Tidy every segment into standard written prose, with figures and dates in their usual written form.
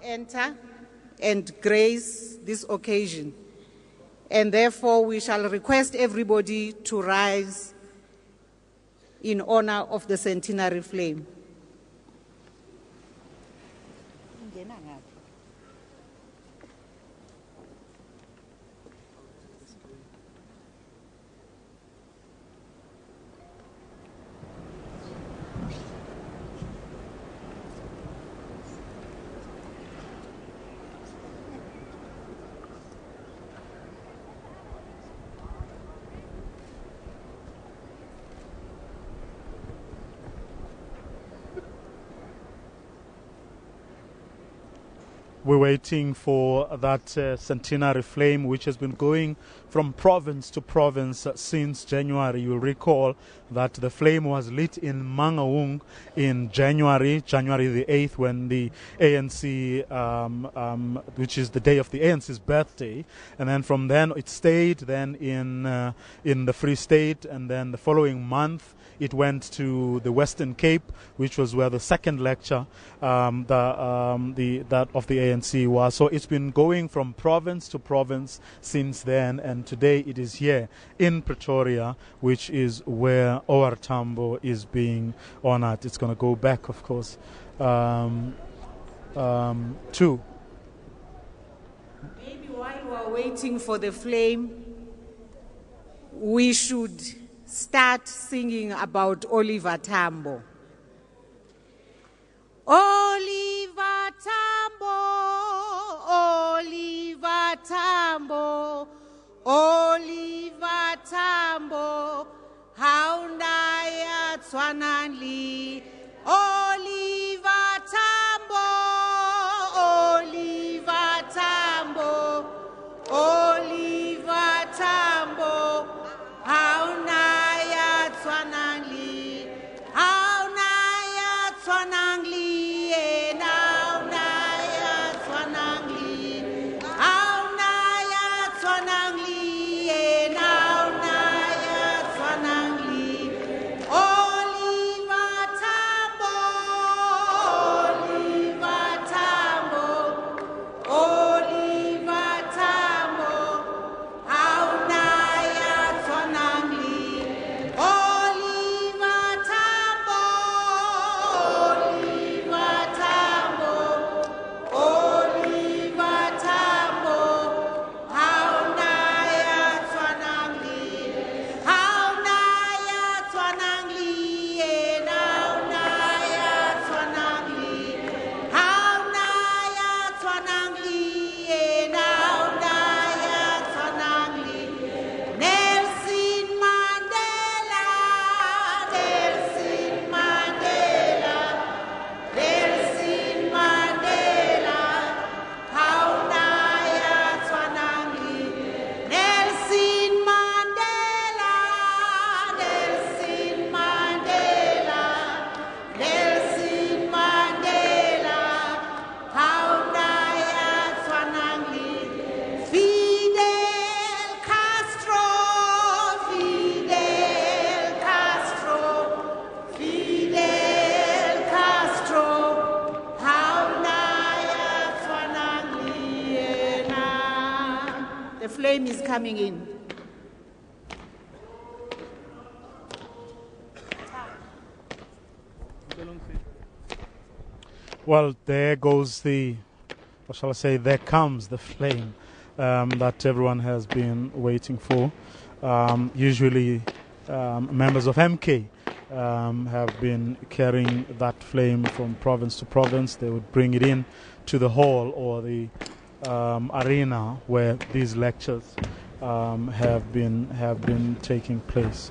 enter and grace this occasion. And therefore, we shall request everybody to rise in honor of the centenary flame. We're waiting for that centenary flame, which has been going from province to province since January. You'll recall that the flame was lit in Mangaung in January the 8th, when the ANC, which is the day of the ANC's birthday. And then from then it stayed then in the Free State, and then the following month it went to the Western Cape, which was where the second lecture that of the ANC was. So it's been going from province to province since then, and today it is here in Pretoria, which is where Oliver Tambo is being honored. It's going to go back, of course, to. Maybe while we're waiting for the flame, we should start singing about Oliver Tambo. Oliver Tambo, Oliver Tambo, Oliver Tambo, haundaya twananli. Oliver Tambo, Oliver Tambo, Oliver Tambo, haunaya twananli, haunaya twananli, haunaya twananli, haunaya twananli, haunaya twananli. Oliver Tambo, Oliver Tambo, Oliver Tambo, haunaya twananli. Oliver Tambo, Oliver Tambo, Oliver Tambo, haunaya twananli, haunaya twananli, haunaya twananli, haunaya twananli, haunaya twananli. Nelson Mandela, Nelson Mandela, Nelson Mandela, haunaya twananli. Nelson Mandela, Nelson Mandela, Nelson Mandela, haunaya twananli. Fidel Castro, Fidel Castro, Fidel Castro, haunaya twananli yena. The flame is coming in. Well, there goes or shall I say, there comes the flame that everyone has been waiting for. Usually members of MK have been carrying that flame from province to province. They would bring it in to the hall or the arena where these lectures have been taking place.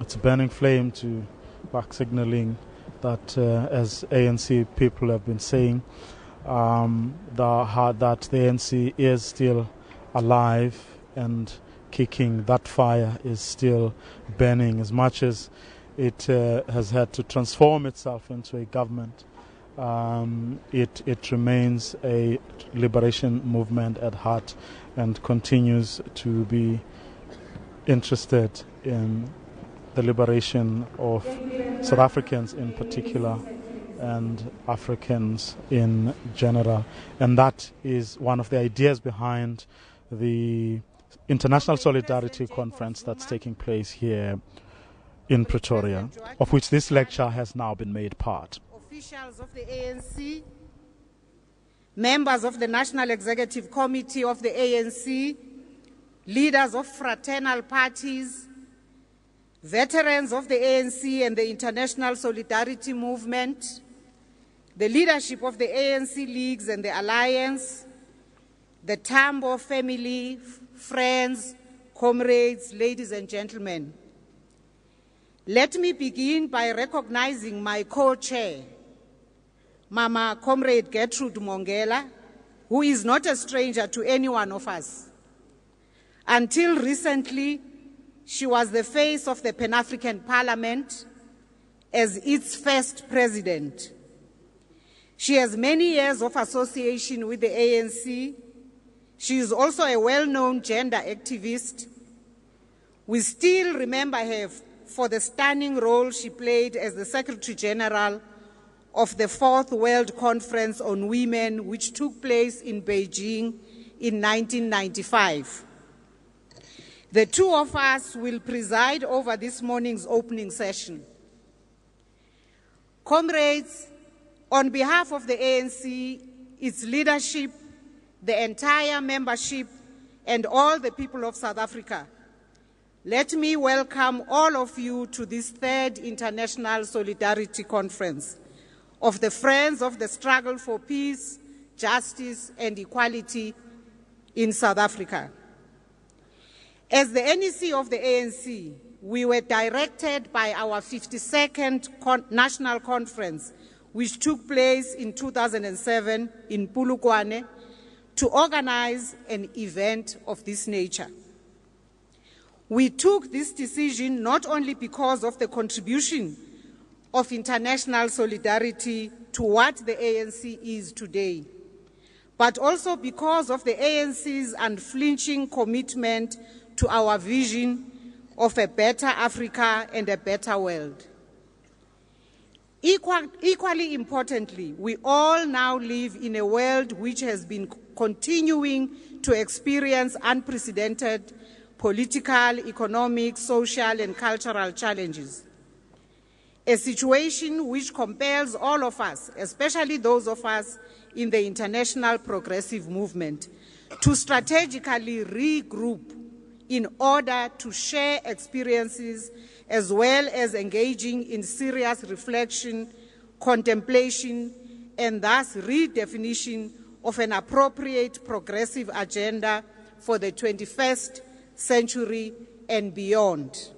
It's a burning flame to back signaling that, as ANC people have been saying, that the ANC is still alive and kicking. That fire is still burning, as much as it has had to transform itself into a government. It remains a liberation movement at heart and continues to be interested in the liberation of South Africans in particular and Africans in general. And that is one of the ideas behind the International Solidarity Conference that's taking place here in Pretoria, of which this lecture has now been made part. Officials of the ANC, members of the National Executive Committee of the ANC, leaders of fraternal parties, veterans of the ANC and the International Solidarity Movement, the leadership of the ANC leagues and the Alliance, the Tambo family, friends, comrades, ladies and gentlemen. Let me begin by recognizing my co-chair, Mama Comrade Gertrude Mongela, who is not a stranger to any one of us. Until recently, she was the face of the Pan-African Parliament as its first president. She has many years of association with the ANC. She is also a well-known gender activist. We still remember her for the stunning role she played as the Secretary General of the Fourth World Conference on Women, which took place in Beijing in 1995. The two of us will preside over this morning's opening session. Comrades, on behalf of the ANC, its leadership, the entire membership, and all the people of South Africa, let me welcome all of you to this third International Solidarity Conference of the Friends of the Struggle for Peace, Justice, and Equality in South Africa. As the NEC of the ANC, we were directed by our 52nd National Conference, which took place in 2007 in Polokwane, to organize an event of this nature. We took this decision not only because of the contribution of international solidarity to what the ANC is today, but also because of the ANC's unflinching commitment to our vision of a better Africa and a better world. Equally importantly, we all now live in a world which has been continuing to experience unprecedented political, economic, social, and cultural challenges. A situation which compels all of us, especially those of us in the international progressive movement, to strategically regroup in order to share experiences as well as engaging in serious reflection, contemplation, and thus redefinition of an appropriate progressive agenda for the 21st century and beyond.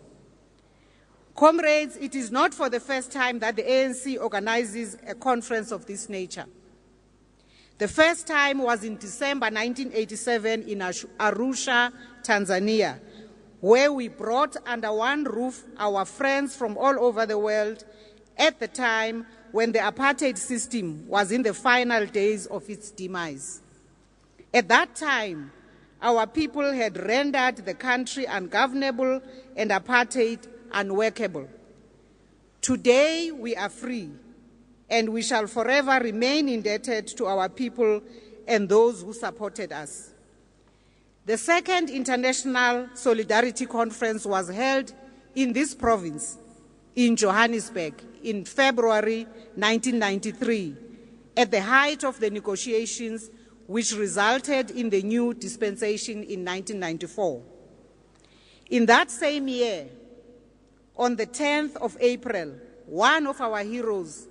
Comrades, it is not for the first time that the ANC organizes a conference of this nature. The first time was in December 1987 in Arusha, Tanzania, where we brought under one roof our friends from all over the world at the time when the apartheid system was in the final days of its demise. At that time, our people had rendered the country ungovernable and apartheid unworkable. Today, we are free, and we shall forever remain indebted to our people and those who supported us. The second International Solidarity Conference was held in this province, in Johannesburg, in February 1993, at the height of the negotiations which resulted in the new dispensation in 1994. In that same year, on the 10th of April, one of our heroes,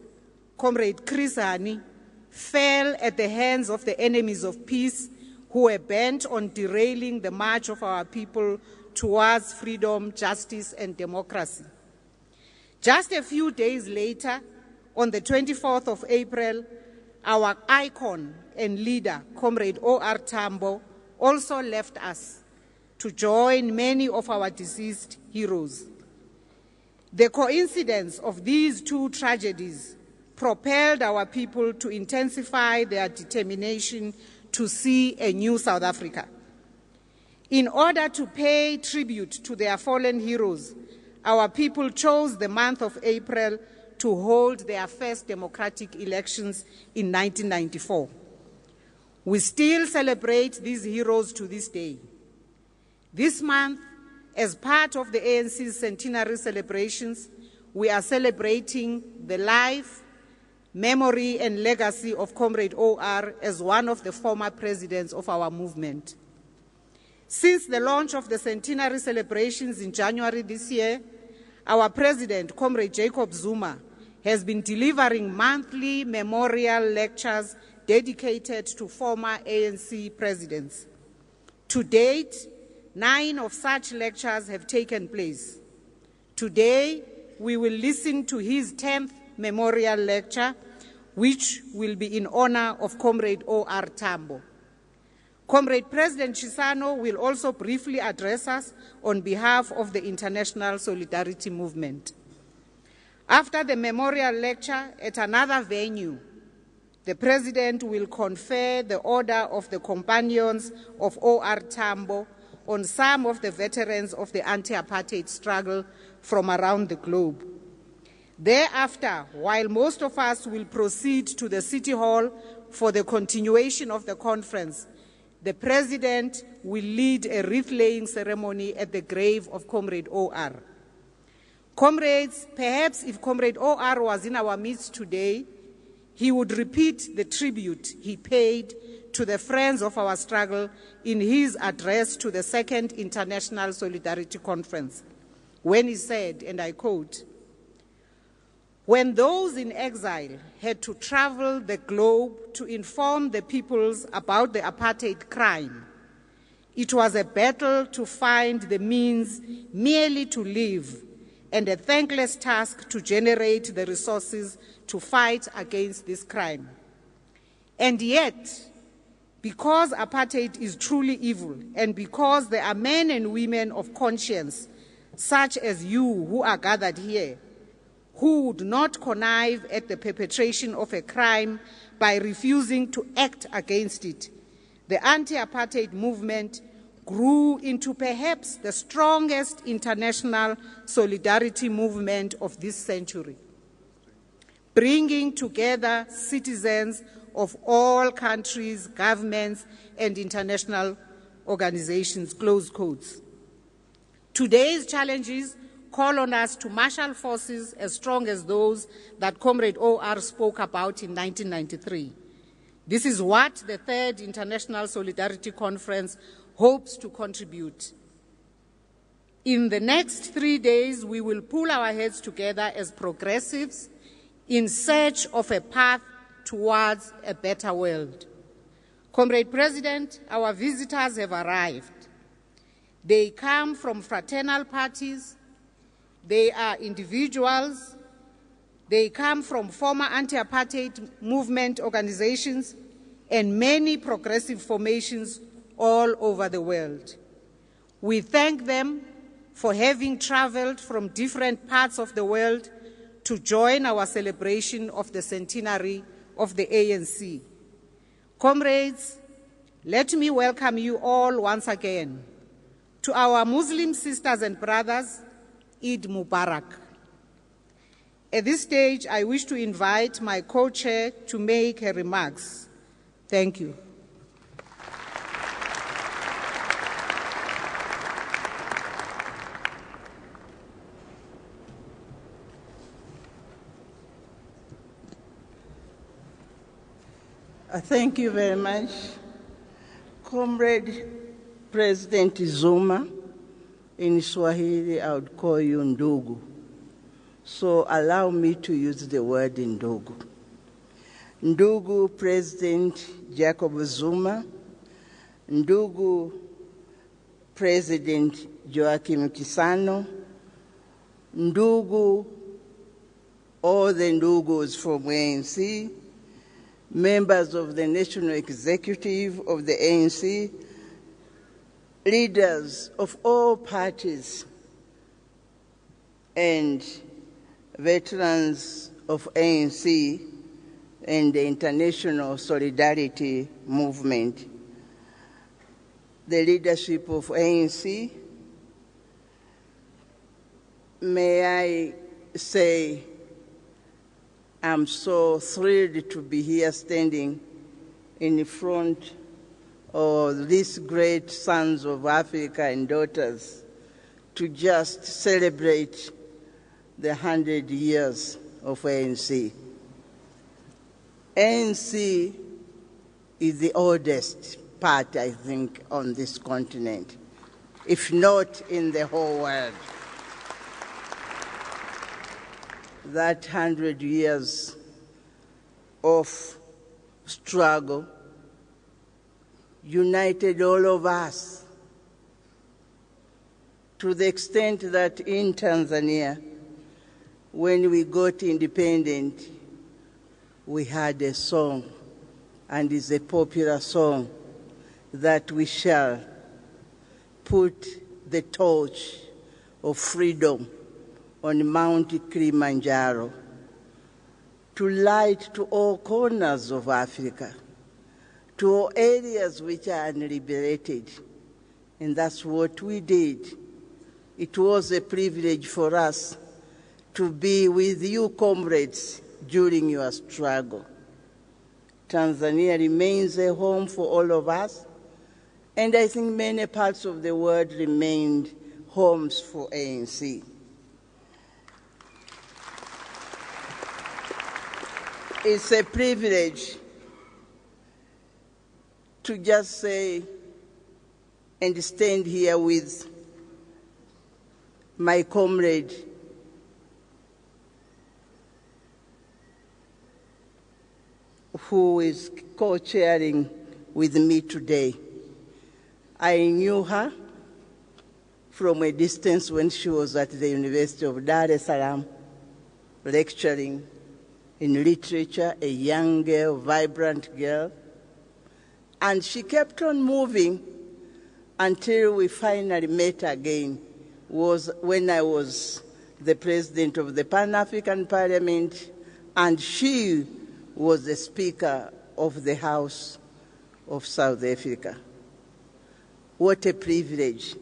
Comrade Chris Hani, fell at the hands of the enemies of peace who were bent on derailing the march of our people towards freedom, justice, and democracy. Just a few days later, on the 24th of April, our icon and leader, Comrade O.R. Tambo, also left us to join many of our deceased heroes. The coincidence of these two tragedies propelled our people to intensify their determination to see a new South Africa. In order to pay tribute to their fallen heroes, our people chose the month of April to hold their first democratic elections in 1994. We still celebrate these heroes to this day. This month, as part of the ANC's centenary celebrations, we are celebrating the life, memory, and legacy of Comrade OR as one of the former presidents of our movement. Since the launch of the centenary celebrations in January this year, our president, Comrade Jacob Zuma, has been delivering monthly memorial lectures dedicated to former ANC presidents. To date, 9 of such lectures have taken place. Today, we will listen to his 10th memorial lecture, which will be in honor of Comrade O.R. Tambo. Comrade President Chisano will also briefly address us on behalf of the International Solidarity Movement. After the memorial lecture at another venue, the President will confer the Order of the Companions of O.R. Tambo on some of the veterans of the anti-apartheid struggle from around the globe. Thereafter, while most of us will proceed to the City Hall for the continuation of the conference, the President will lead a wreath-laying ceremony at the grave of Comrade O.R. Comrades, perhaps if Comrade O.R. was in our midst today, he would repeat the tribute he paid to the friends of our struggle in his address to the Second International Solidarity Conference, when he said, and I quote, "When those in exile had to travel the globe to inform the peoples about the apartheid crime, it was a battle to find the means merely to live and a thankless task to generate the resources to fight against this crime. And yet, because apartheid is truly evil, and because there are men and women of conscience, such as you who are gathered here, who would not connive at the perpetration of a crime by refusing to act against it, the anti-apartheid movement grew into perhaps the strongest international solidarity movement of this century, bringing together citizens of all countries, governments, and international organizations," close quotes. Today's challenges call on us to marshal forces as strong as those that Comrade O.R. spoke about in 1993. This is what the Third International Solidarity Conference hopes to contribute. In the next 3 days, we will pull our heads together as progressives in search of a path towards a better world. Comrade President, our visitors have arrived. They come from fraternal parties, they are individuals, they come from former anti-apartheid movement organizations and many progressive formations all over the world. We thank them for having traveled from different parts of the world to join our celebration of the centenary of the ANC. Comrades, let me welcome you all once again. To our Muslim sisters and brothers, Eid Mubarak. At this stage, I wish to invite my co-chair to make her remarks. Thank you. Thank you very much. Comrade President Zuma, in Swahili I would call you Ndugu. So allow me to use the word Ndugu. Ndugu President Jacob Zuma, Ndugu President Joaquim Chissano, Ndugu, all the Ndugus from ANC, members of the National Executive of the ANC, leaders of all parties, and veterans of ANC and the International Solidarity Movement, the leadership of ANC, may I say I'm so thrilled to be here standing in front of these great sons of Africa and daughters to just celebrate the 100 years of ANC. ANC is the oldest part, I think, on this continent, if not in the whole world. That 100 years of struggle united all of us to the extent that in Tanzania, when we got independent, we had a song, and it's a popular song, that we shall put the torch of freedom on Mount Kilimanjaro to light to all corners of Africa, to all areas which are unliberated. And that's what we did. It was a privilege for us to be with you, comrades, during your struggle. Tanzania remains a home for all of us, and I think many parts of the world remained homes for ANC. It's a privilege to just say and stand here with my comrade, who is co-chairing with me today. I knew her from a distance when she was at the University of Dar es Salaam, lecturing in literature, a young girl, vibrant girl. And she kept on moving until we finally met again, was when I was the president of the Pan-African Parliament, and she was the Speaker of the House of South Africa. What a privilege.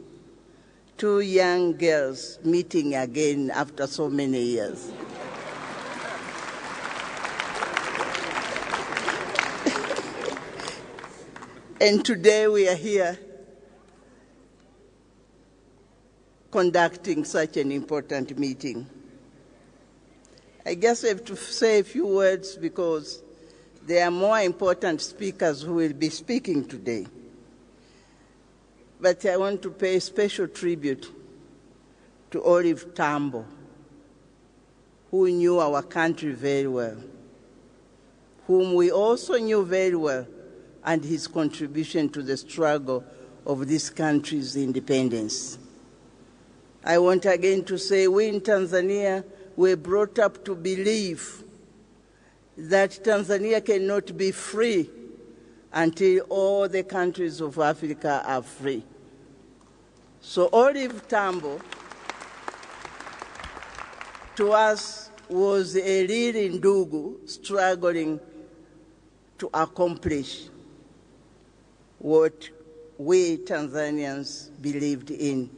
Two young girls meeting again after so many years. And today we are here conducting such an important meeting. I guess I have to say a few words because there are more important speakers who will be speaking today. But I want to pay special tribute to Oliver Tambo, who knew our country very well, whom we also knew very well, and his contribution to the struggle of this country's independence. I want again to say we in Tanzania were brought up to believe that Tanzania cannot be free until all the countries of Africa are free. So Oliver Tambo, to us, was a real ndugu struggling to accomplish what we Tanzanians believed in.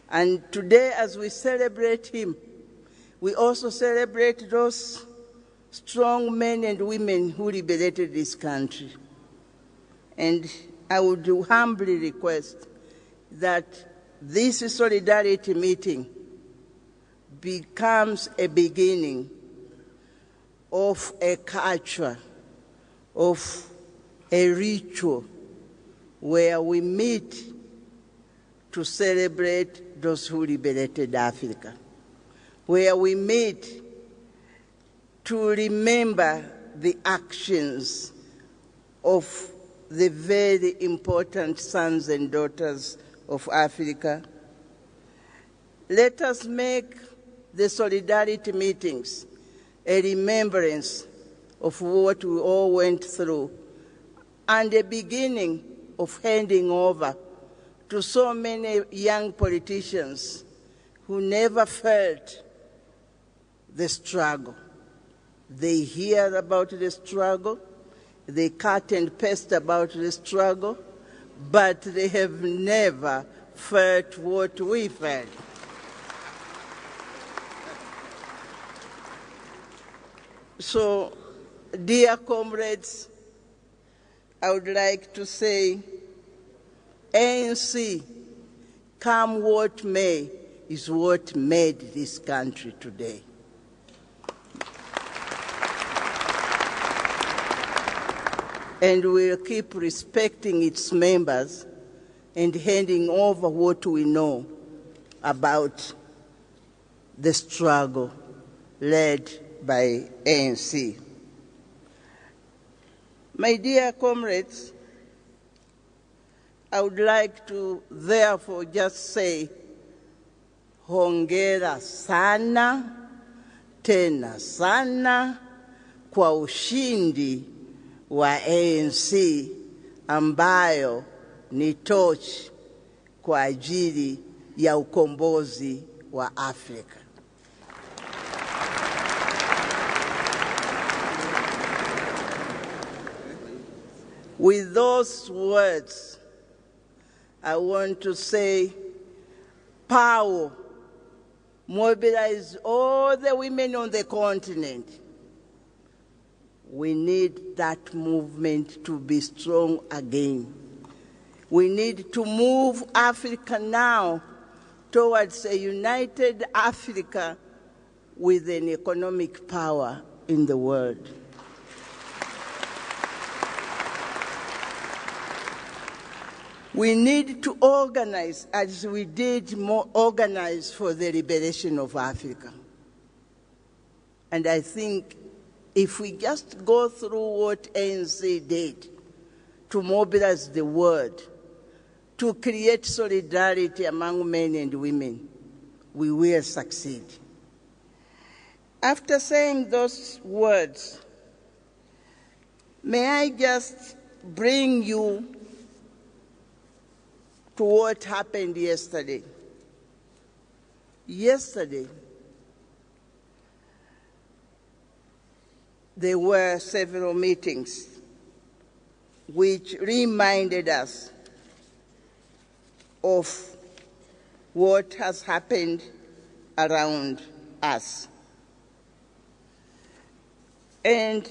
And today, as we celebrate him, we also celebrate those strong men and women who liberated this country. And I would humbly request that this solidarity meeting becomes a beginning of a culture, of a ritual where we meet to celebrate those who liberated Africa, where we meet to remember the actions of the very important sons and daughters of Africa. Let us make the solidarity meetings a remembrance of what we all went through and a beginning of handing over to so many young politicians who never felt the struggle. They hear about the struggle, they cut and paste about the struggle, but they have never felt what we felt. So, dear comrades, I would like to say, ANC, come what may, is what made this country today. And we'll keep respecting its members and handing over what we know about the struggle led by ANC. My dear comrades, I would like to therefore just say, hongera sana, tena sana, kwa ushindi wa ANC ambayo ni torch kwa ajili ya ukombozi wa Afrika. With those words, I want to say, power, mobilize all the women on the continent. We need that movement to be strong again. We need to move Africa now towards a united Africa with an economic power in the world. We need to organize as we did organize for the liberation of Africa. And I think if we just go through what ANC did to mobilize the world, to create solidarity among men and women, we will succeed. After saying those words, may I just bring you to what happened yesterday. Yesterday, there were several meetings which reminded us of what has happened around us. And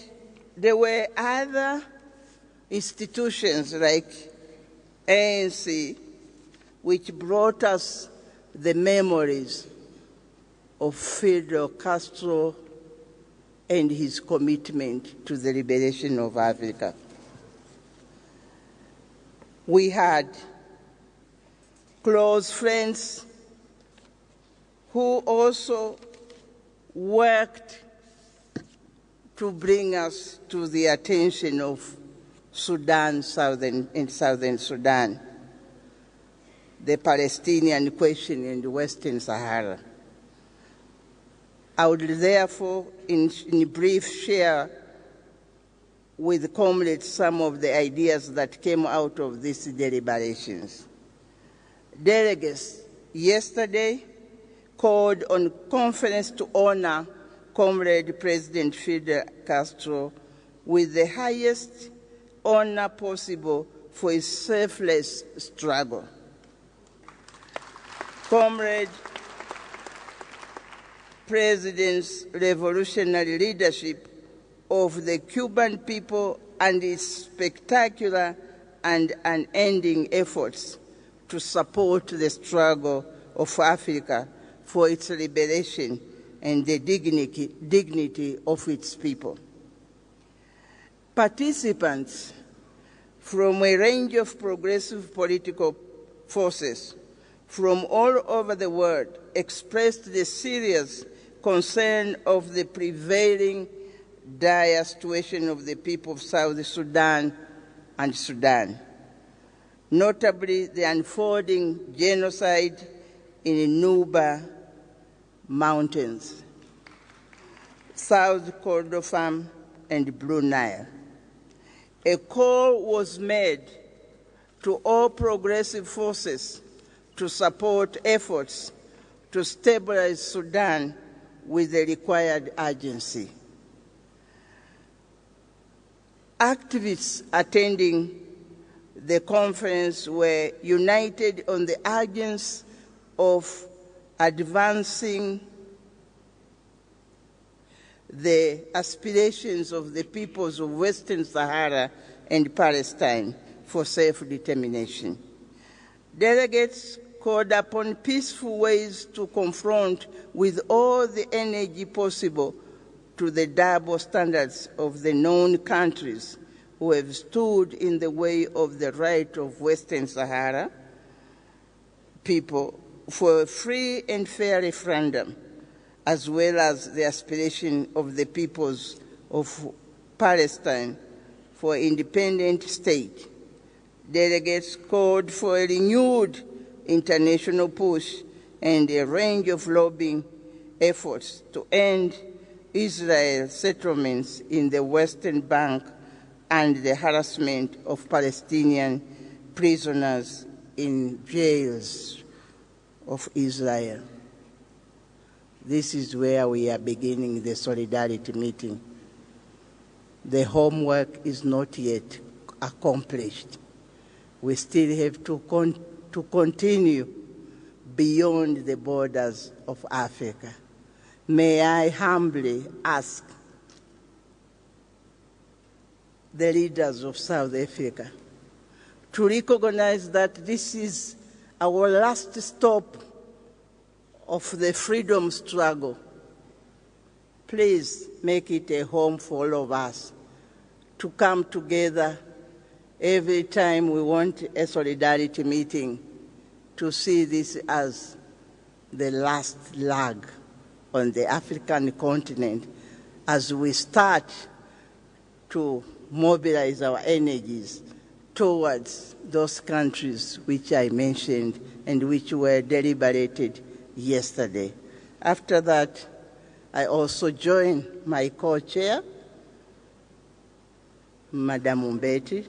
there were other institutions like ANC which brought us the memories of Fidel Castro and his commitment to the liberation of Africa. We had close friends who also worked to bring us to the attention of Sudan, Southern Sudan, the Palestinian question in the Western Sahara. I would therefore, in brief, share with comrades some of the ideas that came out of these deliberations. Delegates yesterday called on conference to honor Comrade President Fidel Castro with the highest honor possible for his selfless struggle. Comrade President's revolutionary leadership of the Cuban people and its spectacular and unending efforts to support the struggle of Africa for its liberation and the dignity of its people. Participants from a range of progressive political forces from all over the world expressed the serious concern of the prevailing dire situation of the people of South Sudan and Sudan, notably the unfolding genocide in the Nuba Mountains, South Kordofan, and Blue Nile. A call was made to all progressive forces to support efforts to stabilize Sudan with the required urgency. Activists attending the conference were united on the urgency of advancing the aspirations of the peoples of Western Sahara and Palestine for self-determination. Delegates called upon peaceful ways to confront with all the energy possible to the double standards of the known countries who have stood in the way of the right of Western Sahara people for a free and fair referendum, as well as the aspiration of the peoples of Palestine for an independent state. Delegates called for a renewed international push and a range of lobbying efforts to end Israel's settlements in the Western Bank and the harassment of Palestinian prisoners in jails of Israel. This is where we are beginning the solidarity meeting. The homework is not yet accomplished. We still have to continue beyond the borders of Africa. May I humbly ask the leaders of South Africa to recognize that this is our last stop of the freedom struggle. Please make it a home for all of us to come together every time we want a solidarity meeting, to see this as the last lag on the African continent as we start to mobilize our energies towards those countries which I mentioned and which were deliberated yesterday. After that, I also join my co-chair, Madam Mbete,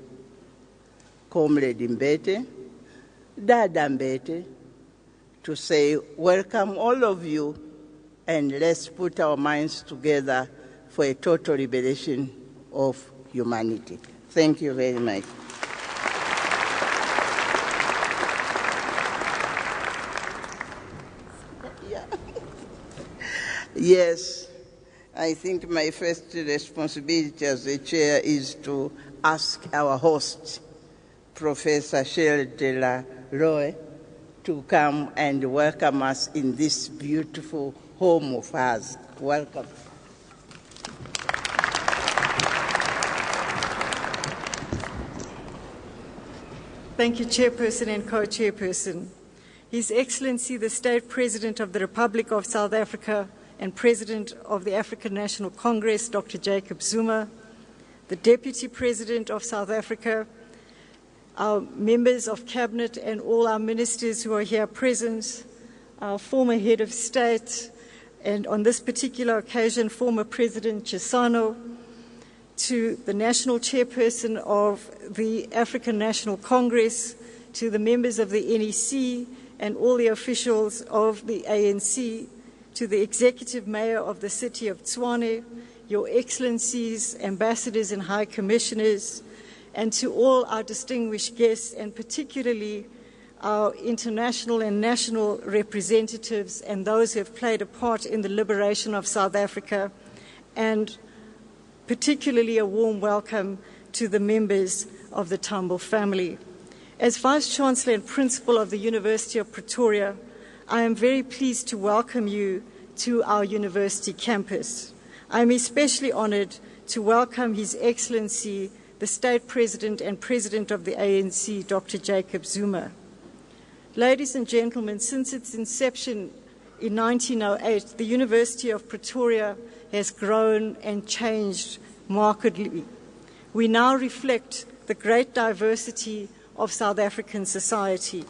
Comrade Mbete, Dada Mbete, to say, welcome all of you, and let's put our minds together for a total liberation of humanity. Thank you very much. Yes, I think my first responsibility as a chair is to ask our host, Professor Cheryl de la Roy, to come and welcome us in this beautiful home of ours. Welcome. Thank you, Chairperson and Co-Chairperson. His Excellency, the State President of the Republic of South Africa and President of the African National Congress, Dr. Jacob Zuma, the Deputy President of South Africa, our members of Cabinet and all our ministers who are here present, our former head of state, and on this particular occasion, former President Chisano, to the National Chairperson of the African National Congress, to the members of the NEC and all the officials of the ANC, to the Executive Mayor of the City of Tshwane, Your Excellencies, Ambassadors and High Commissioners, and to all our distinguished guests, and particularly our international and national representatives and those who have played a part in the liberation of South Africa, and particularly a warm welcome to the members of the Tambo family. As Vice-Chancellor and Principal of the University of Pretoria, I am very pleased to welcome you to our university campus. I am especially honored to welcome His Excellency, the State President and President of the ANC, Dr. Jacob Zuma. Ladies and gentlemen, since its inception in 1908, the University of Pretoria has grown and changed markedly. We now reflect the great diversity of South African society.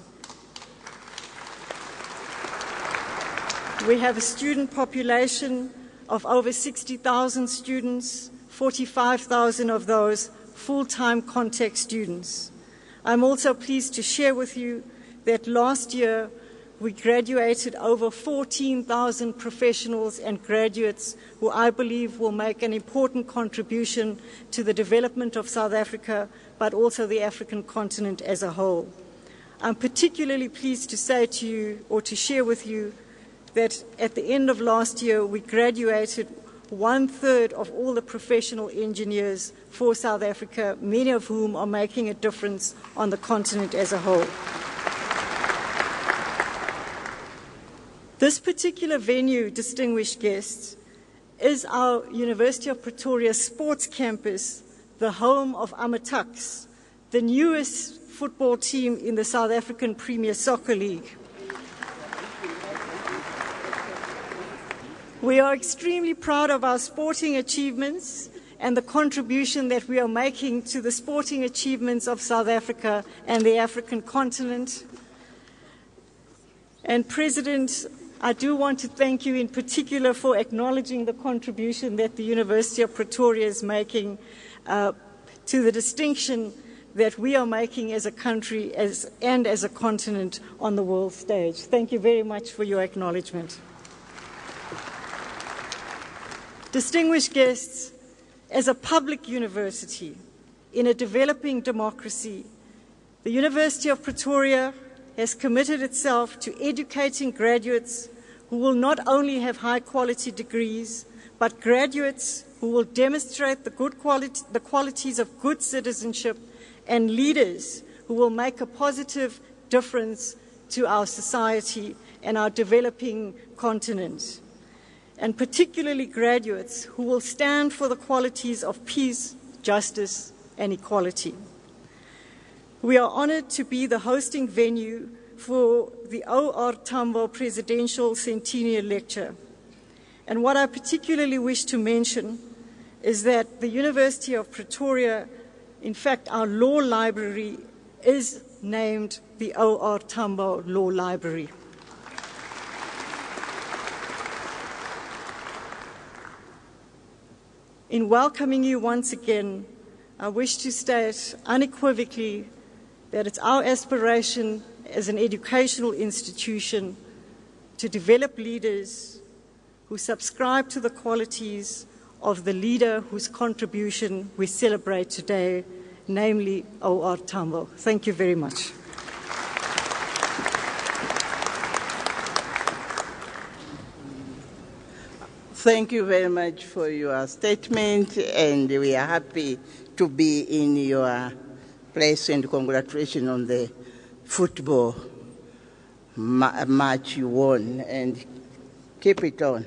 We have a student population of over 60,000 students, 45,000 of those full-time contact students. I'm also pleased to share with you that last year we graduated over 14,000 professionals and graduates who I believe will make an important contribution to the development of South Africa, but also the African continent as a whole. I'm particularly pleased to say to you, or to share with you, that at the end of last year we graduated 1/3 of all the professional engineers for South Africa, many of whom are making a difference on the continent as a whole. This particular venue, distinguished guests, is our University of Pretoria sports campus, the home of Amatuks, the newest football team in the South African Premier Soccer League. We are extremely proud of our sporting achievements and the contribution that we are making to the sporting achievements of South Africa and the African continent. And President, I do want to thank you in particular for acknowledging the contribution that the University of Pretoria is making to the distinction that we are making as a country and as a continent on the world stage. Thank you very much for your acknowledgement. Distinguished guests, as a public university in a developing democracy, the University of Pretoria has committed itself to educating graduates who will not only have high-quality degrees, but graduates who will demonstrate the qualities of good citizenship and leaders who will make a positive difference to our society and our developing continent, and particularly graduates who will stand for the qualities of peace, justice, and equality. We are honored to be the hosting venue for the O.R. Tambo Presidential Centennial Lecture. And what I particularly wish to mention is that the University of Pretoria, in fact, our law library is named the O.R. Tambo Law Library. In welcoming you once again, I wish to state unequivocally that it's our aspiration as an educational institution to develop leaders who subscribe to the qualities of the leader whose contribution we celebrate today, namely O.R. Tambo. Thank you very much. Thank you very much for your statement, and we are happy to be in your place, and congratulations on the football match you won, and keep it on.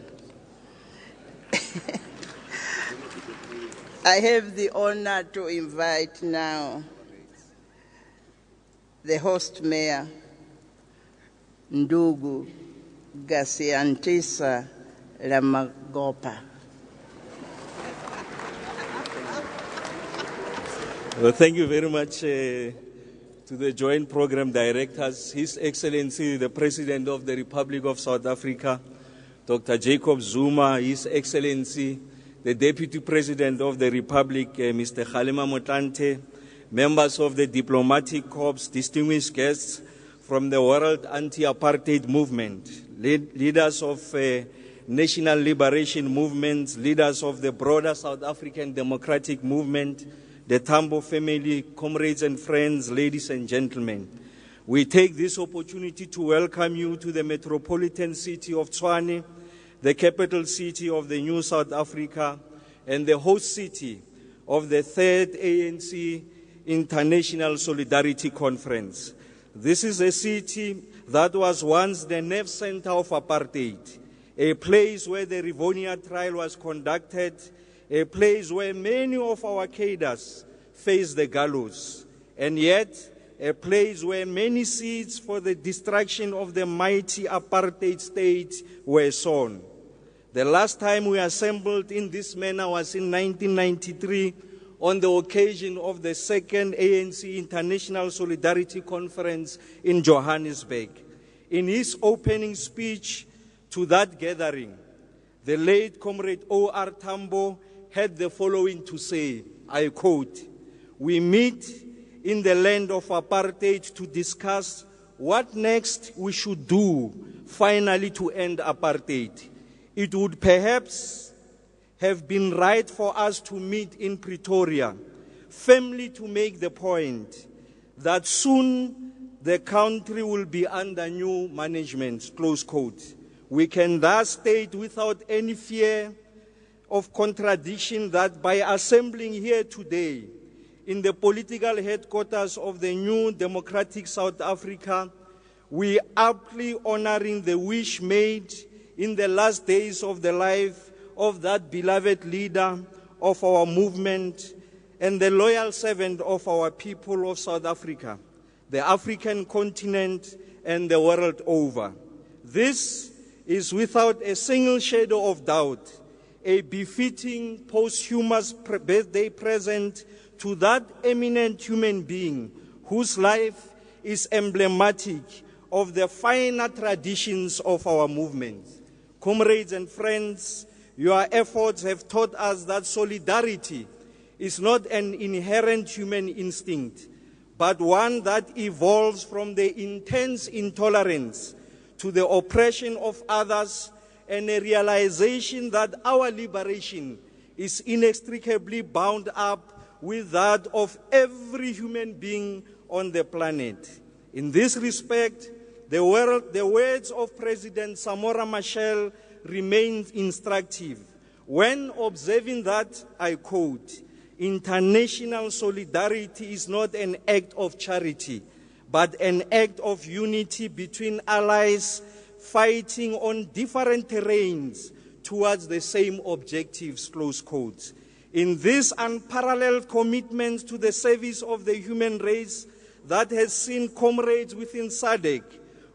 I have the honor to invite now the host mayor, Ndugu Gasiantisa Ramagopa. Well, thank you very much to the Joint Program Directors, His Excellency the President of the Republic of South Africa, Dr. Jacob Zuma, His Excellency the Deputy President of the Republic, Mr. Kgalema Motlanthe, members of the Diplomatic Corps, distinguished guests from the World Anti-Apartheid Movement, leaders of National Liberation Movements, leaders of the broader South African Democratic Movement, the Tambo family, comrades and friends, ladies and gentlemen. We take this opportunity to welcome you to the metropolitan city of Tshwane, the capital city of the new South Africa, and the host city of the 3rd ANC International Solidarity Conference. This is a city that was once the nerve center of apartheid, a place where the Rivonia trial was conducted, a place where many of our cadres faced the gallows, and yet a place where many seeds for the destruction of the mighty apartheid state were sown. The last time we assembled in this manner was in 1993 on the occasion of the 2nd ANC International Solidarity Conference in Johannesburg. In his opening speech to that gathering, the late Comrade O.R. Tambo had the following to say, I quote, "We meet in the land of apartheid to discuss what next we should do finally to end apartheid. It would perhaps have been right for us to meet in Pretoria, firmly to make the point that soon the country will be under new management," close quote. We can thus state without any fear of contradiction that by assembling here today in the political headquarters of the new democratic South Africa, we aptly honoring the wish made in the last days of the life of that beloved leader of our movement and the loyal servant of our people of South Africa, the African continent, and the world over. This is without a single shadow of doubt a befitting posthumous birthday present to that eminent human being whose life is emblematic of the finer traditions of our movement. Comrades and friends, your efforts have taught us that solidarity is not an inherent human instinct, but one that evolves from the intense intolerance to the oppression of others and a realization that our liberation is inextricably bound up with that of every human being on the planet. In this respect, the words of President Samora Machel remain instructive when observing that, I quote, "International solidarity is not an act of charity, but an act of unity between allies fighting on different terrains towards the same objectives," close quote. In this unparalleled commitment to the service of the human race that has seen comrades within SADC,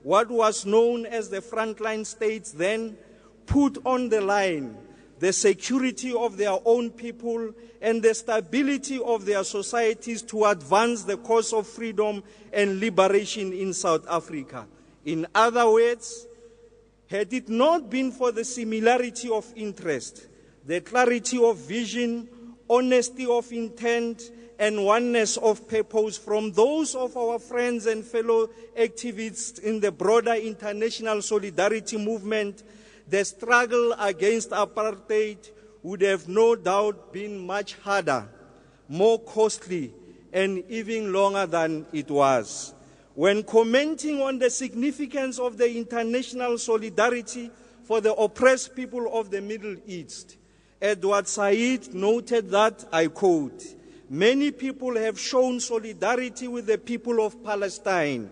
what was known as the frontline states then, put on the line the security of their own people and the stability of their societies to advance the cause of freedom and liberation in South Africa. In other words, had it not been for the similarity of interest, the clarity of vision, honesty of intent, and oneness of purpose from those of our friends and fellow activists in the broader international solidarity movement, the struggle against apartheid would have no doubt been much harder, more costly, and even longer than it was. When commenting on the significance of the international solidarity for the oppressed people of the Middle East, Edward Said noted that, I quote, "Many people have shown solidarity with the people of Palestine,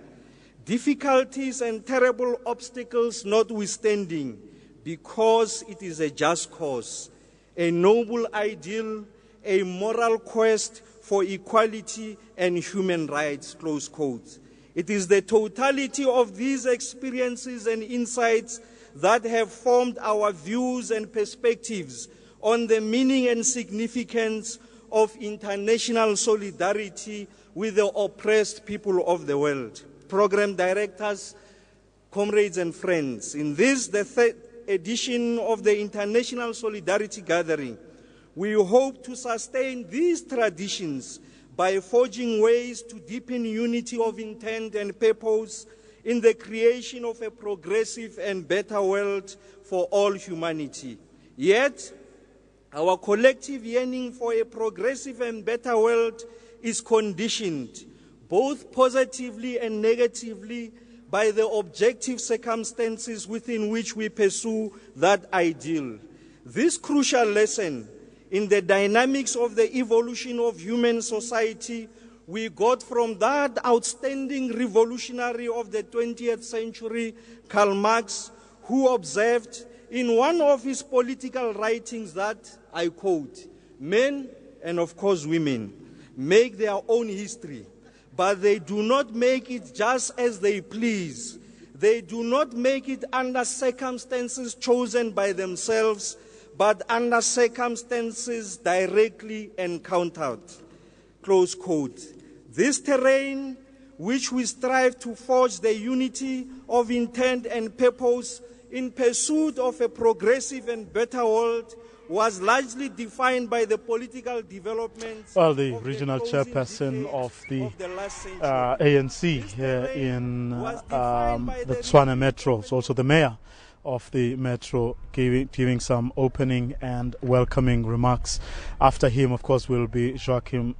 difficulties and terrible obstacles notwithstanding, because it is a just cause, a noble ideal, a moral quest for equality and human rights," close quote. It is the totality of these experiences and insights that have formed our views and perspectives on the meaning and significance of international solidarity with the oppressed people of the world. Program directors, comrades and friends, in this, the third edition of the International Solidarity Gathering, we hope to sustain these traditions by forging ways to deepen unity of intent and purpose in the creation of a progressive and better world for all humanity. Yet, our collective yearning for a progressive and better world is conditioned, both positively and negatively, by the objective circumstances within which we pursue that ideal. This crucial lesson in the dynamics of the evolution of human society we got from that outstanding revolutionary of the 20th century, Karl Marx, who observed in one of his political writings that, I quote, "Men, and of course women, make their own history, but they do not make it just as they please. They do not make it under circumstances chosen by themselves, but under circumstances directly encountered," close quote. This terrain, which we strive to forge the unity of intent and purpose in pursuit of a progressive and better world, was largely defined by the political developments. Well, the regional chairperson of the ANC here in the Tshwane Metro, is also the mayor of the Metro, giving some opening and welcoming remarks. After him, of course, will be Jacob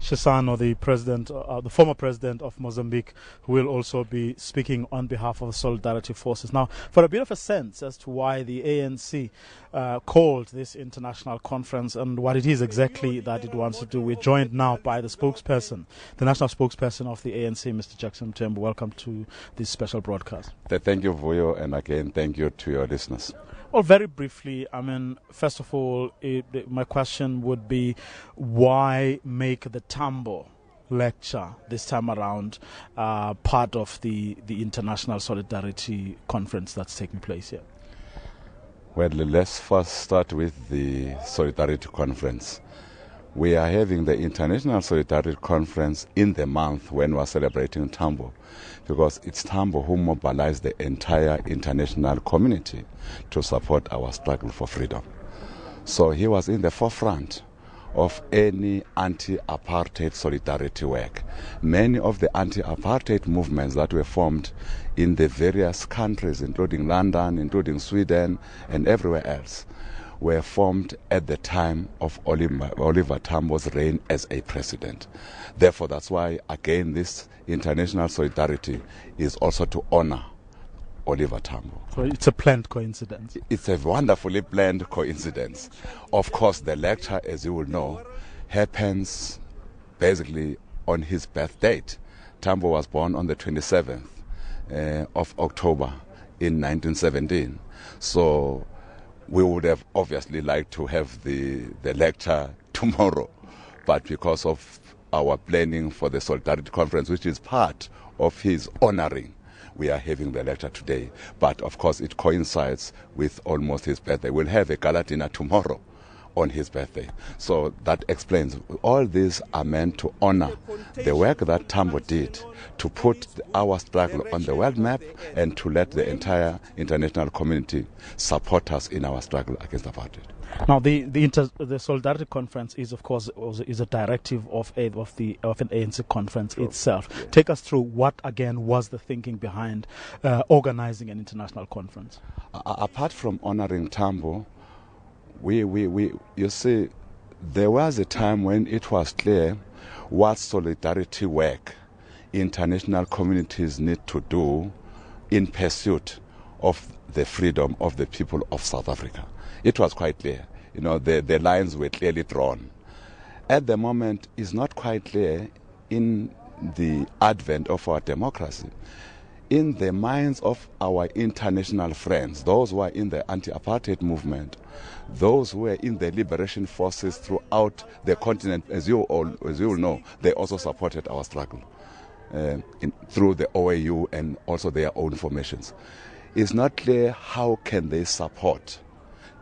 Chissano, the former president of Mozambique, who will also be speaking on behalf of the Solidarity Forces. Now, for a bit of a sense as to why the ANC called this international conference and what it is exactly that it wants to do, we're joined now by the spokesperson, the national spokesperson of the ANC, Mr. Jacob Zuma. Welcome to this special broadcast. Thank you, Vuyo, and again, thank you to your listeners. Well, very briefly, first of all, my question would be, why make the Tambo lecture this time around part of the International Solidarity Conference that's taking place here? Well, let's first start with the Solidarity Conference. We are having the International Solidarity Conference in the month when we are celebrating Tambo, because it's Tambo who mobilized the entire international community to support our struggle for freedom. So he was in the forefront of any anti-apartheid solidarity work. Many of the anti-apartheid movements that were formed in the various countries, including London, including Sweden, and everywhere else, were formed at the time of Oliver Tambo's reign as a president. Therefore, that's why, again, this international solidarity is also to honor Oliver Tambo. So it's a planned coincidence. It's a wonderfully planned coincidence. Of course, the lecture, as you will know, happens basically on his birth date. Tambo was born on the 27th of October in 1917. So we would have obviously liked to have the lecture tomorrow, but because of our planning for the Solidarity Conference, which is part of his honoring, we are having the lecture today. But of course it coincides with almost his birthday. We'll have a gala dinner tomorrow on his birthday. So that explains. All these are meant to honor the work that Tambo did to put our struggle on the world map and to let the entire international community support us in our struggle against apartheid. Now, the Solidarity Conference is, of course, is a directive of an ANC conference itself. Yeah. Take us through what, again, was the thinking behind organizing an international conference. Apart from honoring Tambo, you see, there was a time when it was clear what solidarity work international communities need to do in pursuit of the freedom of the people of South Africa. It was quite clear. The lines were clearly drawn. At the moment, it's not quite clear in the advent of our democracy. In the minds of our international friends, those who are in the anti-apartheid movement, those who were in the liberation forces throughout the continent, as you all know, they also supported our struggle through the OAU and also their own formations. It's not clear how can they support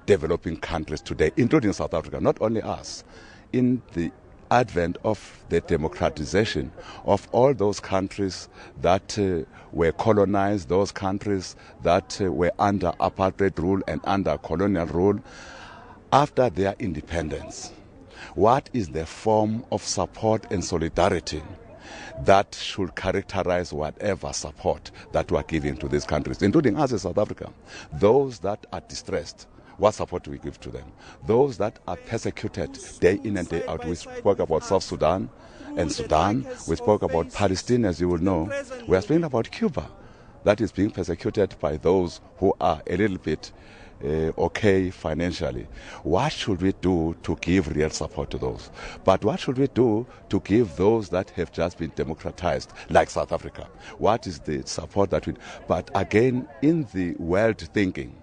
developing countries today, including South Africa, not only us, in the advent of the democratization of all those countries that were colonized, those countries that were under apartheid rule and under colonial rule, after their independence. What is the form of support and solidarity that should characterize whatever support that we are giving to these countries, including us in South Africa? Those that are distressed, what support do we give to them? Those that are persecuted day in and day out. We spoke about South Sudan and Sudan. We spoke about Palestine, as you will know. We are speaking about Cuba, that is being persecuted by those who are a little bit okay financially. What should we do to give real support to those? But what should we do to give those that have just been democratized, like South Africa? What is the support that we... But again, in the world thinking,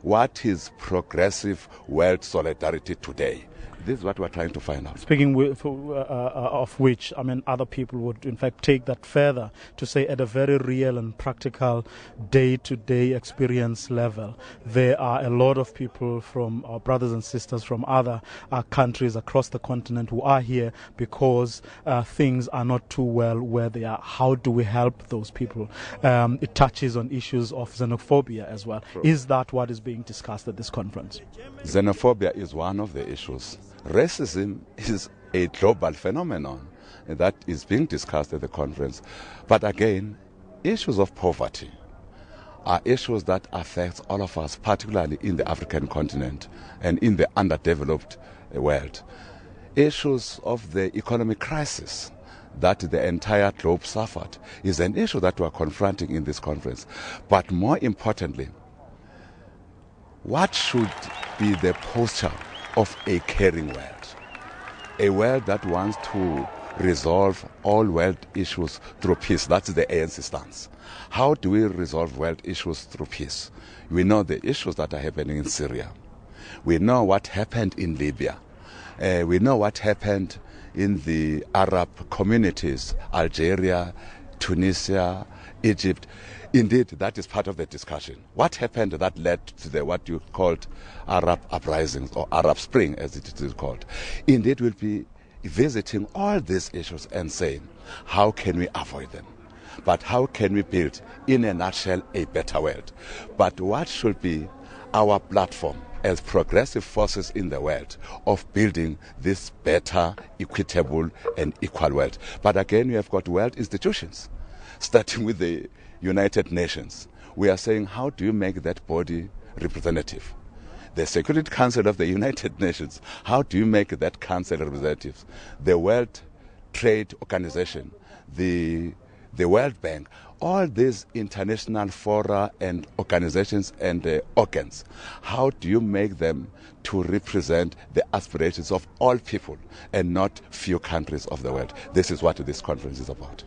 what is progressive world solidarity today? This is what we're trying to find out. Speaking of which, other people would in fact take that further to say at a very real and practical day-to-day experience level, there are a lot of people from our brothers and sisters from other countries across the continent who are here because things are not too well where they are. How do we help those people? It touches on issues of xenophobia as well. Sure. Is that what is being discussed at this conference? Xenophobia is one of the issues. Racism is a global phenomenon that is being discussed at the conference. But again, issues of poverty are issues that affect all of us, particularly in the African continent and in the underdeveloped world. issues of the economic crisis that the entire globe suffered is an issue that we are confronting in this conference. But more importantly, what should be the posture of a caring world? A world that wants to resolve all world issues through peace. That's the ANC stance. How do we resolve world issues through peace? We know the issues that are happening in Syria. We know what happened in Libya. We know what happened in the Arab communities, Algeria, Tunisia, Egypt. Indeed, that is part of the discussion. What happened that led to the what you called Arab uprisings or Arab Spring, as it is called? Indeed, we'll be visiting all these issues and saying, how can we avoid them? But how can we build, in a nutshell, a better world? But what should be our platform as progressive forces in the world of building this better, equitable, and equal world? But again, we have got world institutions, starting with the United Nations. We are saying, how do you make that body representative? The Security Council of the United Nations, how do you make that council representative? The World Trade Organization, the World Bank, all these international fora and organizations and organs, how do you make them to represent the aspirations of all people and not few countries of the world? This is what this conference is about.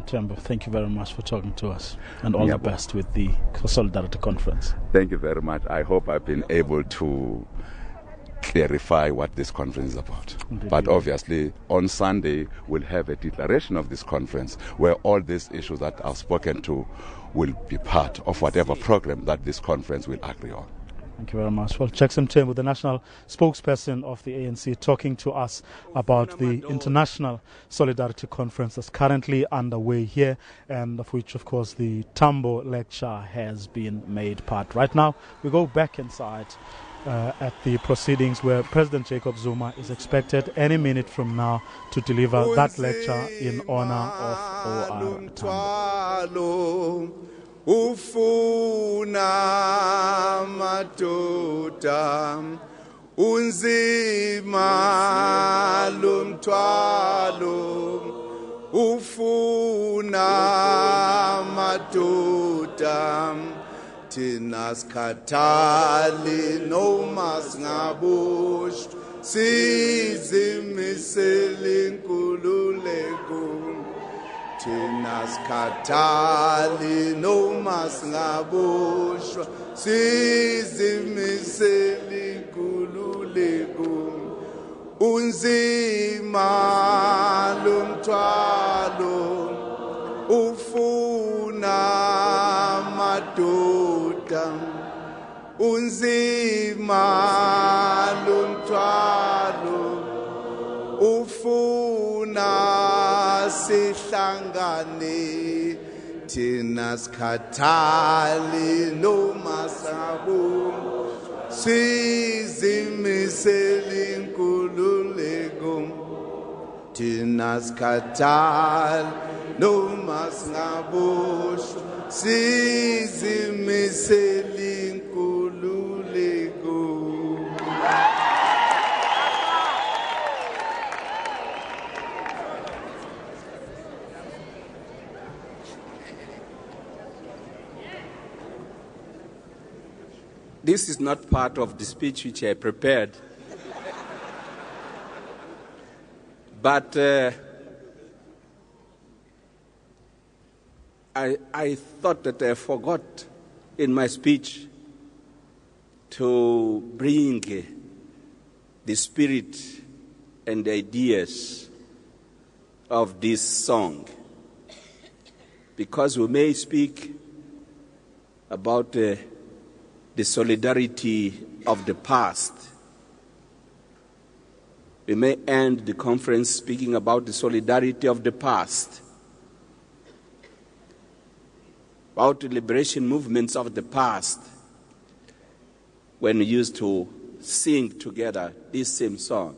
Tambo, thank you very much for talking to us, and all the best with the Solidarity Conference. Thank you very much. I hope I've been able to clarify what this conference is about. Indeed. But obviously, on Sunday, we'll have a declaration of this conference where all these issues that I've spoken to will be part of whatever program that this conference will agree on. Thank you very much. Well, Jacob Zuma, the national spokesperson of the ANC, talking to us about the International Solidarity Conference that's currently underway here, and of which, of course, the Tambo lecture has been made part. Right now, we go back inside at the proceedings where President Jacob Zuma is expected any minute from now to deliver that lecture in honor of OR Tambo. Ufuna madoda unzima lumthwalo ufuna madoda thina sikhathali noma singabush sizimisele inkululeko thina sikhathali noma singabushwa sizimisele inkululeko unzima lumthwalo ufuna madoda unzima lumthwalo ufuna sihlangane thina sikhathali noma sabu sizimisele inkululeko thina sikhathali noma singabushwa sizimisele inkululeko. This is not part of the speech which I prepared, but I thought that I forgot in my speech to bring the spirit and the ideas of this song, because we may speak about the solidarity of the past. We may end the conference speaking about the solidarity of the past, about the liberation movements of the past, when we used to sing together this same song,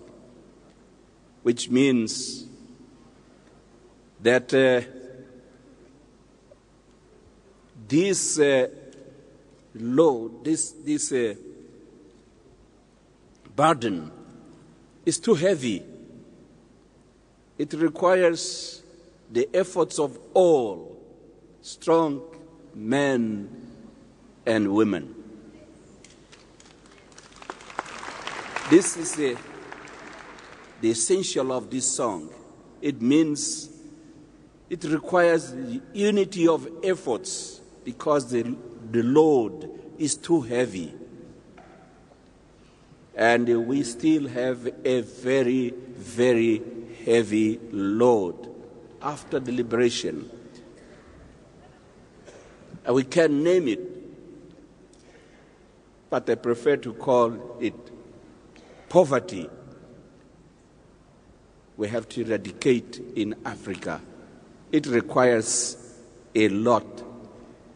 which means that this load, this burden is too heavy It requires the efforts of all strong men and women. This is the essential of this song. It means it requires the unity of efforts because the load is too heavy. And we still have a very, very heavy load after the liberation. And we can name it, but I prefer to call it poverty. We have to eradicate in Africa. It requires a lot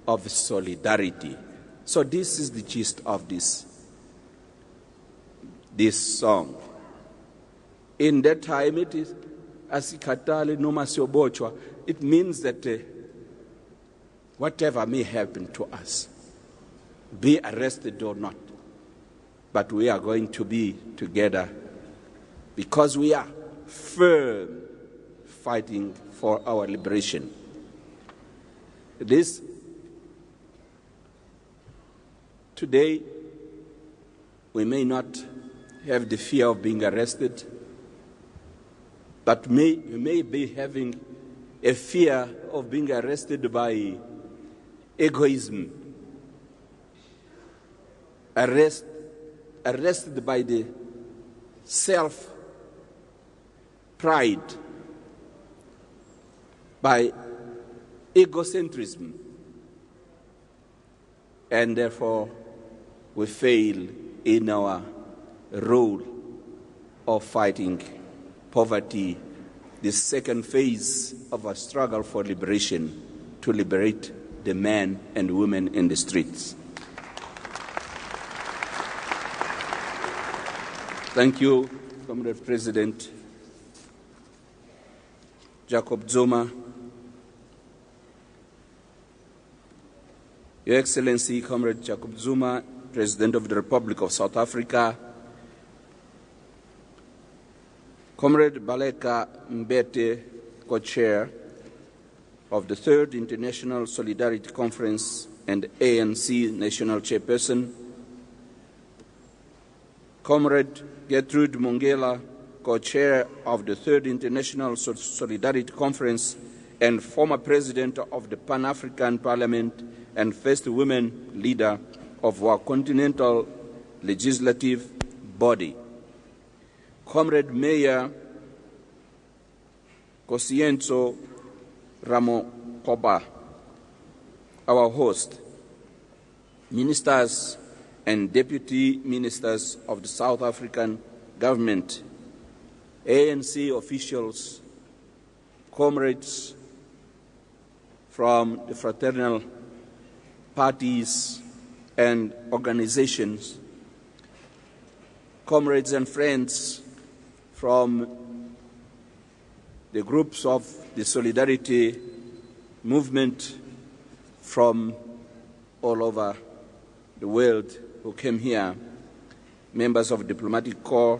of solidarity. So this is the gist of this song. In that time, it is asikatale noma siobochwa. It means that whatever may happen to us, be arrested or not, but we are going to be together because we are firm fighting for our liberation. Today, we may not have the fear of being arrested, but we may be having a fear of being arrested by egoism, arrested by the self-pride, by egocentrism, and therefore we fail in our role of fighting poverty, the second phase of our struggle for liberation, to liberate the men and women in the streets. Thank you, Comrade President Jacob Zuma. Your Excellency, Comrade Jacob Zuma, President of the Republic of South Africa, Comrade Baleka Mbete, co-chair of the Third International Solidarity Conference and ANC National Chairperson, Comrade Gertrude Mongela, co-chair of the Third International Solidarity Conference and former President of the Pan-African Parliament and first women leader of our continental legislative body. Comrade Mayor Kosienzo Ramokoba, our host, ministers and deputy ministers of the South African government, ANC officials, comrades from the fraternal parties and organizations, comrades and friends from the groups of the Solidarity movement from all over the world who came here, members of the diplomatic corps,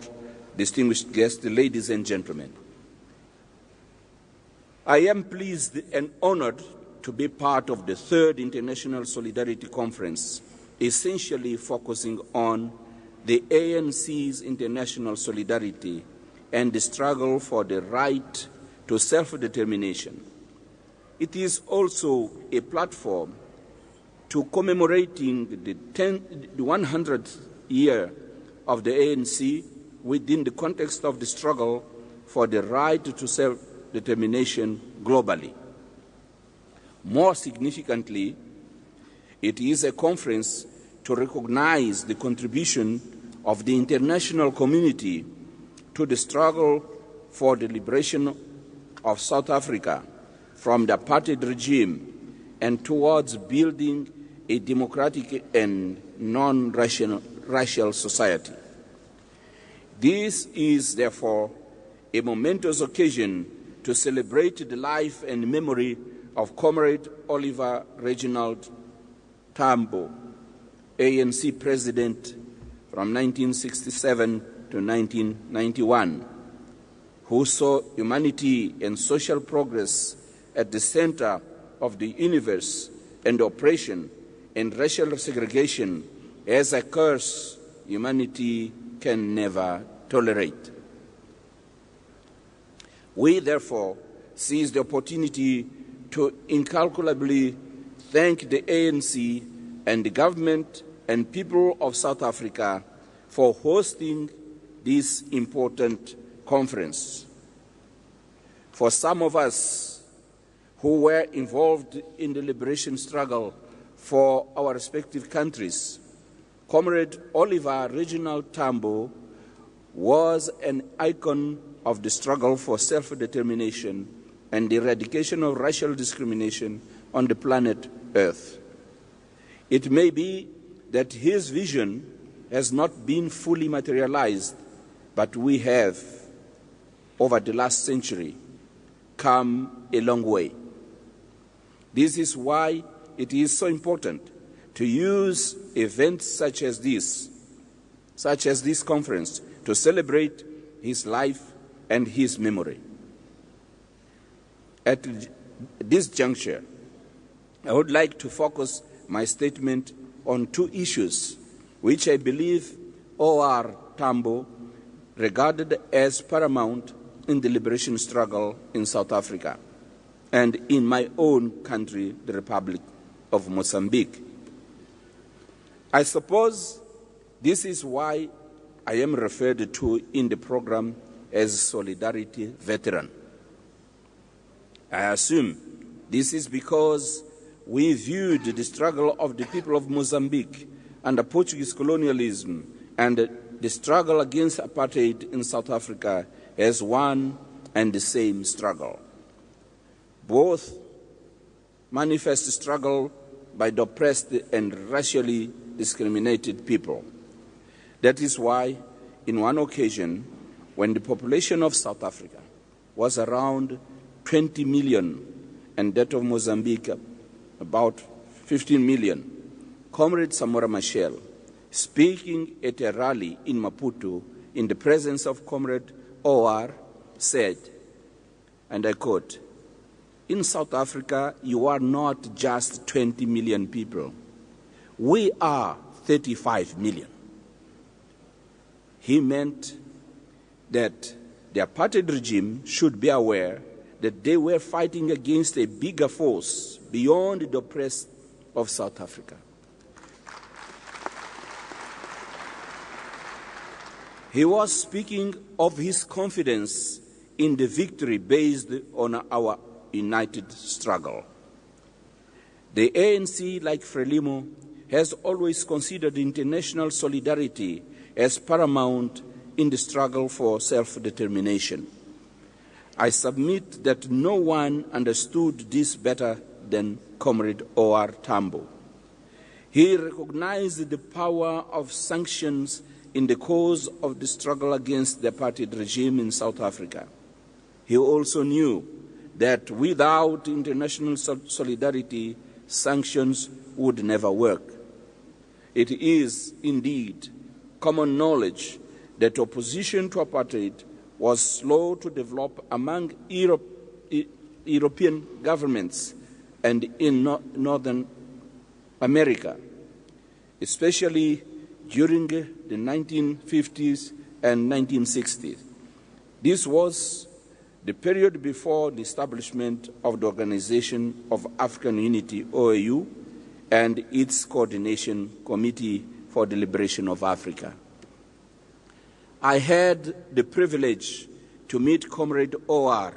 distinguished guests, ladies and gentlemen. I am pleased and honored to be part of the Third International Solidarity Conference, essentially focusing on the ANC's international solidarity and the struggle for the right to self-determination. It is also a platform to commemorating the 100th year of the ANC within the context of the struggle for the right to self-determination globally. More significantly, it is a conference to recognize the contribution of the international community to the struggle for the liberation of South Africa from the apartheid regime and towards building a democratic and non-racial society. This is, therefore, a momentous occasion to celebrate the life and memory of Comrade Oliver Reginal Tambo, ANC President from 1967 to 1991, who saw humanity and social progress at the center of the universe, and oppression and racial segregation as a curse humanity can never tolerate. We therefore seize the opportunity to incalculably thank the ANC and the government and people of South Africa for hosting this important conference. For some of us who were involved in the liberation struggle for our respective countries, Comrade Oliver Reginal Tambo was an icon of the struggle for self-determination and the eradication of racial discrimination on the planet Earth. It may be that his vision has not been fully materialized, but we have, over the last century, come a long way. This is why it is so important to use events such as this conference, to celebrate his life and his memory. At this juncture, I would like to focus my statement on two issues which I believe O.R. Tambo regarded as paramount in the liberation struggle in South Africa and in my own country, the Republic of Mozambique. I suppose this is why I am referred to in the program as Solidarity Veteran. I assume this is because we viewed the struggle of the people of Mozambique under Portuguese colonialism and the struggle against apartheid in South Africa as one and the same struggle. Both manifest struggle by the oppressed and racially discriminated people. That is why, in one occasion, when the population of South Africa was around 20 million and that of Mozambique about 15 million, Comrade Samora Machel, speaking at a rally in Maputo in the presence of Comrade O.R., said, and I quote, "In South Africa, you are not just 20 million people. We are 35 million. He meant that the apartheid regime should be aware that they were fighting against a bigger force beyond the oppressed of South Africa. He was speaking of his confidence in the victory based on our united struggle. The ANC, like Frelimo, has always considered international solidarity as paramount in the struggle for self-determination. I submit that no one understood this better than Comrade O.R. Tambo. He recognized the power of sanctions in the cause of the struggle against the apartheid regime in South Africa. He also knew that without international solidarity, sanctions would never work. It is indeed common knowledge that opposition to apartheid was slow to develop among European governments and in Northern America, especially during the 1950s and 1960s. This was the period before the establishment of the Organization of African Unity, OAU, and its Coordination Committee for the Liberation of Africa. I had the privilege to meet Comrade O.R.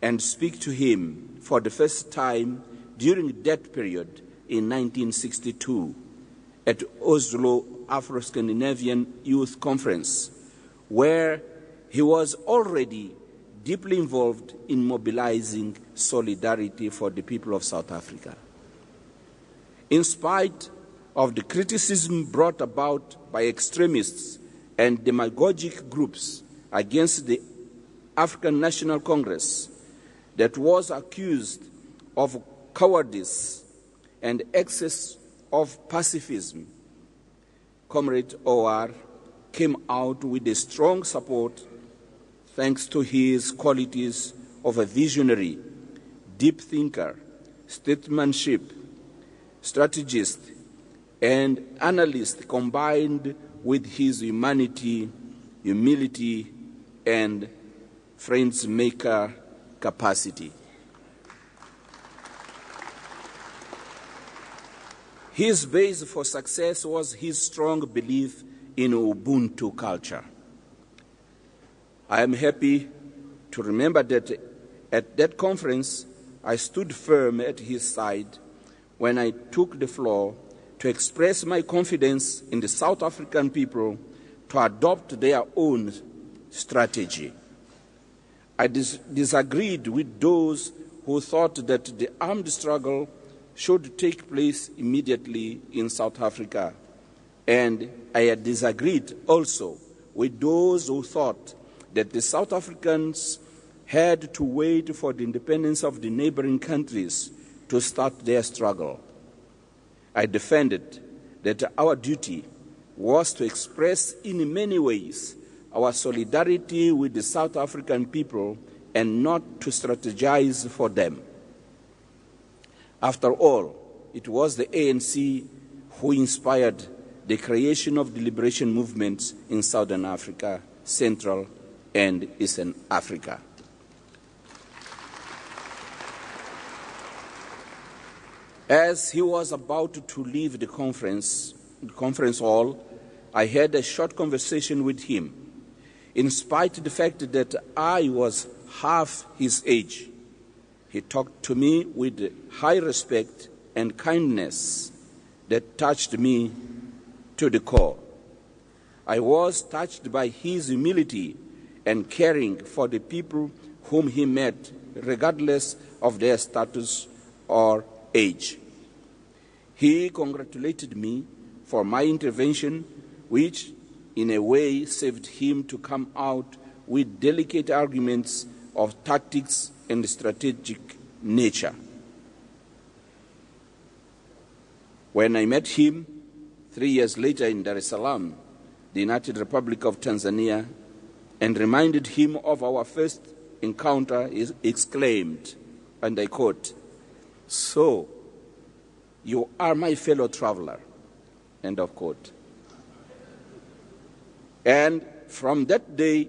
and speak to him for the first time during that period in 1962 at Oslo Afro-Scandinavian Youth Conference, where he was already deeply involved in mobilizing solidarity for the people of South Africa. In spite of the criticism brought about by extremists and demagogic groups against the African National Congress that was accused of cowardice and excess of pacifism, Comrade O.R. came out with a strong support thanks to his qualities of a visionary, deep thinker, statesmanship, strategist, and analyst, combined with his humanity, humility, and friends-maker capacity. His base for success was his strong belief in Ubuntu culture. I am happy to remember that at that conference, I stood firm at his side when I took the floor to express my confidence in the South African people to adopt their own strategy. I disagreed with those who thought that the armed struggle should take place immediately in South Africa, and I disagreed also with those who thought that the South Africans had to wait for the independence of the neighboring countries to start their struggle. I defended that our duty was to express in many ways our solidarity with the South African people and not to strategize for them. After all, it was the ANC who inspired the creation of the liberation movements in Southern Africa, Central and Eastern Africa. As he was about to leave the conference hall, I had a short conversation with him. In spite of the fact that I was half his age, he talked to me with high respect and kindness that touched me to the core. I was touched by his humility and caring for the people whom he met, regardless of their status or age. He congratulated me for my intervention, which in a way saved him to come out with delicate arguments of tactics and strategic nature. When I met him 3 years later in Dar es Salaam, the United Republic of Tanzania, and reminded him of our first encounter, he exclaimed, and I quote, "So, you are my fellow traveler," end of quote. And from that day,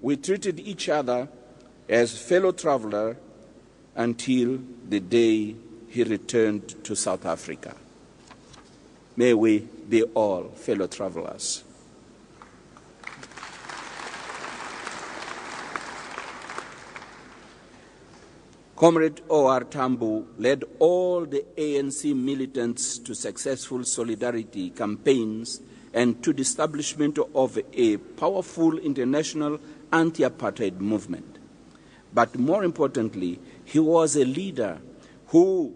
we treated each other as fellow traveler until the day he returned to South Africa. May we be all fellow travelers. Comrade O.R. Tambo led all the ANC militants to successful solidarity campaigns and to the establishment of a powerful international anti-apartheid movement. But more importantly, he was a leader who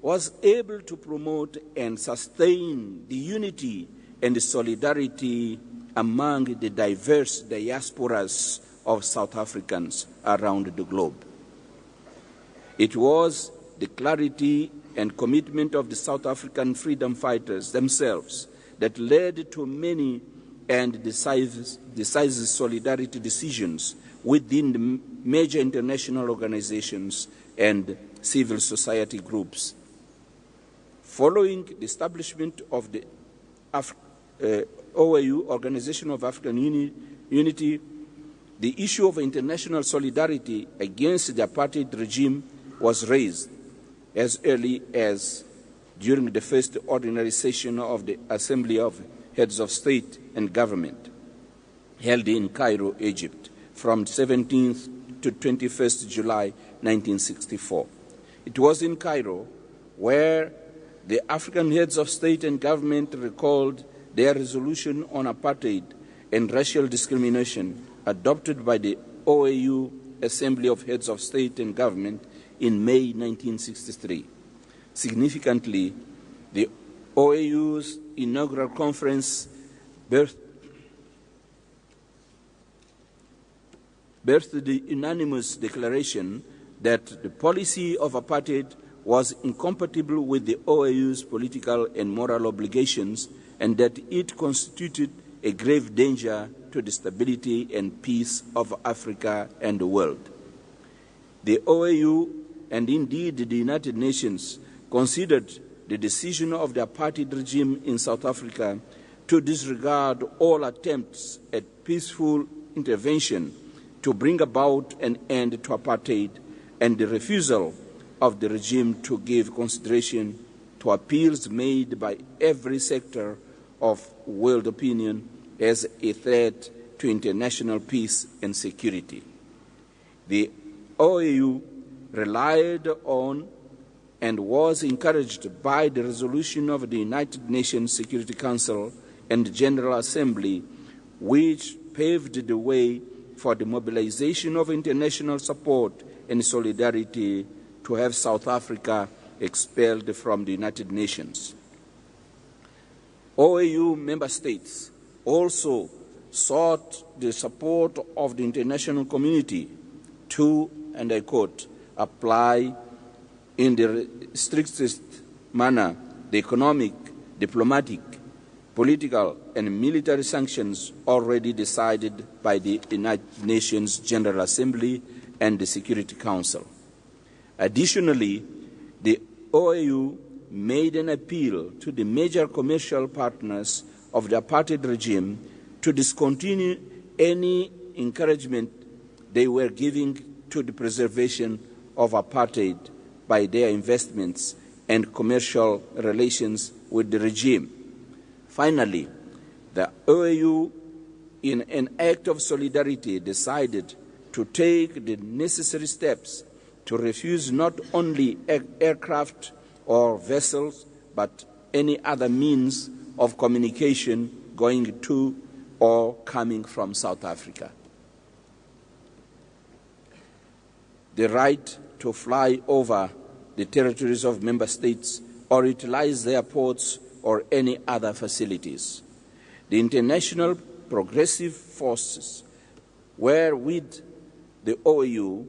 was able to promote and sustain the unity and the solidarity among the diverse diasporas of South Africans around the globe. It was the clarity and commitment of the South African freedom fighters themselves that led to many and decisive solidarity decisions within the major international organizations and civil society groups. Following the establishment of the OAU, Organization of African Unity, the issue of international solidarity against the apartheid regime was raised as early as during the first ordinary session of the Assembly of Heads of State and Government, held in Cairo, Egypt, from 17th to 21st July 1964. It was in Cairo where the African heads of state and government recalled their resolution on apartheid and racial discrimination adopted by the OAU Assembly of Heads of State and Government in May 1963. Significantly, the OAU's inaugural conference birthed the unanimous declaration that the policy of apartheid was incompatible with the OAU's political and moral obligations and that it constituted a grave danger to the stability and peace of Africa and the world. The OAU and indeed the United Nations considered the decision of the apartheid regime in South Africa to disregard all attempts at peaceful intervention to bring about an end to apartheid and the refusal of the regime to give consideration to appeals made by every sector of world opinion as a threat to international peace and security. The OAU relied on and was encouraged by the resolution of the United Nations Security Council and General Assembly, which paved the way for the mobilization of international support and solidarity to have South Africa expelled from the United Nations. OAU member states also sought the support of the international community to, and I quote, apply in the strictest manner the economic, diplomatic, political, and military sanctions already decided by the United Nations General Assembly and the Security Council. Additionally, the OAU made an appeal to the major commercial partners of the apartheid regime to discontinue any encouragement they were giving to the preservation of apartheid by their investments and commercial relations with the regime. Finally, the OAU, in an act of solidarity, decided to take the necessary steps to refuse not only aircraft or vessels, but any other means of communication going to or coming from South Africa. The right to fly over the territories of member states or utilize their ports or any other facilities. The international progressive forces were with the OAU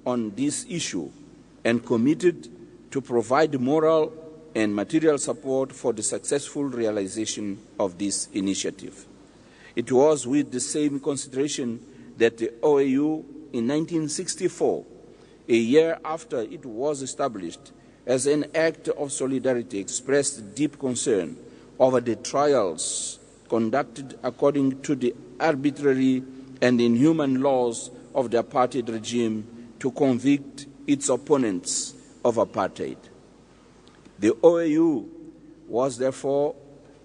on this issue and committed to provide moral and material support for the successful realization of this initiative. It was with the same consideration that the OAU in 1964, a year after it was established, as an act of solidarity, expressed deep concern over the trials conducted according to the arbitrary and inhuman laws of the apartheid regime to convict its opponents of apartheid. The OAU was therefore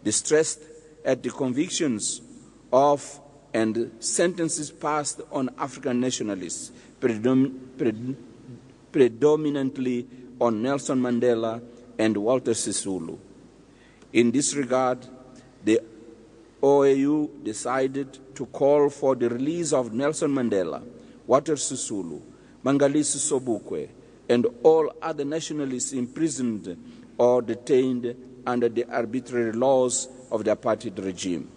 distressed at the convictions of and sentences passed on African nationalists, predominantly on Nelson Mandela and Walter Sisulu. In this regard, the OAU decided to call for the release of Nelson Mandela, Walter Sisulu, Mangalissi Sobukwe, and all other nationalists imprisoned or detained under the arbitrary laws of the apartheid regime.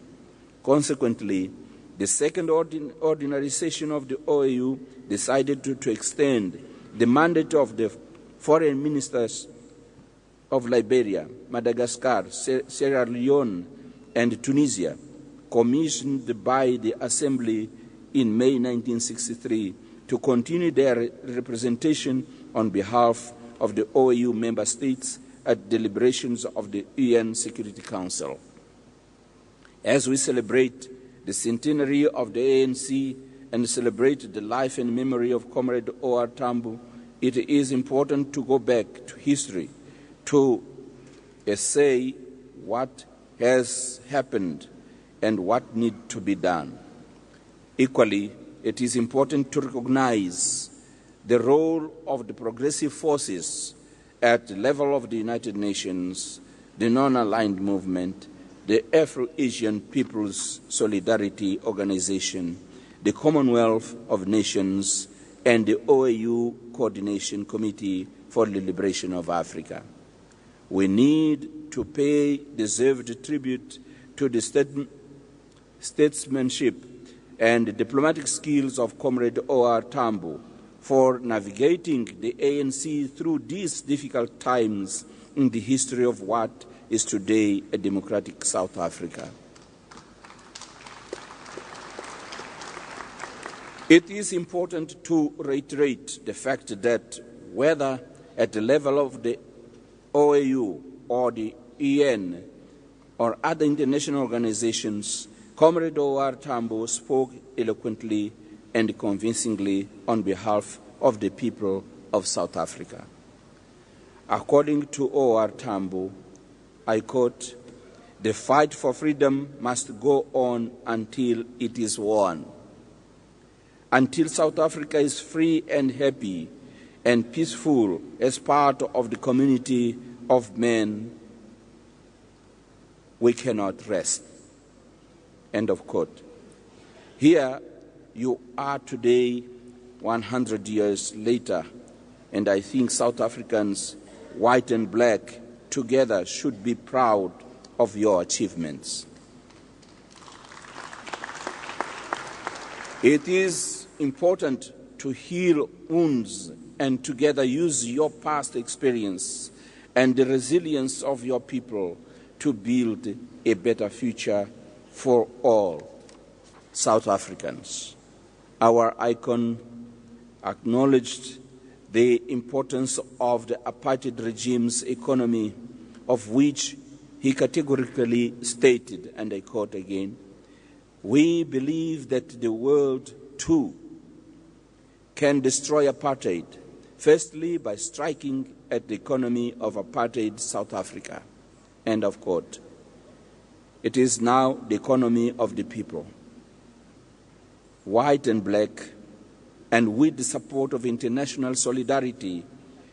Consequently, the second ordinary session of the OAU decided to extend the mandate of the foreign ministers of Liberia, Madagascar, Sierra Leone, and Tunisia, commissioned by the Assembly in May 1963 to continue their representation on behalf of the OAU member states at deliberations of the UN Security Council. As we celebrate the centenary of the ANC and celebrate the life and memory of Comrade O.R. Tambo, it is important to go back to history to assay what has happened and what needs to be done. Equally, it is important to recognize the role of the progressive forces at the level of the United Nations, the non-aligned movement, the Afro-Asian People's Solidarity Organization, the Commonwealth of Nations, and the OAU Coordination Committee for the Liberation of Africa. We need to pay deserved tribute to the statesmanship and diplomatic skills of Comrade O.R. Tambo for navigating the ANC through these difficult times in the history of what is today a democratic South Africa. It is important to reiterate the fact that whether at the level of the OAU or the UN or other international organizations, Comrade O.R. Tambo spoke eloquently and convincingly on behalf of the people of South Africa. According to O.R. Tambo, I quote, "The fight for freedom must go on until it is won. Until South Africa is free and happy and peaceful as part of the community of men, we cannot rest." End of quote. Here you are today, 100 years later, and I think South Africans, white and black, together should be proud of your achievements. It is important to heal wounds and together use your past experience and the resilience of your people to build a better future for all South Africans. Our icon acknowledged the importance of the apartheid regime's economy, of which he categorically stated, and I quote again, "We believe that the world, too, can destroy apartheid, firstly by striking at the economy of apartheid South Africa." End of quote. It is now the economy of the people, white and black, and with the support of international solidarity,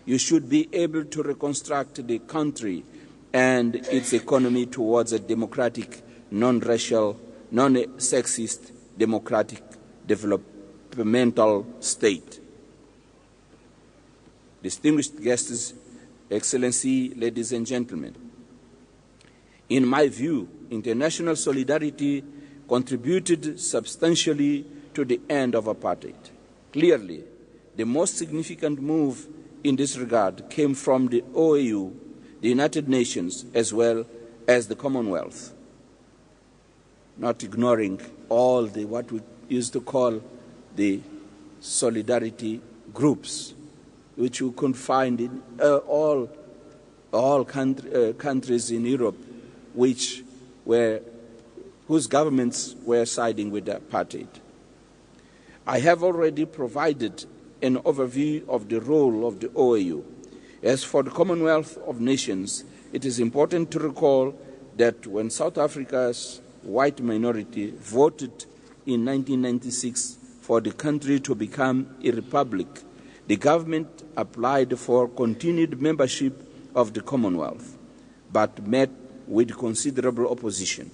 you should be able to reconstruct the country and its economy towards a democratic, non-racial, non-sexist, democratic, developmental state. Distinguished guests, Excellency, ladies and gentlemen, in my view, international solidarity contributed substantially to the end of apartheid. Clearly, the most significant move in this regard came from the OAU, the United Nations, as well as the Commonwealth, not ignoring all the what we used to call the solidarity groups, which you could find in all countries in Europe, whose governments were siding with the apartheid. I have already provided an overview of the role of the OAU. As for the Commonwealth of Nations, it is important to recall that when South Africa's white minority voted in 1996 for the country to become a republic, the government applied for continued membership of the Commonwealth, but met with considerable opposition.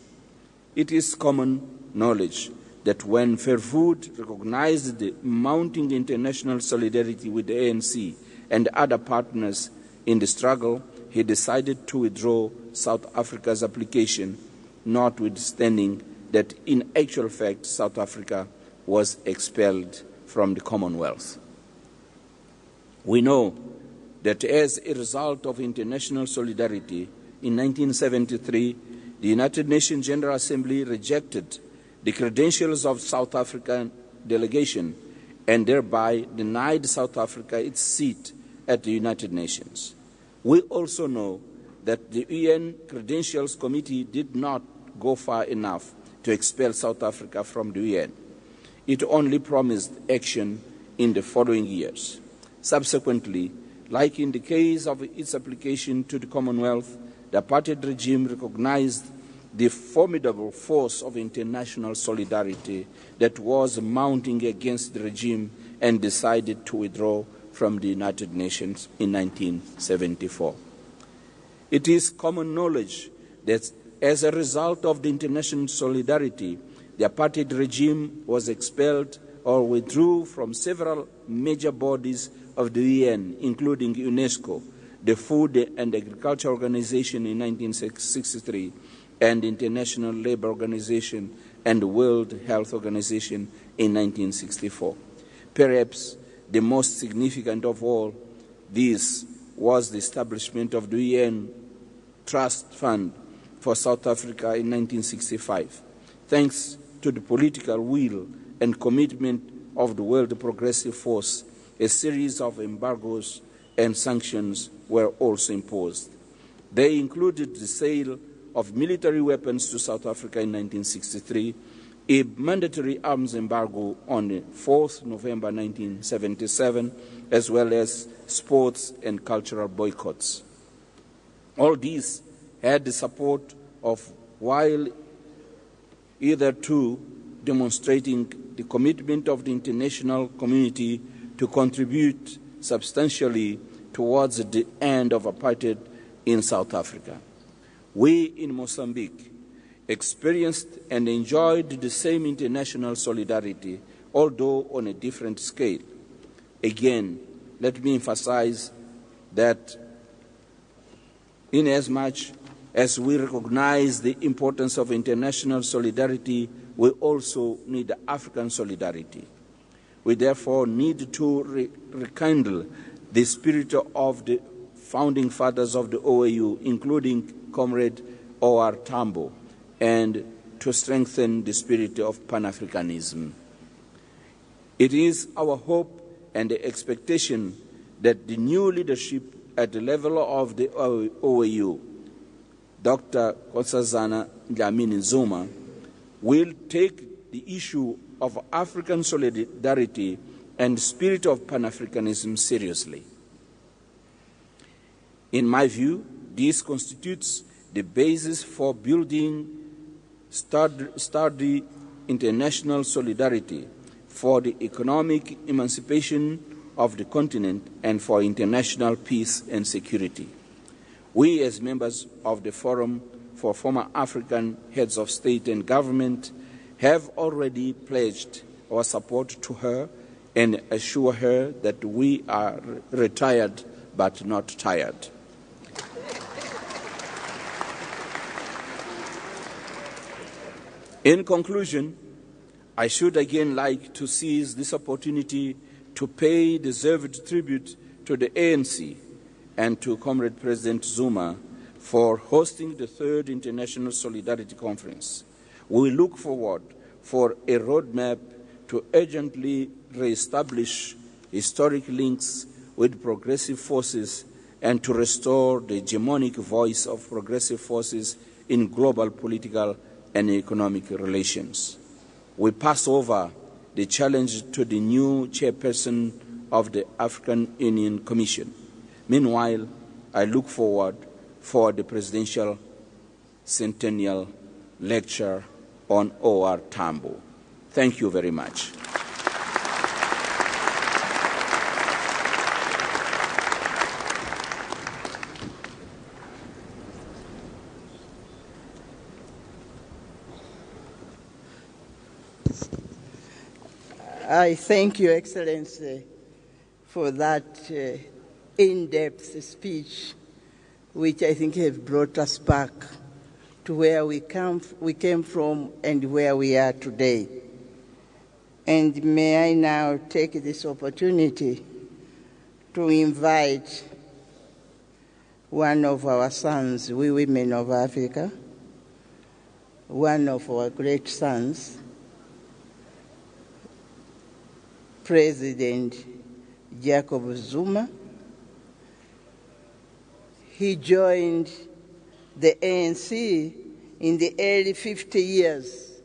It is common knowledge that when Verwoerd recognized the mounting international solidarity with the ANC and other partners in the struggle, he decided to withdraw South Africa's application, notwithstanding that in actual fact South Africa was expelled from the Commonwealth. We know that as a result of international solidarity, in 1973, the United Nations General Assembly rejected the credentials of South African delegation and thereby denied South Africa its seat at the United Nations. We also know that the UN Credentials Committee did not go far enough to expel South Africa from the UN. It only promised action in the following years. Subsequently, like in the case of its application to the Commonwealth, the apartheid regime recognized the formidable force of international solidarity that was mounting against the regime and decided to withdraw from the United Nations in 1974. It is common knowledge that as a result of the international solidarity, the apartheid regime was expelled or withdrew from several major bodies of the UN, including UNESCO, the Food and Agriculture Organization in 1963, and the International Labour Organization and the World Health Organization in 1964. Perhaps the most significant of all these was the establishment of the UN Trust Fund for South Africa in 1965. Thanks to the political will and commitment of the World Progressive Force, a series of embargoes and sanctions were also imposed. They included the sale of military weapons to South Africa in 1963, a mandatory arms embargo on 4th November 1977, as well as sports and cultural boycotts. All these had the support of, while either two, demonstrating the commitment of the international community to contribute substantially towards the end of apartheid in South Africa. We in Mozambique experienced and enjoyed the same international solidarity, although on a different scale. Again, let me emphasize that inasmuch as we recognize the importance of international solidarity, we also need African solidarity. We therefore need to rekindle the spirit of the founding fathers of the OAU, including Comrade Oliver Tambo, and to strengthen the spirit of Pan-Africanism. It is our hope and the expectation that the new leadership at the level of the OAU, Dr. Nkosazana Dlamini-Zuma, will take the issue of African solidarity and spirit of Pan-Africanism seriously. In my view, this constitutes the basis for building sturdy international solidarity for the economic emancipation of the continent and for international peace and security. We, as members of the Forum for Former African Heads of State and Government, have already pledged our support to her and assure her that we are retired but not tired. In conclusion, I should again like to seize this opportunity to pay deserved tribute to the ANC and to Comrade President Zuma for hosting the 3rd International Solidarity Conference. We look forward for a roadmap to urgently re-establish historic links with progressive forces and to restore the hegemonic voice of progressive forces in global political and economic relations. We pass over the challenge to the new chairperson of the African Union Commission. Meanwhile, I look forward for the Presidential Centennial Lecture on O.R. Tambo. Thank you very much. I thank Your Excellency for that in-depth speech, which I think has brought us back to where we came from and where we are today. And may I now take this opportunity to invite one of our sons, we women of Africa, one of our great sons, President Jacob Zuma. He joined the ANC in the early 50 years,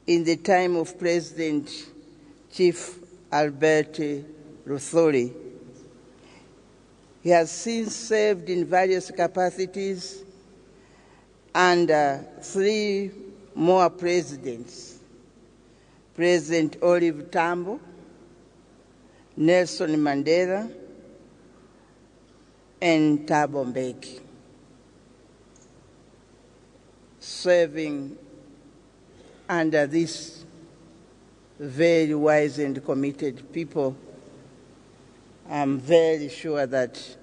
in the time of President Chief Albert Luthuli. He has since served in various capacities under 3 more presidents: President Oliver Tambo, Nelson Mandela, and Thabo Mbeki, serving under these very wise and committed people. I'm very sure that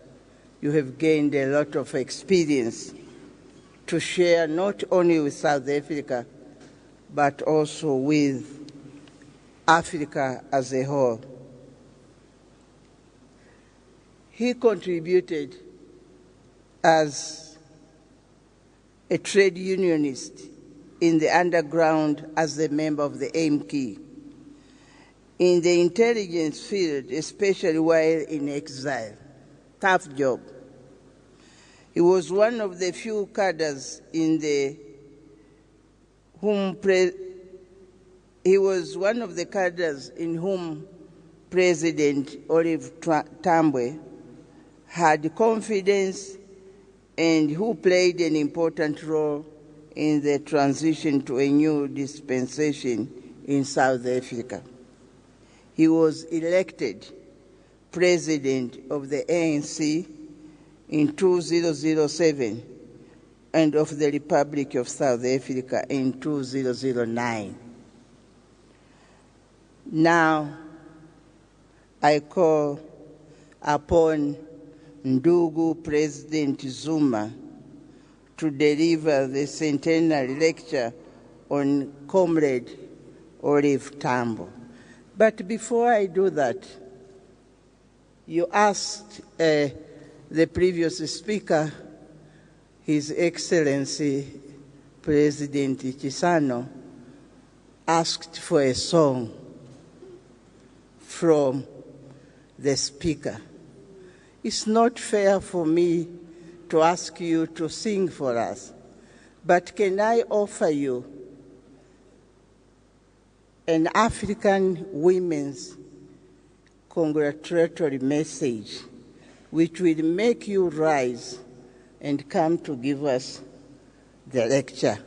you have gained a lot of experience to share not only with South Africa, but also with Africa as a whole. He contributed as a trade unionist in the underground as a member of the AMK. in the intelligence field, especially while in exile. Tough job. He was one of the few cadres in the cadres in whom President Oliver Tambo had confidence and who played an important role in the transition to a new dispensation in South Africa. He was elected president of the ANC in 2007 and of the Republic of South Africa in 2009. Now, I call upon Ndugu President Zuma to deliver the centenary lecture on Comrade Oliver Tambo. But before I do that, you asked the previous speaker, His Excellency President Chisano, asked for a song from the speaker. It's not fair for me to ask you to sing for us, but can I offer you an African women's congratulatory message which will make you rise and come to give us the lecture.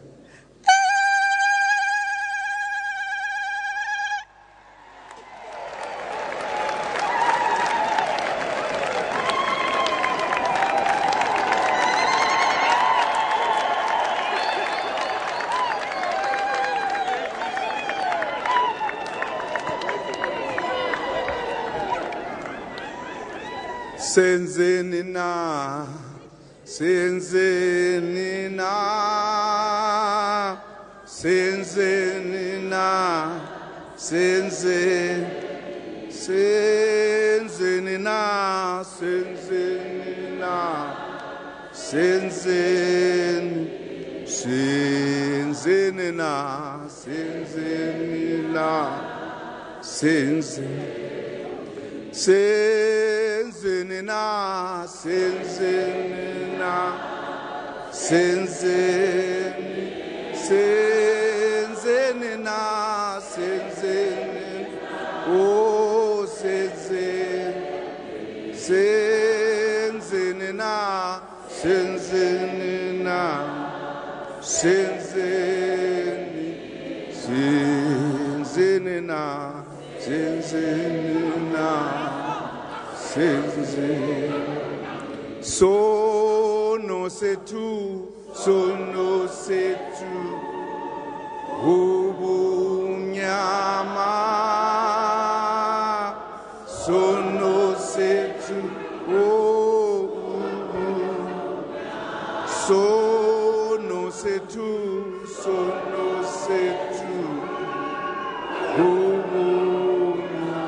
Senzeni na, senzeni na, senzeni na, senzeni, senzeni na, senzeni na, senzeni, senzeni na, senzeni na, senzeni. Senzeni na, senzeni na, senzeni, senzeni na, senzeni, oh senzeni, senzeni na, senzeni na, senzeni, senzeni na, senzeni na. Sono setu, sono setu, ubunyama. Sono setu, sono setu, sono setu, ubunyama.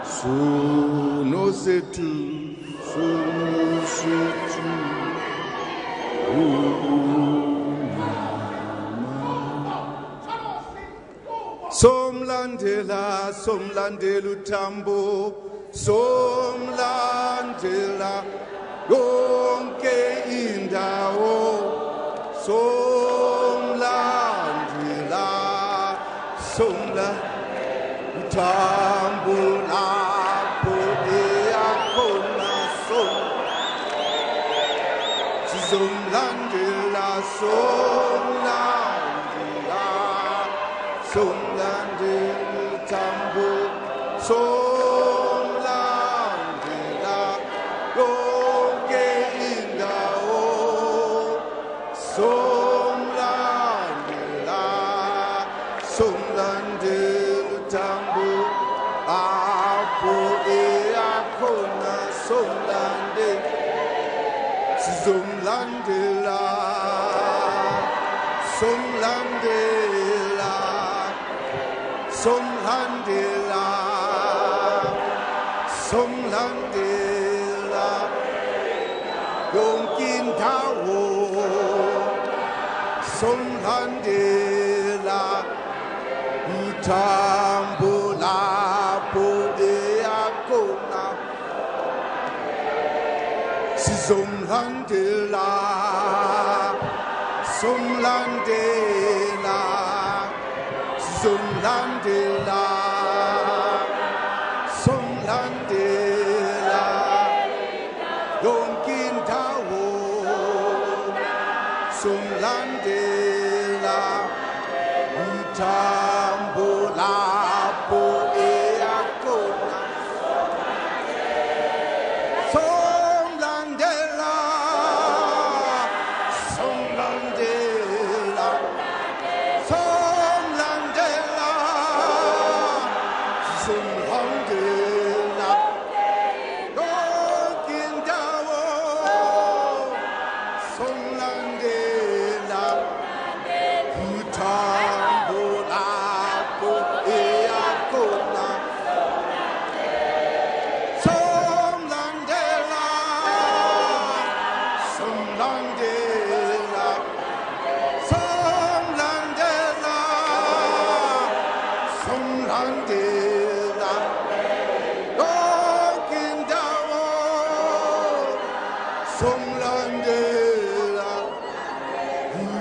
Sono setu, sono setu, somlandela, somlandela uTambo, somlandela yonke indawo, somlandela, somlandela uTambo lapho eyakhona somlandela, somlandela, somlandela uTambo, somlandela yonke indawo, somlandela, somlandela uTambo apho eyakhona somlandela, somlandela, somlandela, somlandela, somlandela yonke indawo, somlandela uTambo lapho Somlandela, Somlandela, Somlandela, Somlandela, Yonkintawo, Somlandela, Tambo lapo eakona. Somlandela, Somlandela, Somlandela, Somlandela, Yokindawo, Somlandela, Tambo lapo eakona. Somlandela, Somlandela, Somlandela, Somlandela, Yokindawo, Somlandela,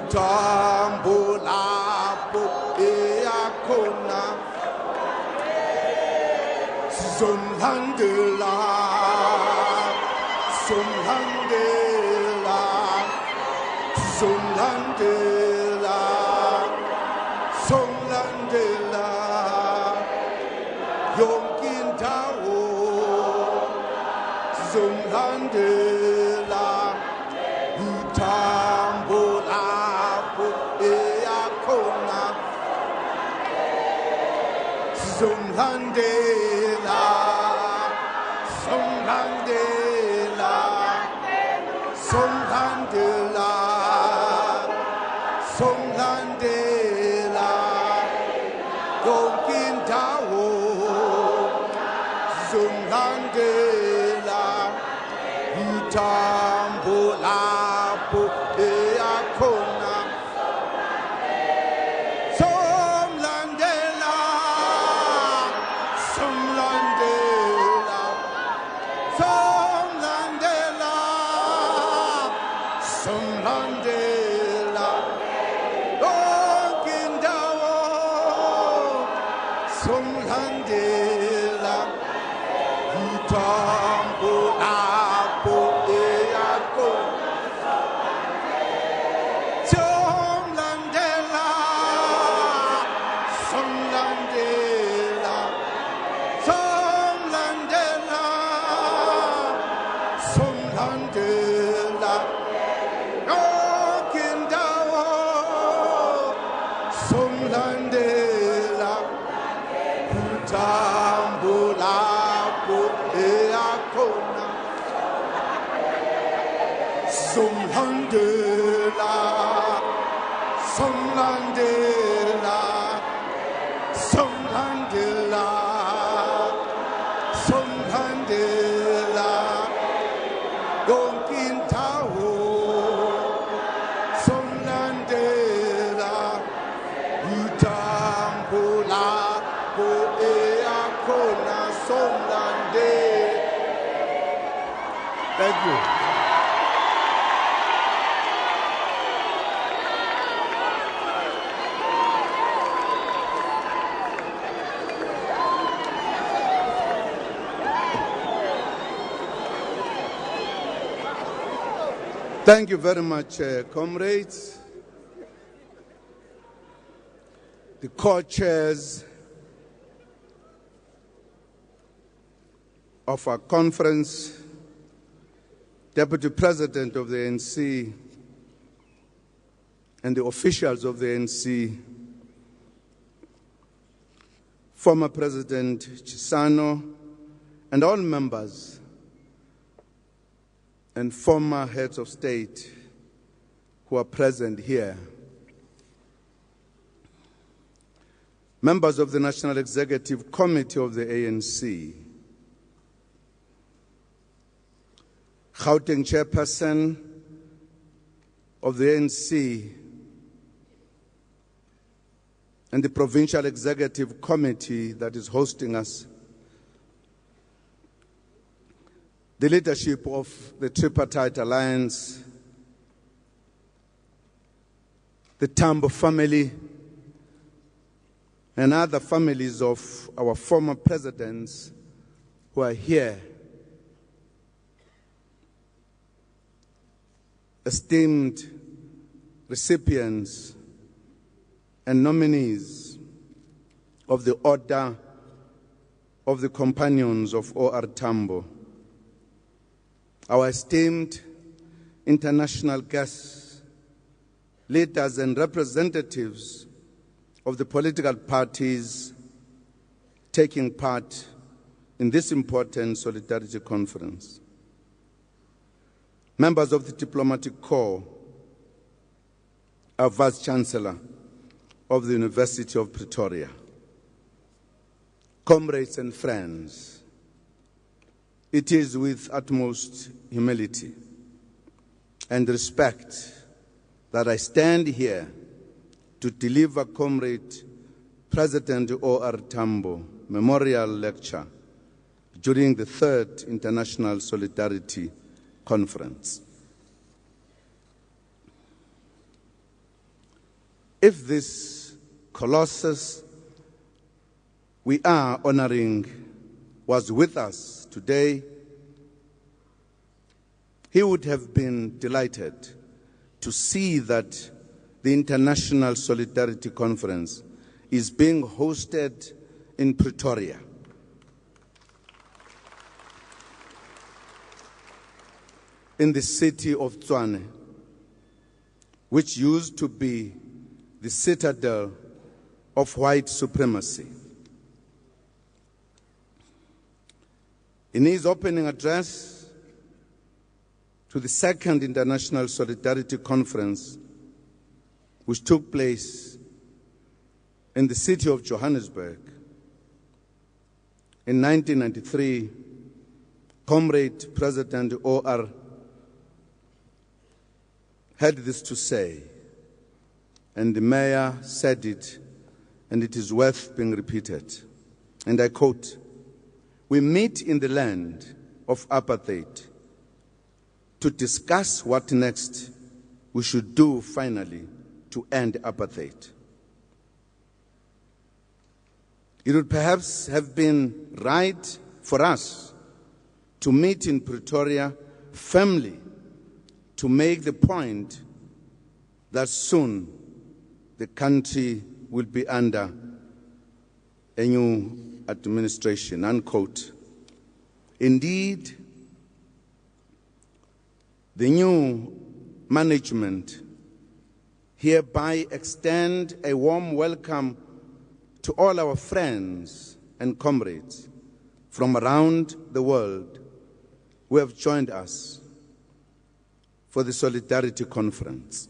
Tambo lapo eakona. Somlandela, Somlandela, Somlandela, Somlandela, Yonkintawo, Somlandela, Tambo lapo eakona. Somlandela, Somlandela, Somlandela, Somlandela, Yonkintawo, Somlandela, Tambo lapo eakona. Somlandela, Somlandela, Somlandela, Somlandela, Yonkindawo, Somlandela, Tambo lapo eakona. Somlandela, Somlandela, Somlandela, Somlandela, Yokindawo, Somlandela, Tambo lapo eakona. Somlandela, Somlandela, Somlandela, Somlandela, Yonkintawo, Somlandela, Tambo lapo eakona. Somlandela. Thank you. Thank you very much, comrades. The co-chairs of our conference, Deputy President of the ANC, and the officials of the ANC, former President Chisano, and all members and former heads of state who are present here. Members of the National Executive Committee of the ANC, Gauteng Chairperson of the ANC, and the Provincial Executive Committee that is hosting us, the leadership of the Tripartite Alliance, the Tambo family, and other families of our former presidents who are here, esteemed recipients and nominees of the Order of the Companions of O.R. Tambo, our esteemed international guests, leaders and representatives of the political parties taking part in this important solidarity conference, members of the diplomatic corps, our Vice Chancellor of the University of Pretoria, comrades and friends, it is with utmost humility and respect that I stand here to deliver Comrade President O.R. Tambo Memorial Lecture during the 3rd International Solidarity Conference. If this colossus we are honoring was with us today, he would have been delighted to see that the International Solidarity Conference is being hosted in Pretoria. In the city of Tshwane, which used to be the citadel of white supremacy. In his opening address to the 2nd International Solidarity Conference, which took place in the city of Johannesburg in 1993, Comrade President O.R. had this to say, and the mayor said it, and it is worth being repeated. And I quote, "We meet in the land of apartheid to discuss what next we should do finally to end apartheid. It would perhaps have been right for us to meet in Pretoria firmly to make the point that soon the country will be under a new administration," unquote. Indeed, the new management hereby extend a warm welcome to all our friends and comrades from around the world who have joined us for the Solidarity Conference.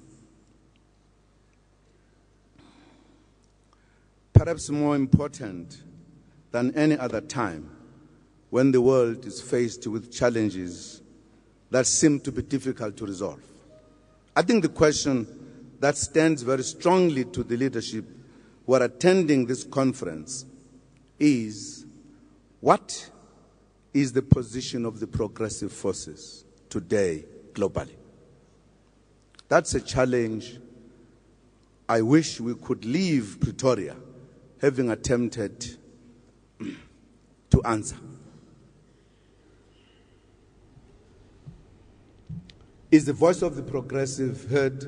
Perhaps more important than any other time, when the world is faced with challenges that seem to be difficult to resolve, I think the question that stands very strongly to the leadership who are attending this conference is, what is the position of the progressive forces today globally? That's a challenge I wish we could leave Pretoria having attempted to answer. Is the voice of the progressive heard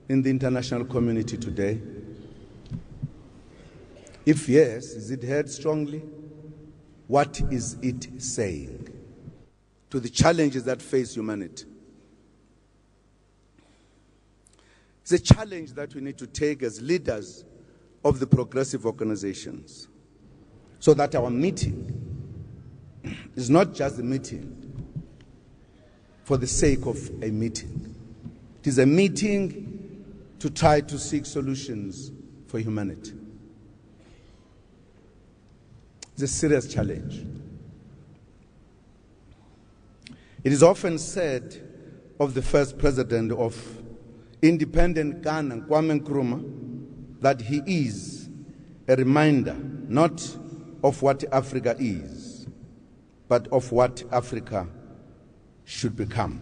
in the international community today? If yes, is it heard strongly? What is it saying to the challenges that face humanity? It's a challenge that we need to take as leaders of the progressive organizations, so that our meeting is not just a meeting for the sake of a meeting. It is a meeting to try to seek solutions for humanity. It's a serious challenge. It is often said of the first president of independent Ghana, Kwame Nkrumah, that he is a reminder not of what Africa is, but of what Africa should become.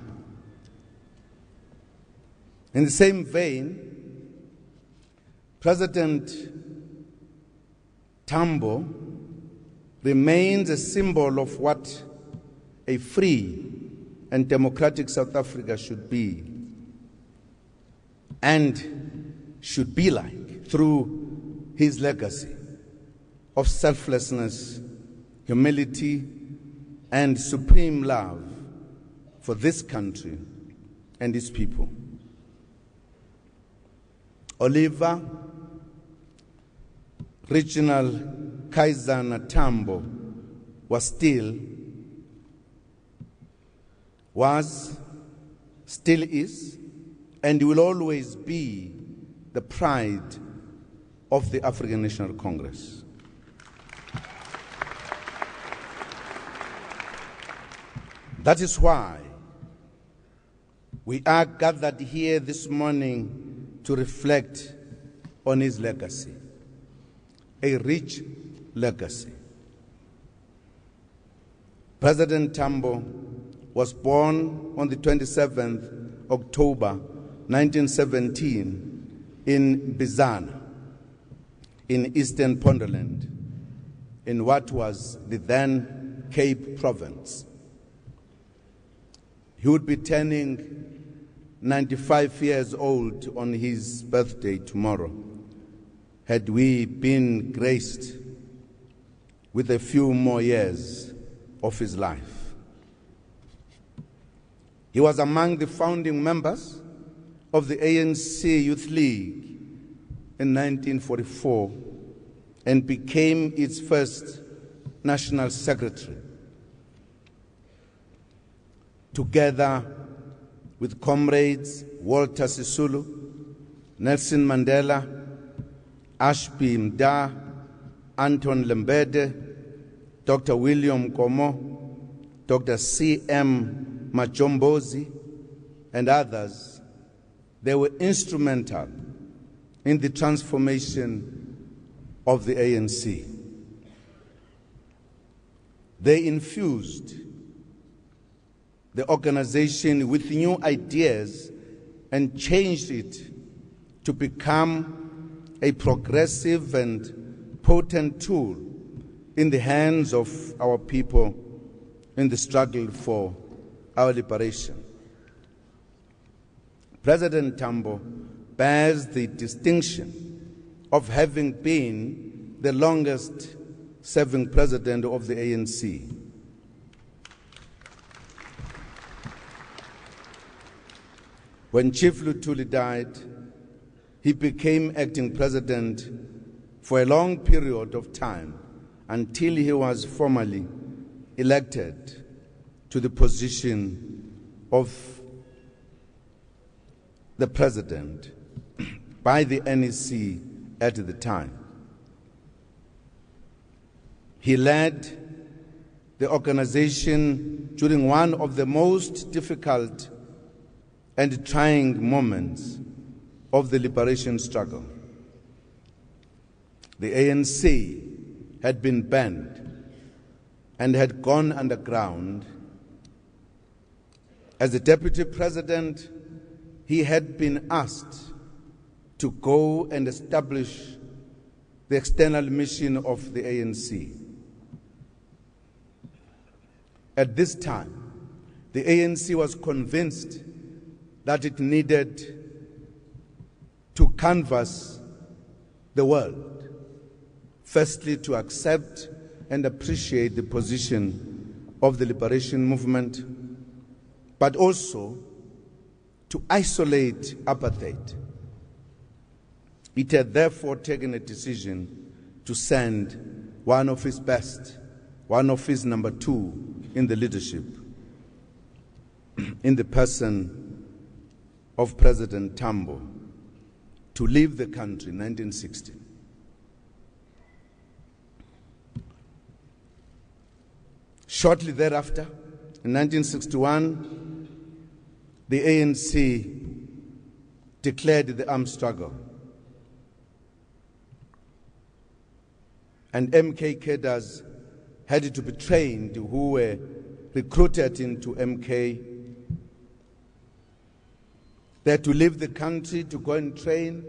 In the same vein, President Tambo remains a symbol of what a free and democratic South Africa should be and should be like through his legacy of selflessness, humility, and supreme love for this country and its people. Oliver Reginal Tambo still is, and will always be the pride of the African National Congress. That is why we are gathered here this morning to reflect on his legacy, a rich legacy. President Tambo was born on the 27th October 1917 in Bizana, in Eastern Pondoland, in what was the then Cape Province. He would be turning 95 years old on his birthday tomorrow, had we been graced with a few more years of his life. He was among the founding members of the ANC Youth League in 1944 and became its first national secretary. Together with comrades Walter Sisulu, Nelson Mandela, Ashby Mda, Anton Lembede, Dr. William Komo, Dr. C.M. Majombozi, and others, they were instrumental in the transformation of the ANC. They infused the organization with new ideas and changed it to become a progressive and potent tool in the hands of our people in the struggle for our liberation. President Tambo bears the distinction of having been the longest serving president of the ANC. When Chief Lutuli died, he became acting president for a long period of time until he was formally elected to the position of the president by the NEC at the time. He led the organization during one of the most difficult and trying moments of the liberation struggle. The ANC had been banned and had gone underground. As the deputy president, he had been asked to go and establish the external mission of the ANC. At this time, the ANC was convinced that it needed to canvass the world, firstly to accept and appreciate the position of the liberation movement, but also to isolate apartheid. It had therefore taken a decision to send one of his best, one of his number two in the leadership, in the person of President Tambo, to leave the country in 1960. Shortly thereafter, in 1961, the ANC declared the armed struggle, and MK cadres had to be trained who were recruited into MK They had to leave the country to go and train.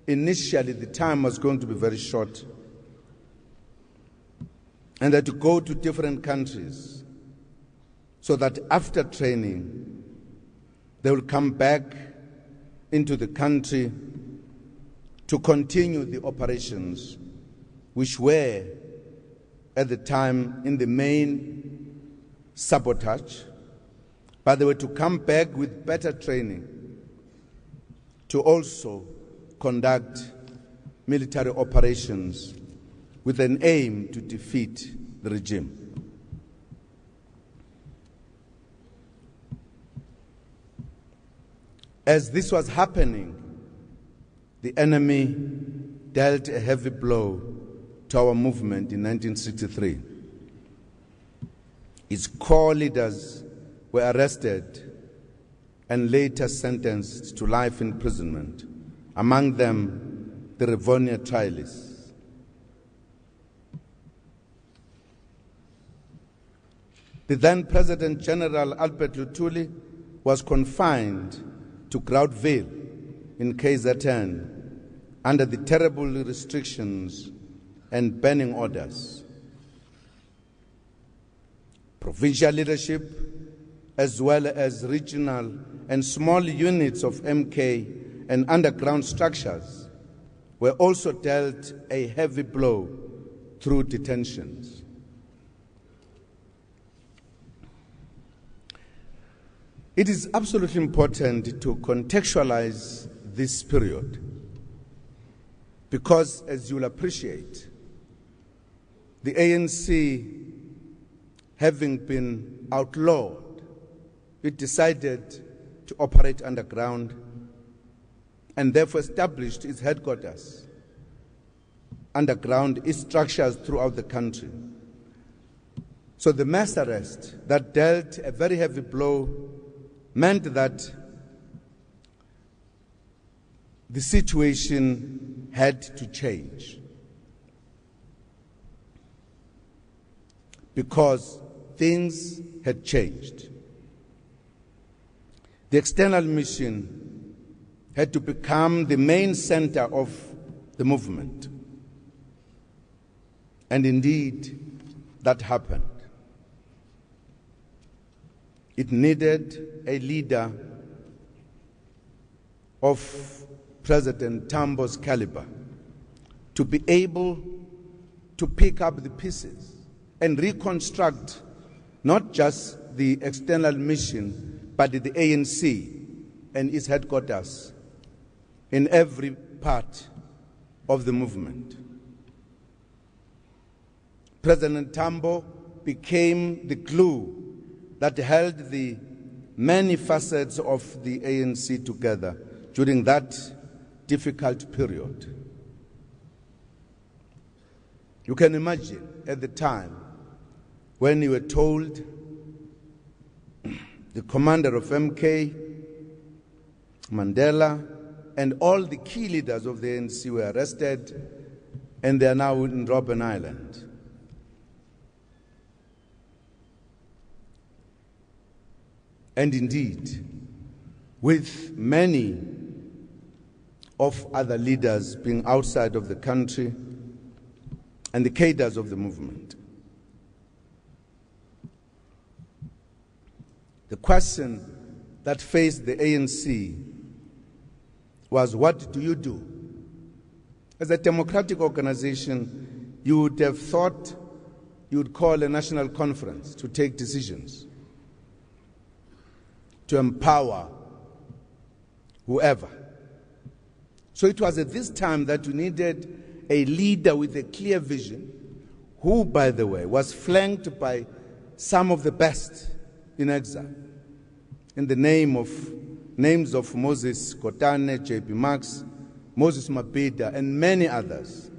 Initially, the time was going to be very short. And they had to go to different countries so that after training, they will come back into the country to continue the operations which were at the time in the main sabotage, but they were to come back with better training to also conduct military operations with an aim to defeat the regime. As this was happening, the enemy dealt a heavy blow to our movement in 1963. Its core leaders were arrested and later sentenced to life imprisonment, among them the Rivonia trialists. The then President General Albert Luthuli was confined to Groundville in KZN under the terrible restrictions and banning orders. Provincial leadership, as well as regional and small units of MK and underground structures, were also dealt a heavy blow through detentions. It is absolutely important to contextualize this period because, as you'll appreciate, the ANC, having been outlawed, it decided to operate underground and therefore established its headquarters underground, its structures throughout the country. So the mass arrest that dealt a very heavy blow meant that the situation had to change because things had changed. The external mission had to become the main center of the movement. And indeed, that happened. It needed a leader of President Tambo's caliber to be able to pick up the pieces and reconstruct not just the external mission, but the ANC and its headquarters in every part of the movement. President Tambo became the glue that held the many facets of the ANC together during that difficult period. You can imagine at the time when you were told the commander of MK, Mandela, and all the key leaders of the ANC were arrested and they are now in Robben Island. And indeed, with many of other leaders being outside of the country and the cadres of the movement. The question that faced the ANC was, what do you do? As a democratic organization, you would have thought you would call a national conference to take decisions, to empower whoever. So it was at this time that we needed a leader with a clear vision, who, by the way, was flanked by some of the best in exile, in the names of Moses Kotane, J.P. Marx, Moses Mabhida, and many others.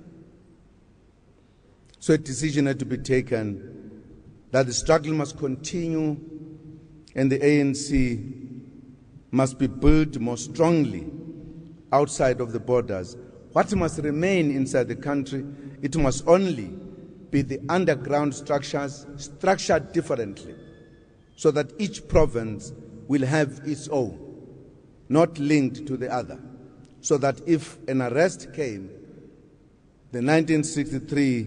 So a decision had to be taken that the struggle must continue and the ANC must be built more strongly outside of the borders. What must remain inside the country, it must only be the underground structures structured differently so that each province will have its own not linked to the other, so that if an arrest came, the 1963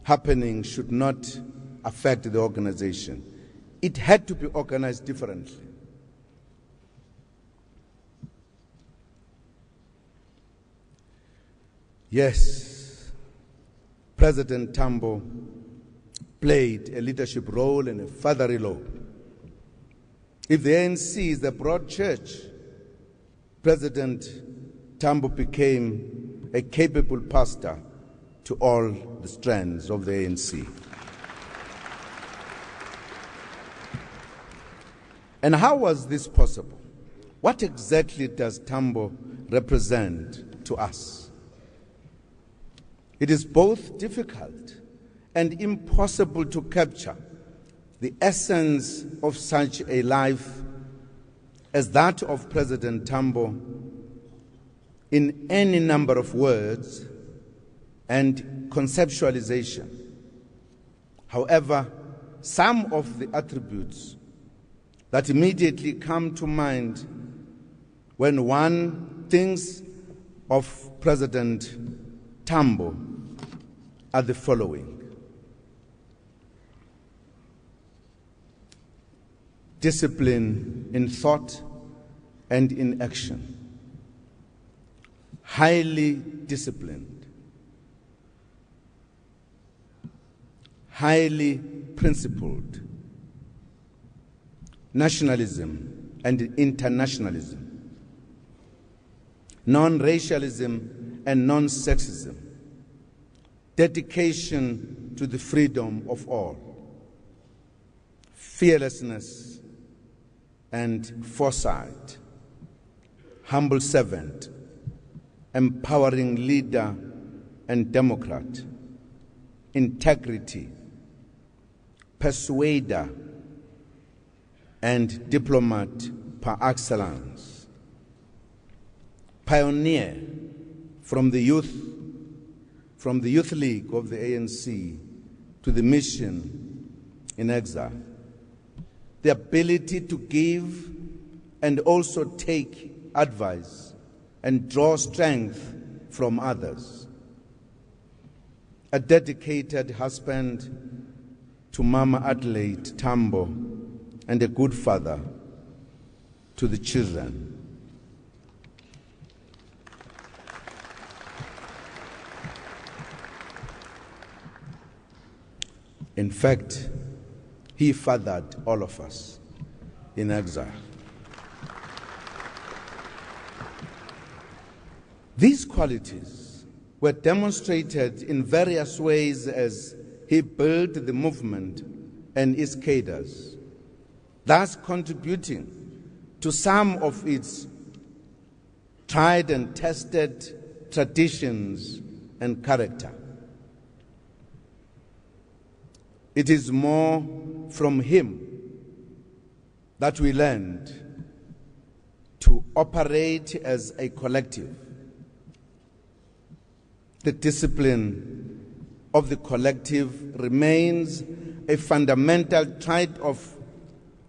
happening should not affect the organization. It had to be organized differently. Yes, President Tambo played a leadership role and a father-in-law. If the ANC is the broad church, President Tambo became a capable pastor to all the strands of the ANC. And how was this possible? What exactly does Tambo represent to us? It is both difficult and impossible to capture the essence of such a life as that of President Tambo in any number of words and conceptualization. However, some of the attributes that immediately come to mind when one thinks of President Tambo are the following. Discipline in thought and in action. Highly disciplined. Highly principled. Nationalism and internationalism. Non-racialism and non-sexism. Dedication to the freedom of all. Fearlessness and foresight. Humble servant, empowering leader and democrat. Integrity, persuader, and diplomat par excellence. Pioneer from the youth league of the ANC to the mission in exile. The ability to give and also take advice and draw strength from others. A dedicated husband to Mama Adelaide Tambo and a good father to the children. In fact, he fathered all of us in exile. These qualities were demonstrated in various ways as he built the movement and its cadres, thus contributing to some of its tried and tested traditions and character. It is more from him that we learned to operate as a collective. The discipline of the collective remains a fundamental trait of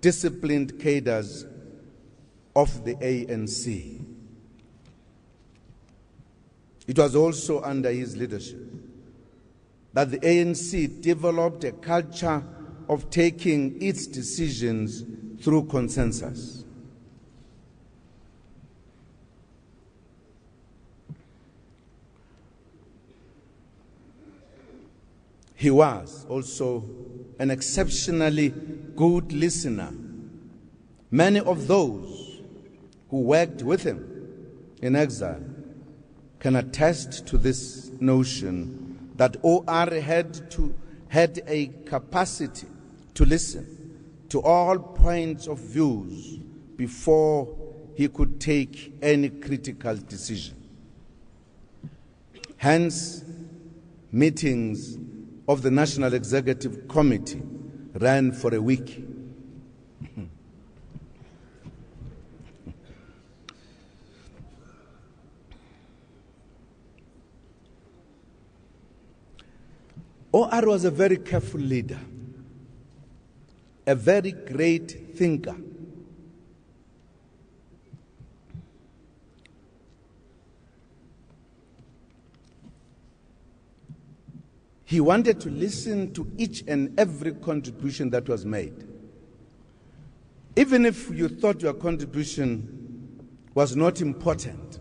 disciplined cadres of the ANC. It was also under his leadership that the ANC developed a culture of taking its decisions through consensus. He was also an exceptionally good listener. Many of those who worked with him in exile can attest to this notion that OR had a capacity to listen to all points of views before he could take any critical decision. Hence, meetings of the National Executive Committee ran for a week. OR was a very careful leader, a very great thinker. He wanted to listen to each and every contribution that was made. Even if you thought your contribution was not important,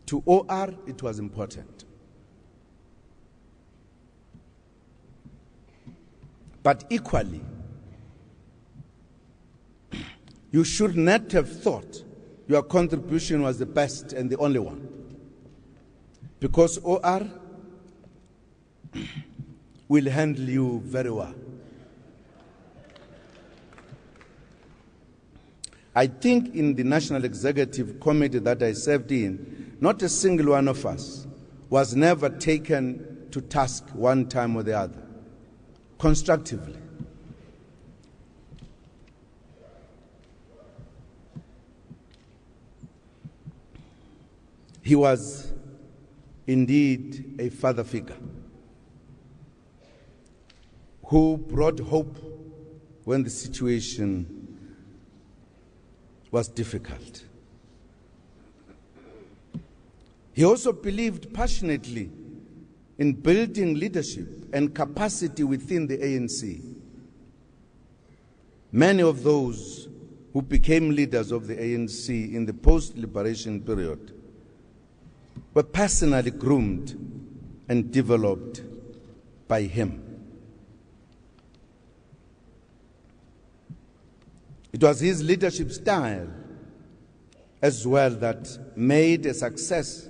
to OR it was important. But equally, you should not have thought your contribution was the best and the only one. Because OR will handle you very well. I think in the National Executive Committee that I served in, not a single one of us was never taken to task one time or the other, constructively. He was indeed a father figure who brought hope when the situation was difficult. He also believed passionately in building leadership and capacity within the ANC. Many of those who became leaders of the ANC in the post-liberation period were personally groomed and developed by him. It was his leadership style as well that made a success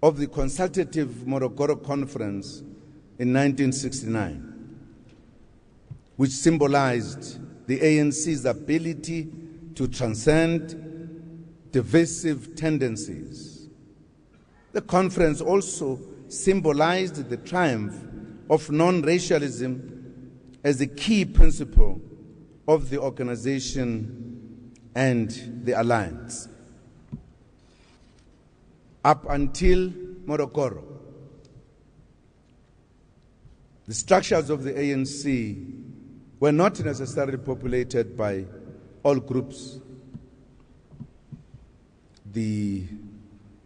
of the consultative Morogoro Conference in 1969, which symbolized the ANC's ability to transcend divisive tendencies. The conference also symbolized the triumph of non-racialism as the key principle of the organization and the alliance. Up until Morogoro, the structures of the ANC were not necessarily populated by all groups. The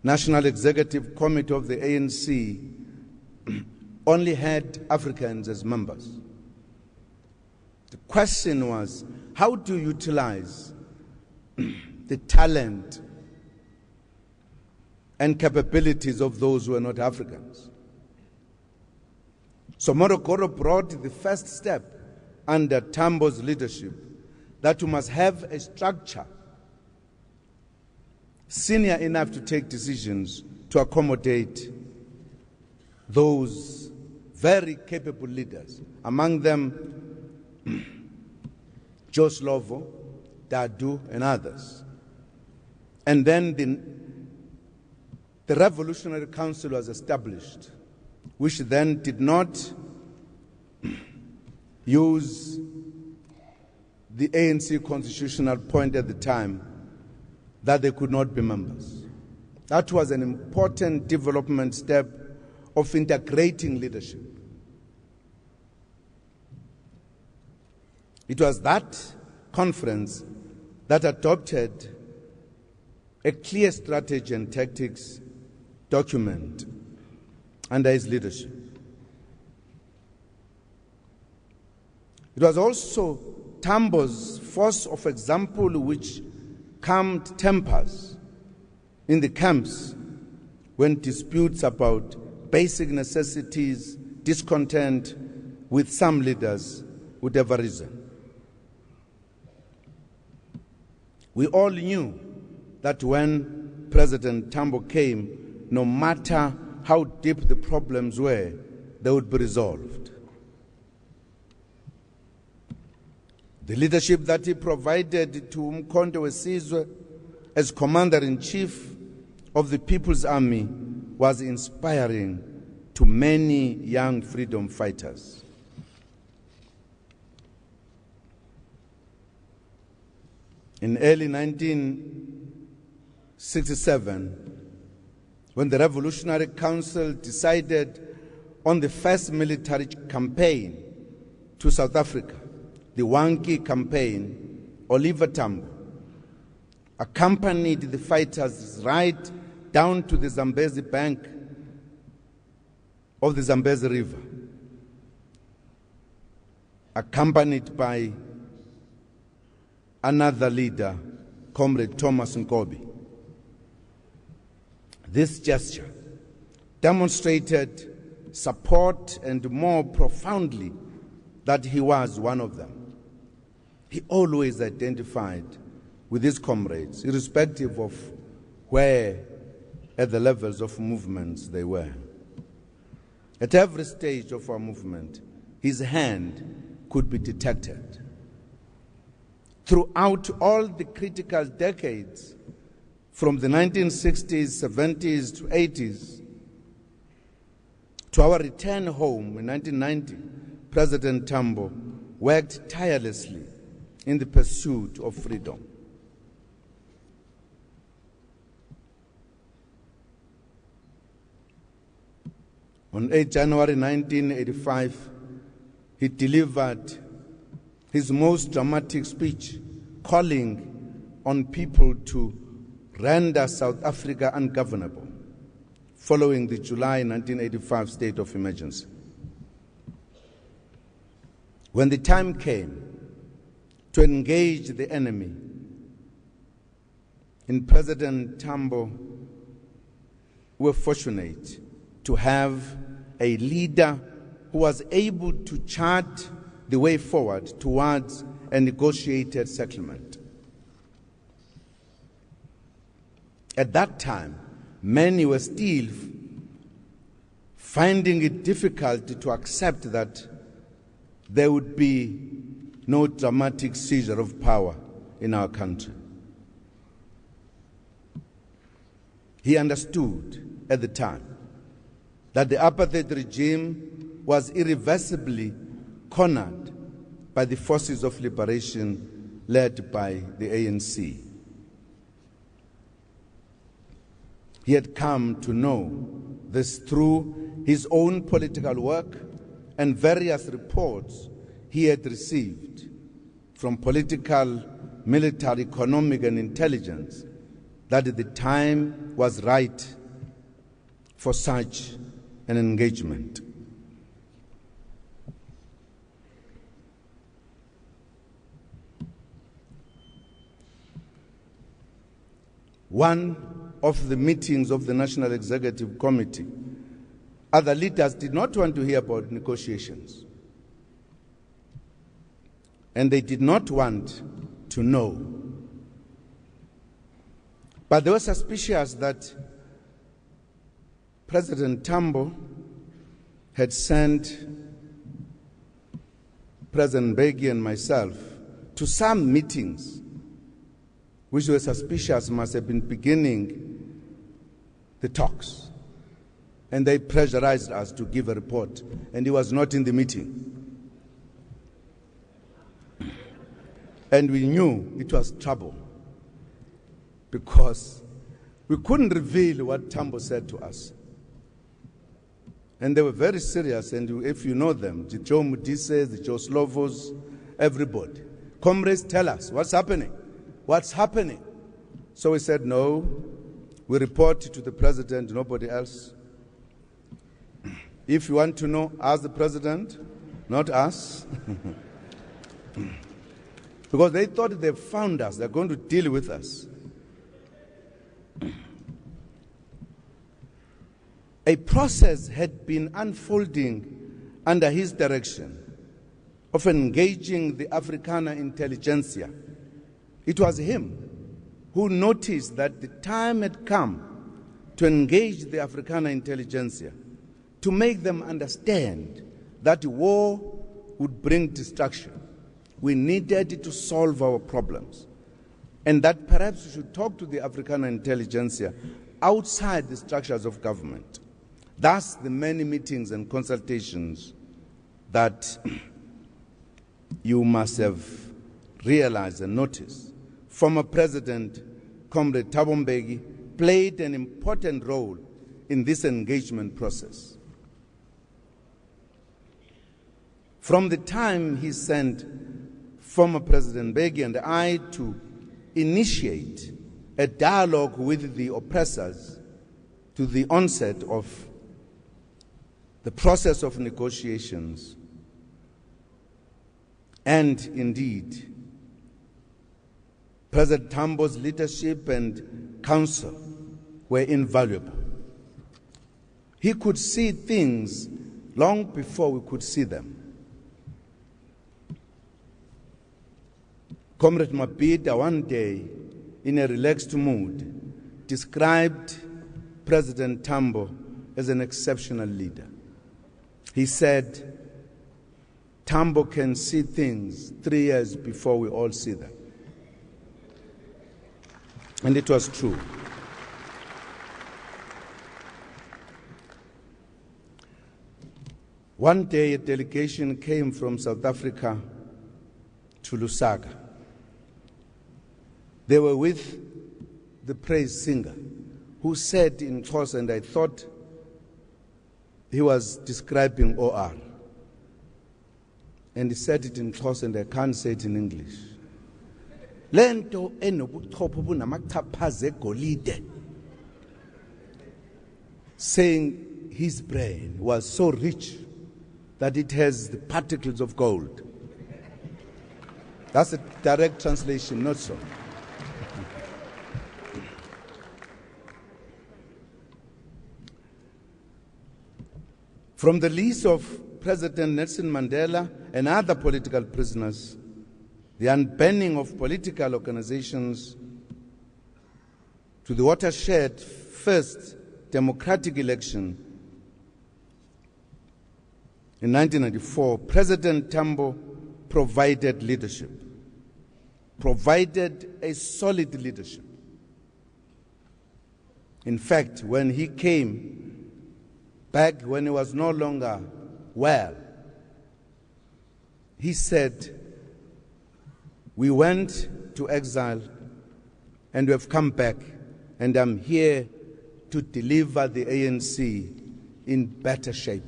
National Executive Committee of the ANC only had Africans as members. The question was, how do you utilize the talent and capabilities of those who are not Africans? So Morogoro brought the first step under Tambo's leadership that you must have a structure senior enough to take decisions to accommodate those very capable leaders, among them Joe Slovo, Dadu, and others. And then the Revolutionary Council was established, which then did not use the ANC constitutional point at the time that they could not be members. That was an important development step of integrating leadership. It was that conference that adopted a clear strategy and tactics document under his leadership. It was also Tambo's force of example which calmed tempers in the camps when disputes about basic necessities, discontent with some leaders would have arisen. We all knew that when President Tambo came, no matter how deep the problems were, they would be resolved. The leadership that he provided to Umkhonto Wesizwe as Commander-in-Chief of the People's Army was inspiring to many young freedom fighters. In early 1967, when the Revolutionary Council decided on the first military campaign to South Africa, the Wankie campaign, Oliver Tambo accompanied the fighters right down to the Zambezi bank of the Zambezi River accompanied by another leader, Comrade Thomas Nkobi. This gesture demonstrated support and more profoundly that he was one of them. He always identified with his comrades, irrespective of where at the levels of movements they were. At every stage of our movement, his hand could be detected. Throughout all the critical decades, from the 1960s, 70s to 80s, to our return home in 1990, President Tambo worked tirelessly in the pursuit of freedom. On 8 January 1985, he delivered his most dramatic speech, calling on people to render South Africa ungovernable, following the July 1985 state of emergency. When the time came to engage the enemy, in President Tambo, we were fortunate to have a leader who was able to chart the way forward towards a negotiated settlement. At that time, many were still finding it difficult to accept that there would be no dramatic seizure of power in our country. He understood at the time that the apartheid regime was irreversibly cornered by the forces of liberation led by the ANC. He had come to know this through his own political work and various reports he had received from political, military, economic, and intelligence that the time was right for such an engagement. One of the meetings of the National Executive Committee, other leaders did not want to hear about negotiations. And they did not want to know. But they were suspicious that President Tambo had sent President Mbeki and myself to some meetings which were suspicious must have been beginning the talks. And they pressurized us to give a report, and he was not in the meeting. And we knew it was trouble because we couldn't reveal what Tambo said to us. And they were very serious, and if you know them, the Joe Mudises, the Joe Slovos, everybody. Comrades, tell us, what's happening? What's happening? So we said, no, we report to the president, nobody else. If you want to know, ask the president, not us. Because they thought they found us, they're going to deal with us. A process had been unfolding under his direction of engaging the Afrikaner intelligentsia. It was him who noticed that the time had come to engage the Afrikaner intelligentsia, to make them understand that war would bring destruction. We needed to solve our problems, and that perhaps we should talk to the Afrikaner intelligentsia outside the structures of government. Thus, the many meetings and consultations that you must have realized and noticed. Former President Comrade Thabo Mbeki played an important role in this engagement process. From the time he sent former President Mbeki and I to initiate a dialogue with the oppressors to the onset of the process of negotiations, And indeed, President Tambo's leadership and counsel were invaluable. He could see things long before we could see them. Comrade Mabhida one day, in a relaxed mood, described President Tambo as an exceptional leader. He said, Tambo can see things 3 years before we all see them. And it was true. One day, a delegation came from South Africa to Lusaka. They were with the praise singer, who said in Xhosa, and I thought he was describing OR. And he said it in Xhosa, and I can't say it in English. Lento enobuchopho bunamachaphaze egolide, saying his brain was so rich that it has the particles of gold. That's a direct translation, not so. From the release of President Nelson Mandela and other political prisoners, the unbanning of political organizations, to the watershed first democratic election in 1994, President Tambo provided leadership, provided a solid leadership. In fact, when he came back, when he was no longer well, he said, we went to exile and we have come back, and I'm here to deliver the ANC in better shape.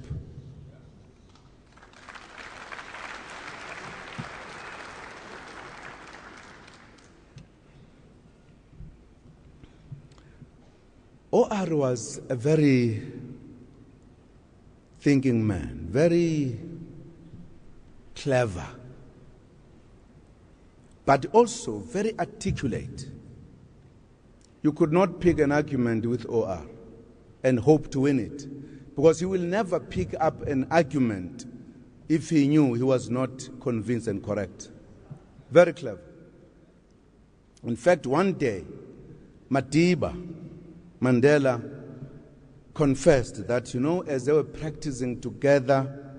OR was a very thinking man, very clever, but also very articulate. You could not pick an argument with OR and hope to win it, because he will never pick up an argument if he knew he was not convinced and correct. Very clever. In fact, one day, Mandela confessed that, as they were practicing together,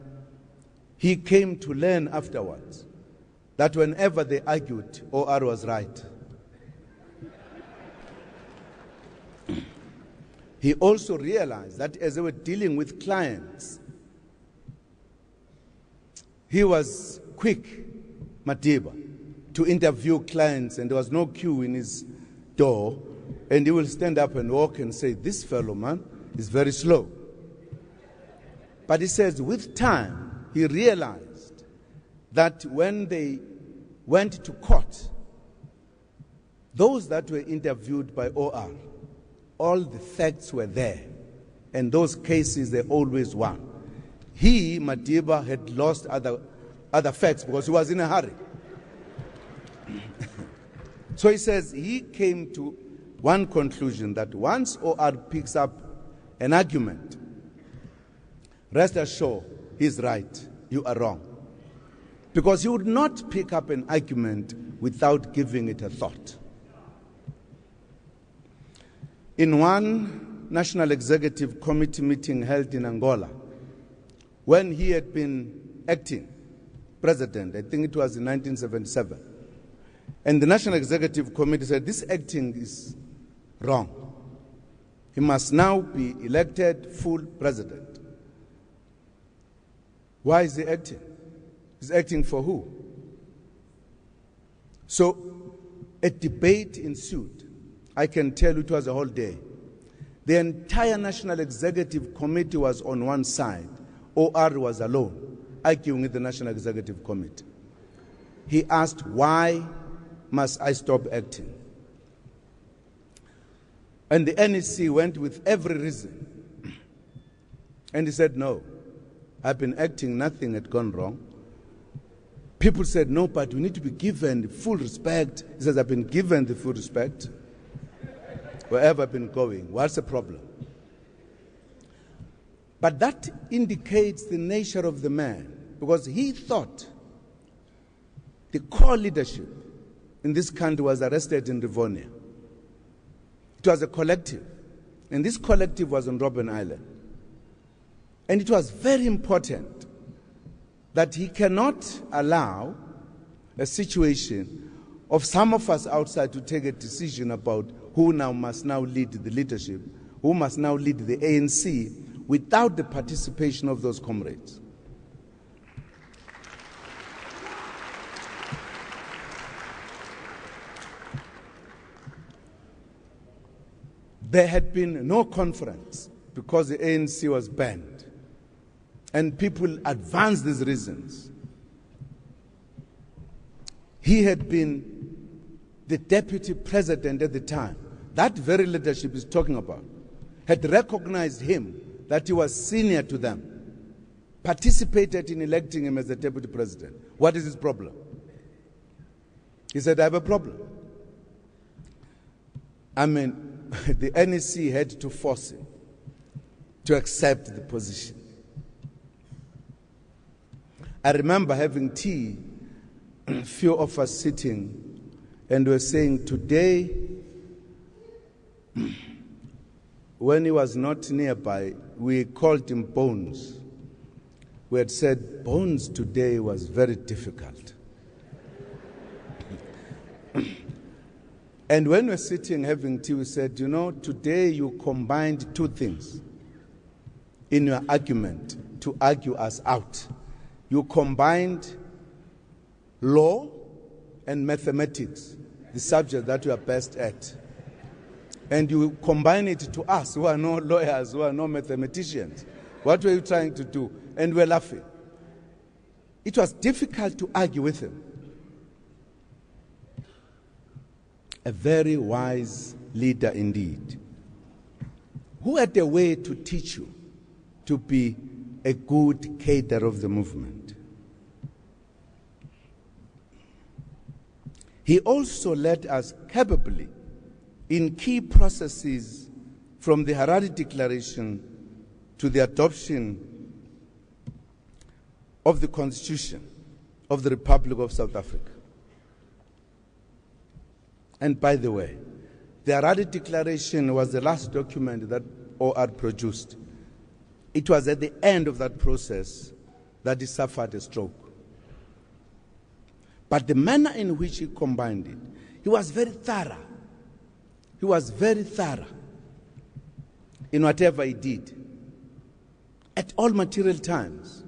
he came to learn afterwards that whenever they argued, OR was right. He also realized that as they were dealing with clients, he was quick, Madiba, to interview clients, and there was no queue in his door, and he will stand up and walk and say, this fellow, man, is very slow. But he says, with time, he realized that when they went to court, those that were interviewed by OR, all the facts were there, and those cases, they always won. He, Madiba, had lost other facts because he was in a hurry. So he says he came to one conclusion, that once OR picks up an argument, rest assured he's right, you are wrong. Because he would not pick up an argument without giving it a thought. In one National Executive Committee meeting held in Angola, when he had been acting president, I think it was in 1977, and the National Executive Committee said, this acting is wrong. He must now be elected full president. Why is he acting? He's acting for who? So a debate ensued. I can tell you it was a whole day. The entire National Executive Committee was on one side. OR was alone, arguing with the National Executive Committee. He asked, why must I stop acting? And the NEC went with every reason. And he said, no, I've been acting, nothing had gone wrong. People said, no, but we need to be given full respect. He says, I've been given the full respect. Wherever I've been going, what's the problem? But that indicates the nature of the man, because he thought the core leadership in this country was arrested in Rivonia. It was a collective, and this collective was on Robben Island. And it was very important that he cannot allow a situation of some of us outside to take a decision about who must now lead the leadership, who must now lead the ANC, without the participation of those comrades. There had been no conference because the ANC was banned. And people advanced these reasons. He had been the deputy president at the time. That very leadership is talking about had recognized him, that he was senior to them, participated in electing him as the deputy president. What is his problem? He said, I have a problem. I mean, the NEC had to force him to accept the position. I remember having tea, a few of us sitting, and were saying, today, when he was not nearby, we called him Bones. We had said, Bones today was very difficult. And when we were sitting having tea, we said, you know, today you combined two things in your argument to argue us out. You combined law and mathematics, the subject that you are best at. And you combine it to us who are no lawyers, who are no mathematicians. What were you trying to do? And we're laughing. It was difficult to argue with him. A very wise leader indeed, who had a way to teach you to be a good cadre of the movement. He also led us capably in key processes from the Harare Declaration to the adoption of the Constitution of the Republic of South Africa. And by the way, the Harare Declaration was the last document that OR produced. It was at the end of that process that he suffered a stroke. But the manner in which he combined it, he was very thorough. He was very thorough in whatever he did, at all material times.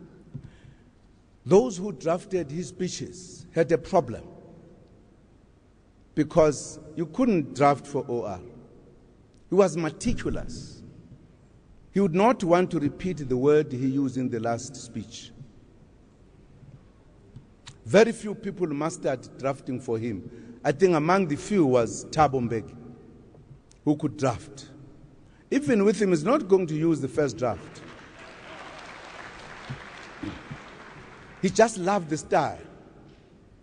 Those who drafted his speeches had a problem, because you couldn't draft for OR. He was meticulous. He would not want to repeat the word he used in the last speech. Very few people mastered drafting for him. I think among the few was Thabo Mbeki, who could draft. Even with him, he's not going to use the first draft. He just loved the style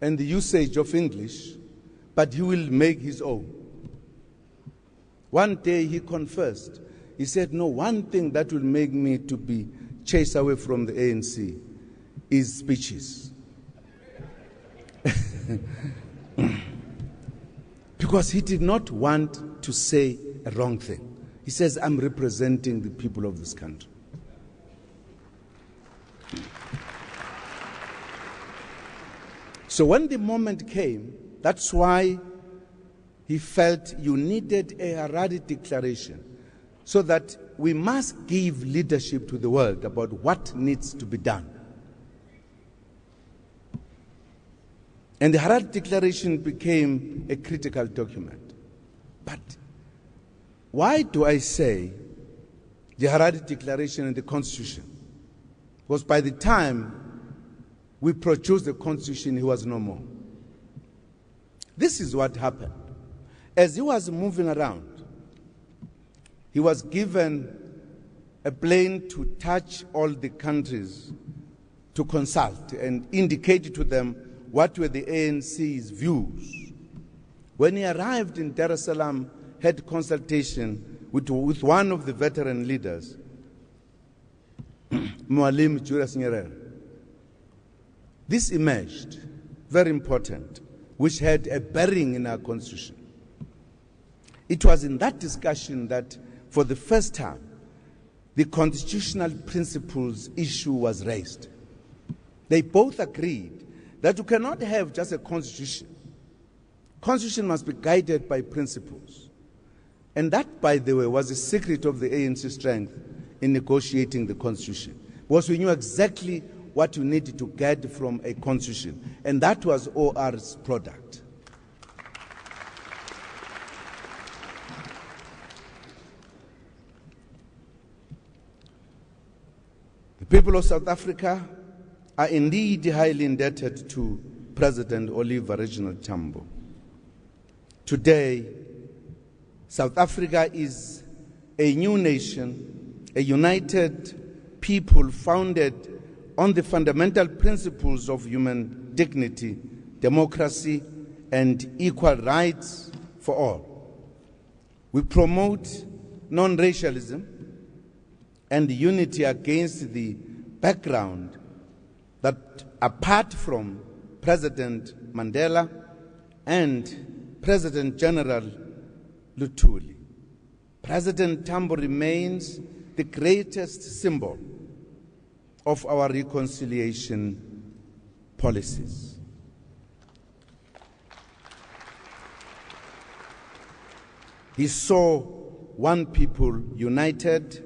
and the usage of English, but he will make his own. One day he confessed. He said, no, one thing that will make me to be chased away from the ANC is speeches. Because he did not want to say a wrong thing. He says, I'm representing the people of this country. So when the moment came, that's why he felt you needed a Harare Declaration, so that we must give leadership to the world about what needs to be done. And the Harare Declaration became a critical document. But why do I say the Harare Declaration and the Constitution? Because by the time we produced the Constitution, he was no more. This is what happened. As he was moving around, he was given a plane to touch all the countries to consult and indicate to them what were the ANC's views. When he arrived in Dar es Salaam, had consultation with one of the veteran leaders, Mwalimu Julius Nyerere. This emerged, very important, which had a bearing in our constitution. It was in that discussion that, for the first time, the constitutional principles issue was raised. They both agreed that you cannot have just a constitution. Constitution must be guided by principles. And that, by the way, was the secret of the ANC strength in negotiating the constitution. Because we knew exactly what you needed to get from a constitution. And that was OR's product. The people of South Africa are indeed highly indebted to President Oliver Reginal Tambo. Today, South Africa is a new nation, a united people founded on the fundamental principles of human dignity, democracy, and equal rights for all. We promote non-racialism and unity against the background that, apart from President Mandela and President General Luthuli, President Tambo remains the greatest symbol of our reconciliation policies. He saw one people united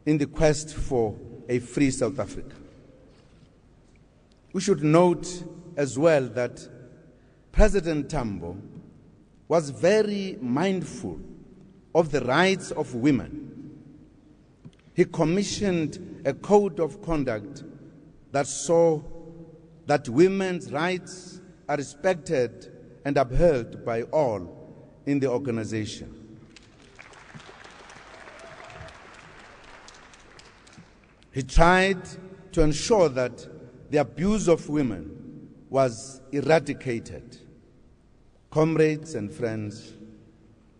in the quest for a free South Africa. We should note as well that President Tambo was very mindful of the rights of women. He commissioned a code of conduct that saw that women's rights are respected and upheld by all in the organization. He tried to ensure that the abuse of women was eradicated. Comrades and friends,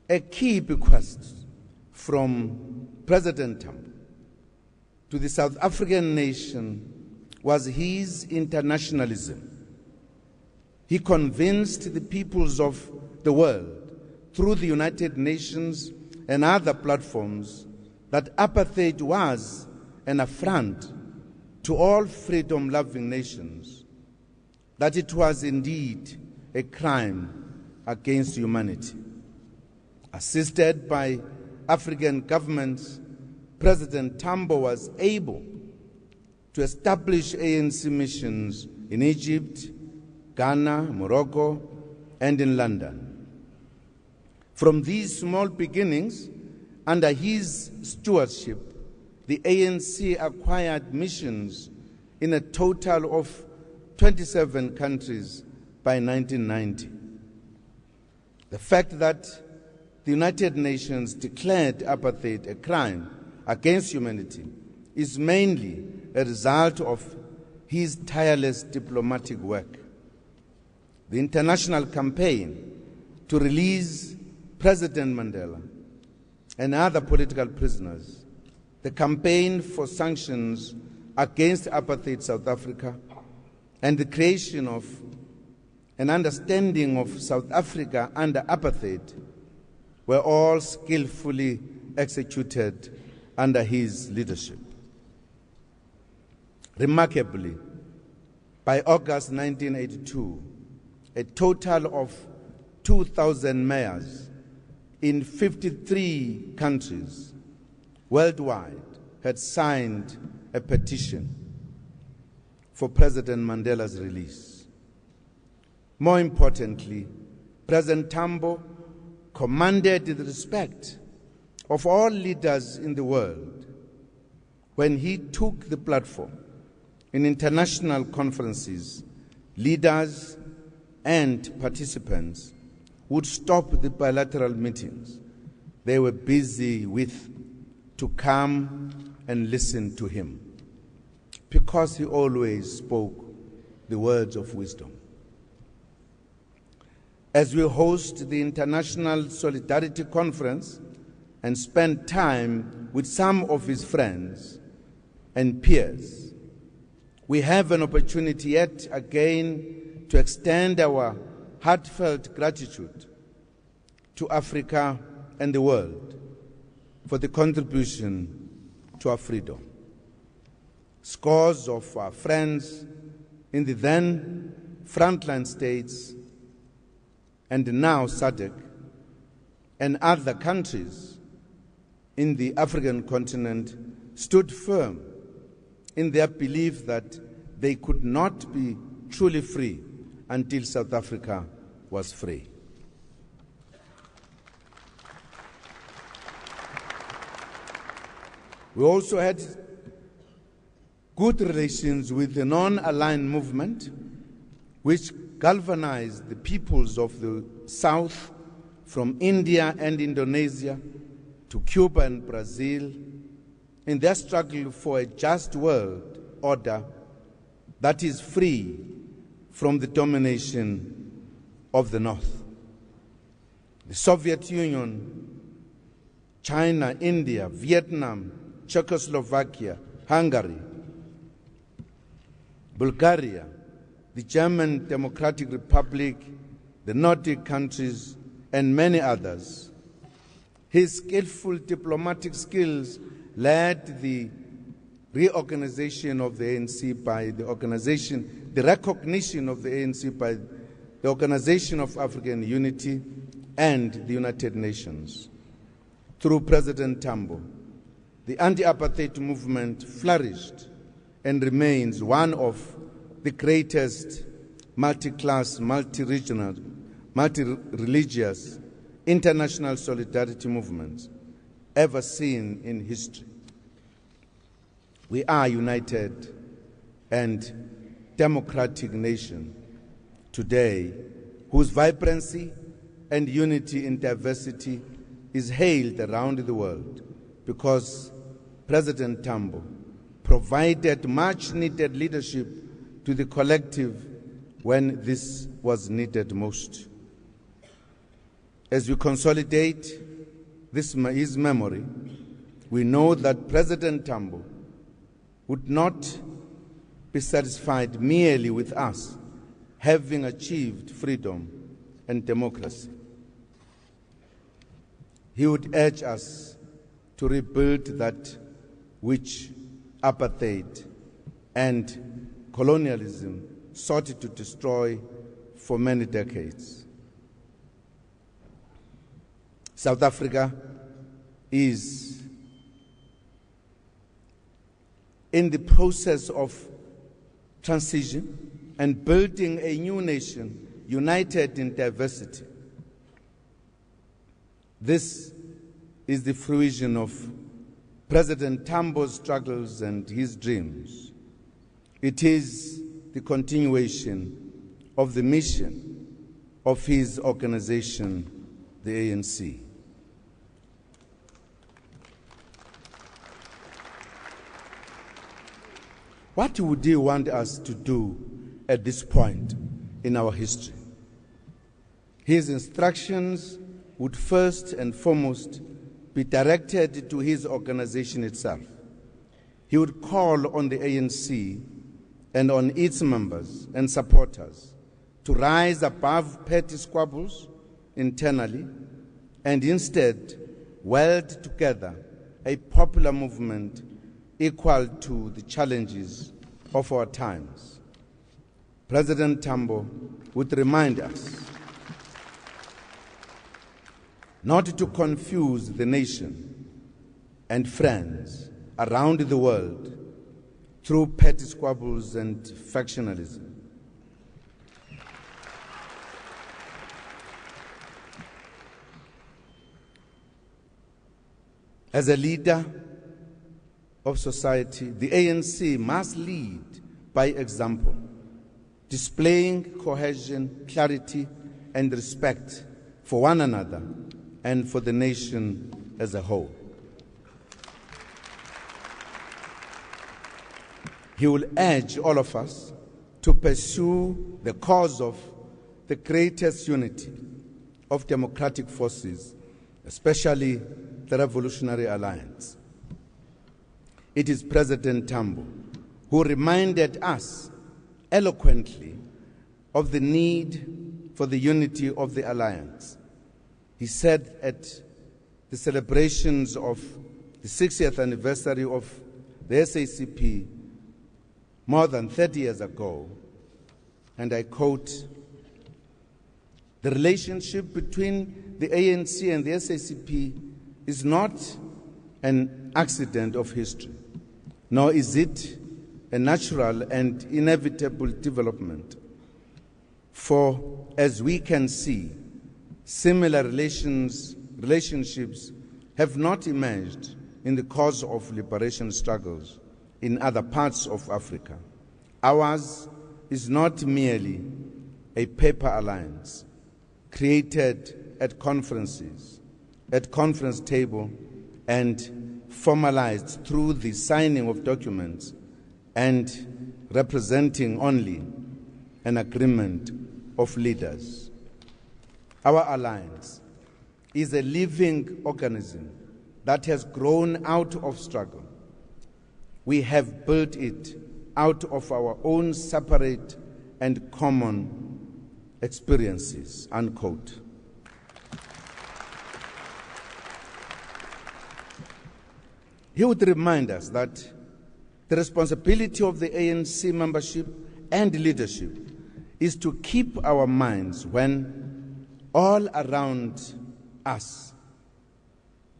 a key bequest from President Tambo to the South African nation was his internationalism. He convinced the peoples of the world through the United Nations and other platforms that apartheid was an affront to all freedom-loving nations, that it was indeed a crime against humanity. Assisted by African governments, President Tambo was able to establish ANC missions in Egypt, Ghana, Morocco, and in London. From these small beginnings, under his stewardship, the ANC acquired missions in a total of 27 countries by 1990. The fact that the United Nations declared apartheid a crime against humanity is mainly a result of his tireless diplomatic work. The international campaign to release President Mandela and other political prisoners, the campaign for sanctions against apartheid South Africa, and the creation of an understanding of South Africa under apartheid were all skillfully executed under his leadership. Remarkably, by August 1982, a total of 2,000 mayors in 53 countries worldwide had signed a petition for President Mandela's release. More importantly, President Tambo commanded the respect of all leaders in the world when he took the platform in international conferences. Leaders and participants would stop the bilateral meetings they were busy with to come and listen to him, because he always spoke the words of wisdom. as we host the International Solidarity Conference and spend time with some of his friends and peers, we have an opportunity yet again to extend our heartfelt gratitude to Africa and the world for the contribution to our freedom. Scores of our friends in the then frontline states and now SADC and other countries in the African continent stood firm in their belief that they could not be truly free until South Africa was free. We also had good relations with the non-aligned movement, which galvanized the peoples of the South from India and Indonesia to Cuba and Brazil in their struggle for a just world order that is free from the domination of the North. The Soviet Union, China, India, Vietnam, Czechoslovakia, Hungary, Bulgaria, the German Democratic Republic, the Nordic countries, and many others. His skillful diplomatic skills led the reorganization of the ANC by the recognition of the ANC by the Organization of African Unity and the United Nations. Through President Tambo, the anti-apartheid movement flourished and remains one of the greatest multi-class, multi-regional, multi-religious international solidarity movements ever seen in history. We are a united and democratic nation today whose vibrancy and unity in diversity is hailed around the world because President Tambo provided much-needed leadership to the collective when this was needed most. As we consolidate his memory, we know that President Tambo would not be satisfied merely with us having achieved freedom and democracy. He would urge us to rebuild that which apartheid and colonialism sought to destroy for many decades. South Africa is in the process of transition and building a new nation united in diversity. This is the fruition of President Tambo's struggles and his dreams. It is the continuation of the mission of his organization, the ANC. What would he want us to do at this point in our history? His instructions would first and foremost be directed to his organization itself. He would call on the ANC and on its members and supporters to rise above petty squabbles internally and instead weld together a popular movement equal to the challenges of our times. President Tambo would remind us not to confuse the nation and friends around the world through petty squabbles and factionalism. As a leader of society, the ANC must lead by example, displaying cohesion, clarity, and respect for one another and for the nation as a whole. He will urge all of us to pursue the cause of the greatest unity of democratic forces, especially the Revolutionary Alliance. It is President Tambo who reminded us eloquently of the need for the unity of the alliance. He said at the celebrations of the 60th anniversary of the SACP more than 30 years ago, and I quote, "The relationship between the ANC and the SACP is not an accident of history, nor is it a natural and inevitable development. For, as we can see, similar relationships have not emerged in the course of liberation struggles in other parts of Africa. Ours is not merely a paper alliance created at conferences, at conference table, and formalized through the signing of documents and representing only an agreement of leaders. Our alliance is a living organism that has grown out of struggle. We have built it out of our own separate and common experiences," unquote. He would remind us that the responsibility of the ANC membership and leadership is to keep our minds when all around us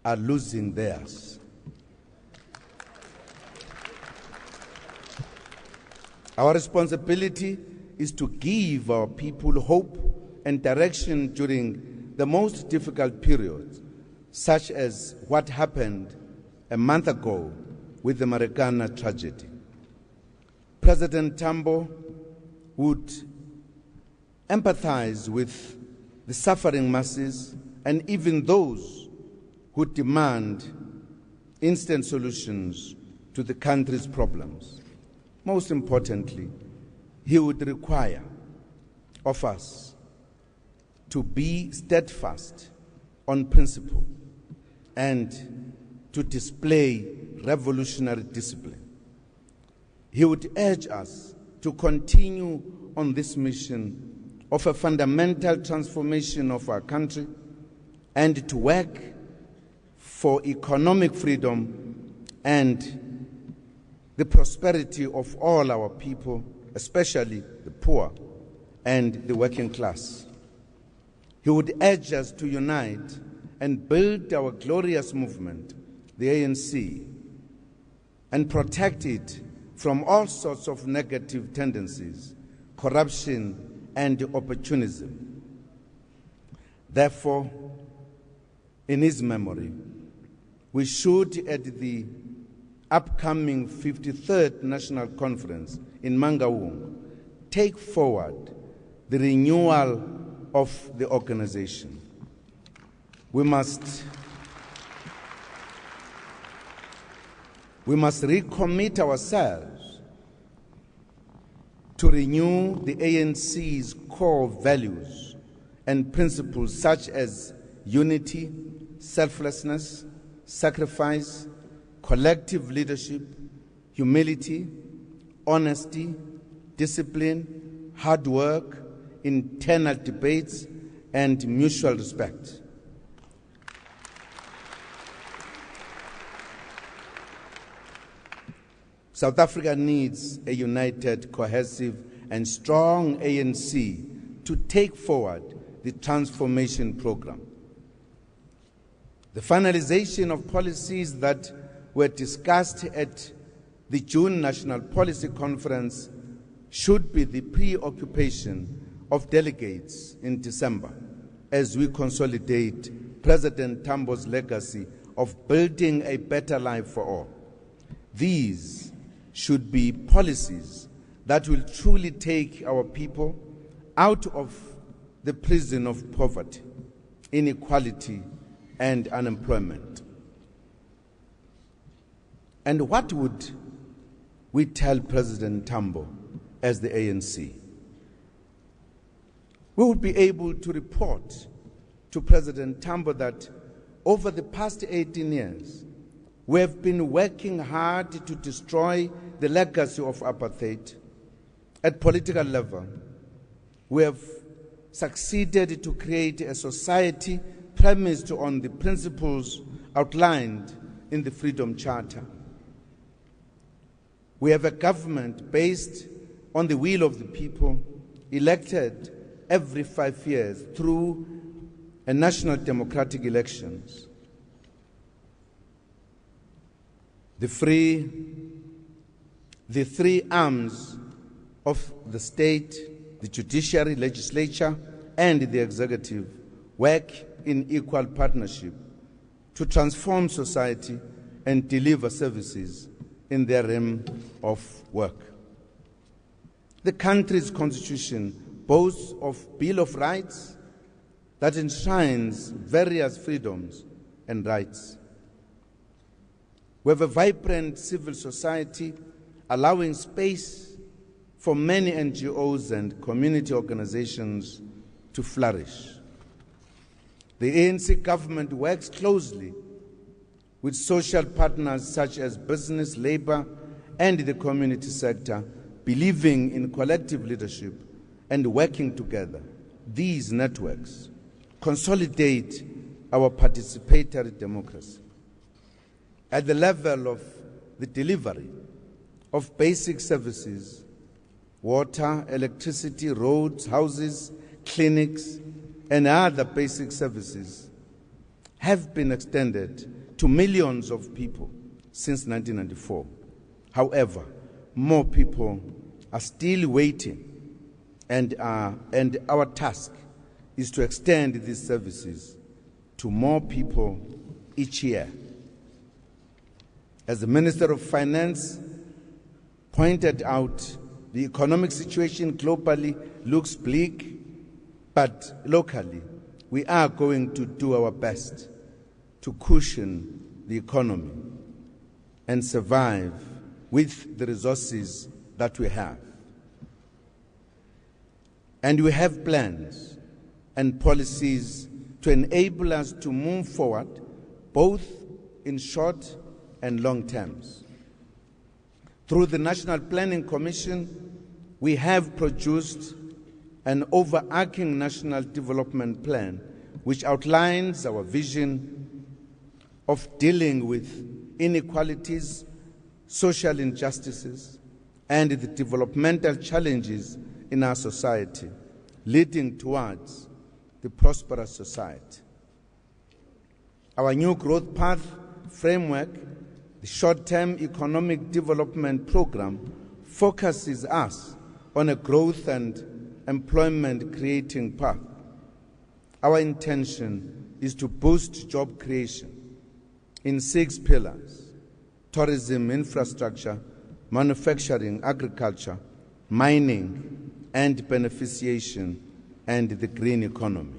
are losing theirs. Our responsibility is to give our people hope and direction during the most difficult periods, such as what happened a month ago with the Marikana tragedy. President Tambo would empathize with the suffering masses and even those who demand instant solutions to the country's problems. Most importantly, he would require of us to be steadfast on principle and to display revolutionary discipline. He would urge us to continue on this mission of a fundamental transformation of our country and to work for economic freedom and the prosperity of all our people, especially the poor and the working class. He would urge us to unite and build our glorious movement, the ANC, and protect it from all sorts of negative tendencies, corruption, and opportunism. Therefore, in his memory, we should, at the upcoming 53rd National Conference in Mangaung, take forward the renewal of the organization. We must recommit ourselves to renew the ANC's core values and principles such as unity, selflessness, sacrifice, collective leadership, humility, honesty, discipline, hard work, internal debates, and mutual respect. South Africa needs a united, cohesive, and strong ANC to take forward the transformation program. The finalization of policies that were discussed at the June National Policy Conference should be the preoccupation of delegates in December as we consolidate President Tambo's legacy of building a better life for all. These should be policies that will truly take our people out of the prison of poverty, inequality, and unemployment. And what would we tell President Tambo as the ANC? we would be able to report to President Tambo that over the past 18 years, we have been working hard to destroy the legacy of apartheid. At political level, we have succeeded to create a society premised on the principles outlined in the Freedom Charter. We have a government based on the will of the people, elected every 5 years through a national democratic elections. The three arms of the state, the judiciary, legislature, and the executive, work in equal partnership to transform society and deliver services in their realm of work. The country's constitution boasts of Bill of Rights that enshrines various freedoms and rights. We have a vibrant civil society allowing space for many NGOs and community organizations to flourish. The ANC government works closely with social partners such as business, labor, and the community sector, believing in collective leadership and working together. These networks consolidate our participatory democracy. At the level of the delivery of basic services, water, electricity, roads, houses, clinics, and other basic services have been extended to millions of people since 1994. However, more people are still waiting, and our task is to extend these services to more people each year. As the Minister of Finance pointed out, the economic situation globally looks bleak, but locally we are going to do our best to cushion the economy and survive with the resources that we have. And we have plans and policies to enable us to move forward, both in short and long terms. Through the National Planning Commission, we have produced an overarching national development plan which outlines our vision of dealing with inequalities, social injustices, and the developmental challenges in our society, leading towards the prosperous society. Our new growth path framework, the short-term economic development program, focuses us on a growth and employment-creating path. Our intention is to boost job creation in 6 pillars: tourism, infrastructure, manufacturing, agriculture, mining, and beneficiation, and the green economy.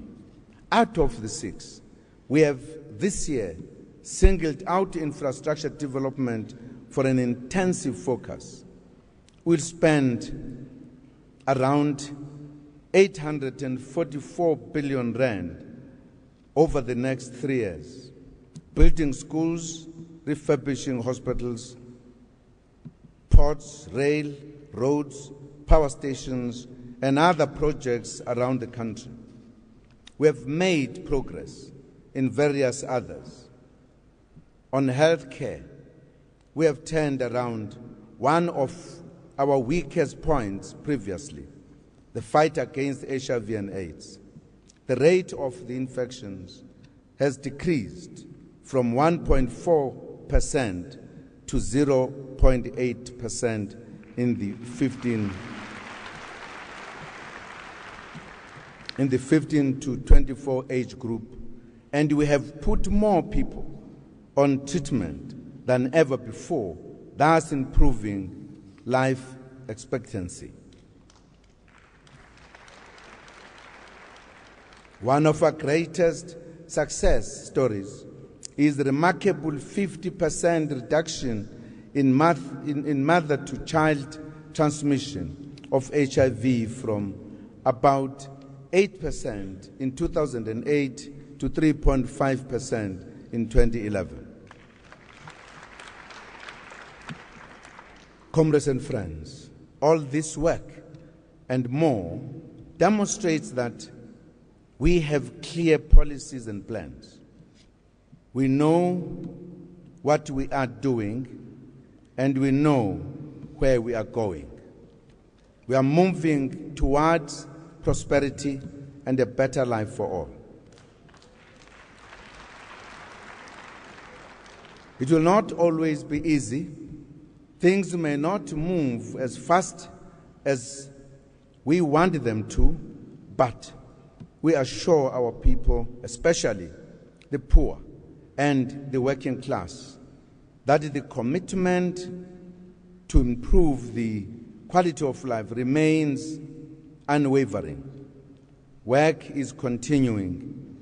Out of the 6, we have this year singled out infrastructure development for an intensive focus. We'll spend around 844 billion rand over the next 3 years, building schools, refurbishing hospitals, ports, rail, roads, power stations, and other projects around the country. We have made progress in various others. On healthcare, we have turned around one of our weakest points previously, the fight against HIV and AIDS. The rate of the infections has decreased from 1.4% to 0.8% in the 15 to 24 age group, and we have put more people on treatment than ever before, thus improving life expectancy. One of our greatest success stories is the remarkable 50% reduction in mother-to-child transmission of HIV from about 8% in 2008 to 3.5% in 2011. Comrades and friends, all this work and more demonstrates that we have clear policies and plans. We know what we are doing and we know where we are going. We are moving towards prosperity and a better life for all. It will not always be easy. Things may not move as fast as we want them to, but we assure our people, especially the poor and the working class, that the commitment to improve the quality of life remains unwavering. Work is continuing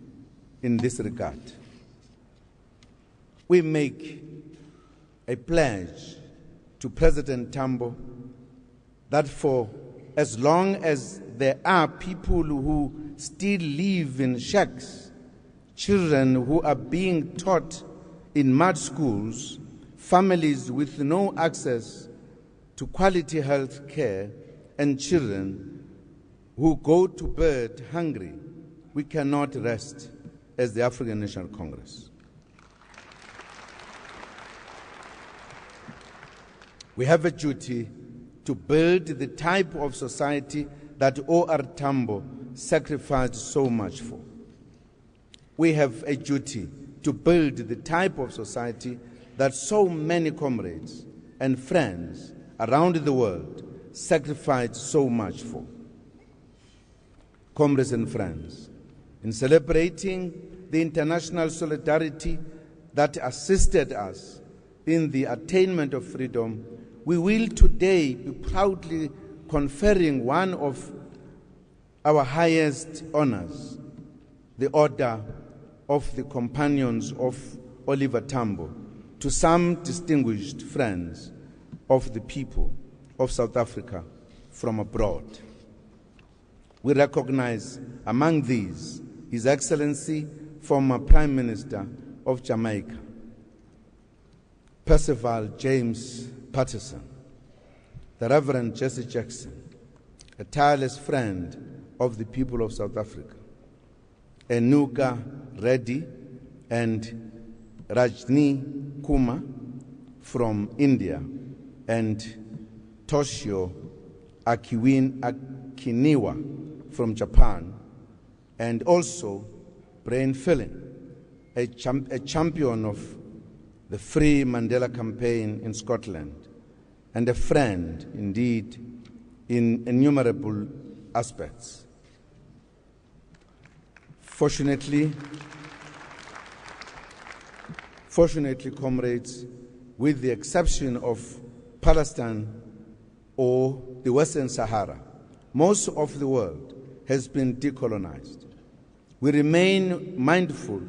in this regard. We make a pledge to President Tambo that for as long as there are people who still live in shacks, children who are being taught in mud schools, families with no access to quality health care, and children who go to bed hungry, we cannot rest as the African National Congress. We have a duty to build the type of society that O.R. Tambo sacrificed so much for. We have a duty to build the type of society that so many comrades and friends around the world sacrificed so much for. Comrades and friends, in celebrating the international solidarity that assisted us in the attainment of freedom, we will today be proudly conferring one of our highest honors, the Order of the Companions of Oliver Tambo, to some distinguished friends of the people of South Africa from abroad. We recognize among these His Excellency, former Prime Minister of Jamaica, Percival James Patterson, the Reverend Jesse Jackson, a tireless friend of the people of South Africa, Enuga Reddy and Rajni Kuma from India, and Toshio Akiniwa from Japan, and also Brian Fillin, a champion of the Free Mandela campaign in Scotland, and a friend indeed in innumerable aspects. Fortunately, comrades, with the exception of Palestine or the Western Sahara, most of the world has been decolonized. We remain mindful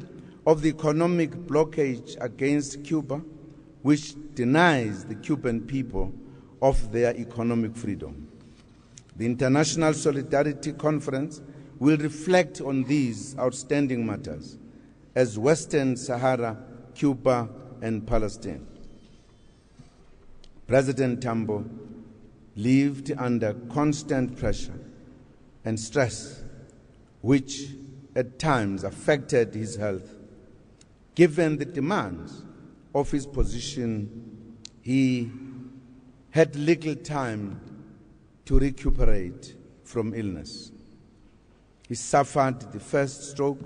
of the economic blockage against Cuba, which denies the Cuban people of their economic freedom. The International Solidarity Conference will reflect on these outstanding matters as Western Sahara, Cuba, and Palestine. President Tambo lived under constant pressure and stress, which at times affected his health. Given the demands of his position, he had little time to recuperate from illness. He suffered the first stroke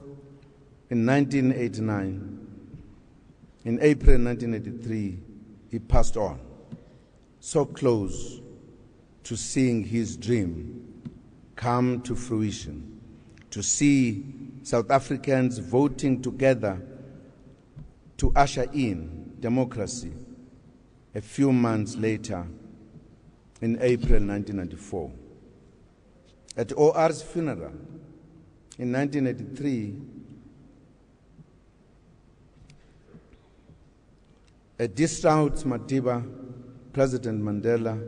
in 1989. In April 1983, he passed on, so close to seeing his dream come to fruition, to see South Africans voting together to usher in democracy a few months later in April 1994. At OR's funeral in 1983, a distraught Madiba, President Mandela,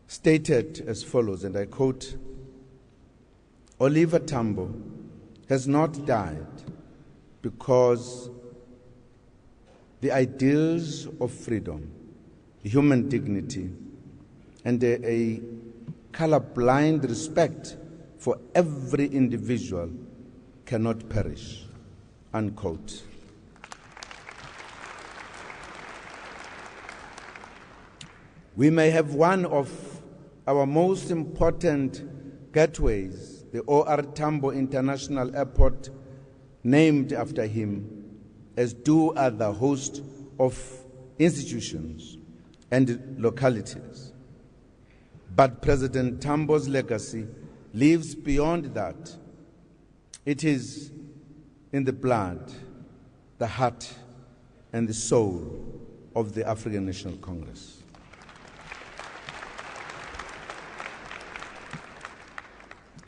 stated as follows, and I quote, Oliver Tambo has not died because the ideals of freedom, human dignity, and a colorblind respect for every individual cannot perish, unquote. We may have one of our most important gateways, the O.R. Tambo International Airport, named after him, as do other host of institutions and localities. But President Tambo's legacy lives beyond that. It is in the blood, the heart, and the soul of the African National Congress.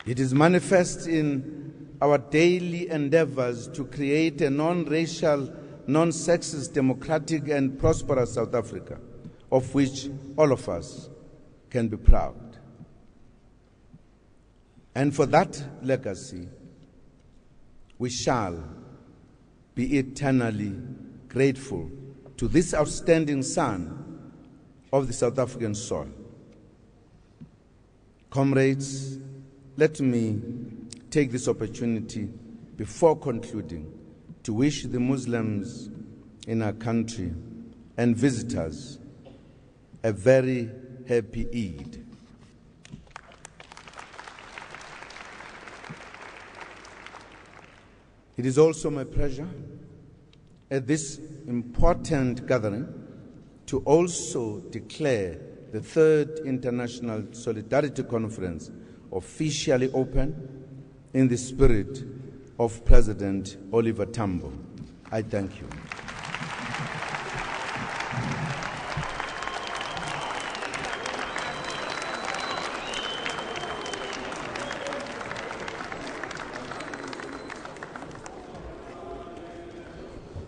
It is manifest in our daily endeavors to create a non-racial, non-sexist, democratic, and prosperous South Africa, of which all of us can be proud. And for that legacy, we shall be eternally grateful to this outstanding son of the South African soil. Comrades, let me take this opportunity before concluding to wish the Muslims in our country and visitors a very happy Eid. It is also my pleasure at this important gathering to also declare the third International Solidarity Conference officially open in the spirit of President Oliver Tambo. I thank you.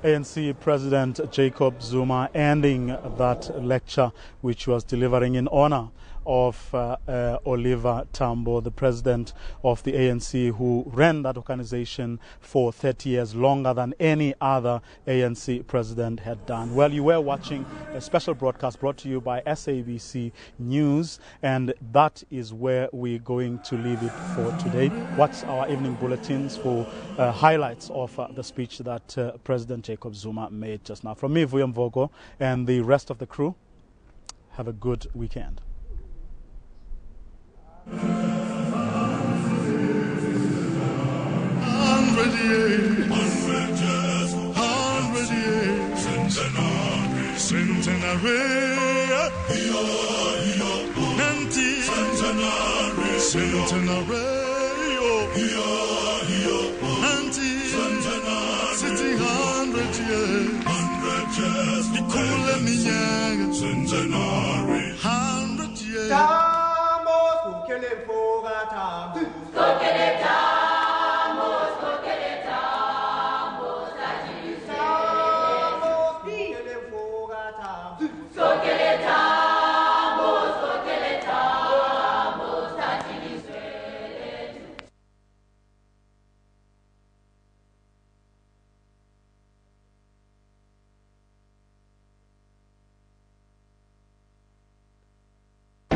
ANC President Jacob Zuma ending that lecture which was delivering in honor of Oliver Tambo, the president of the ANC, who ran that organization for 30 years, longer than any other ANC president had done. Well, you were watching a special broadcast brought to you by SABC News, and that is where we're going to leave it for today. Watch our evening bulletins for highlights of the speech that President Jacob Zuma made just now. From me, Vuyam Vogo, and the rest of the crew, have a good weekend. 100 years, 100 years, centenary, Nanti, centenary, Nanti, city 100 years, Nikula Minyaga, centenary, 100 years. Tambo, Tambo.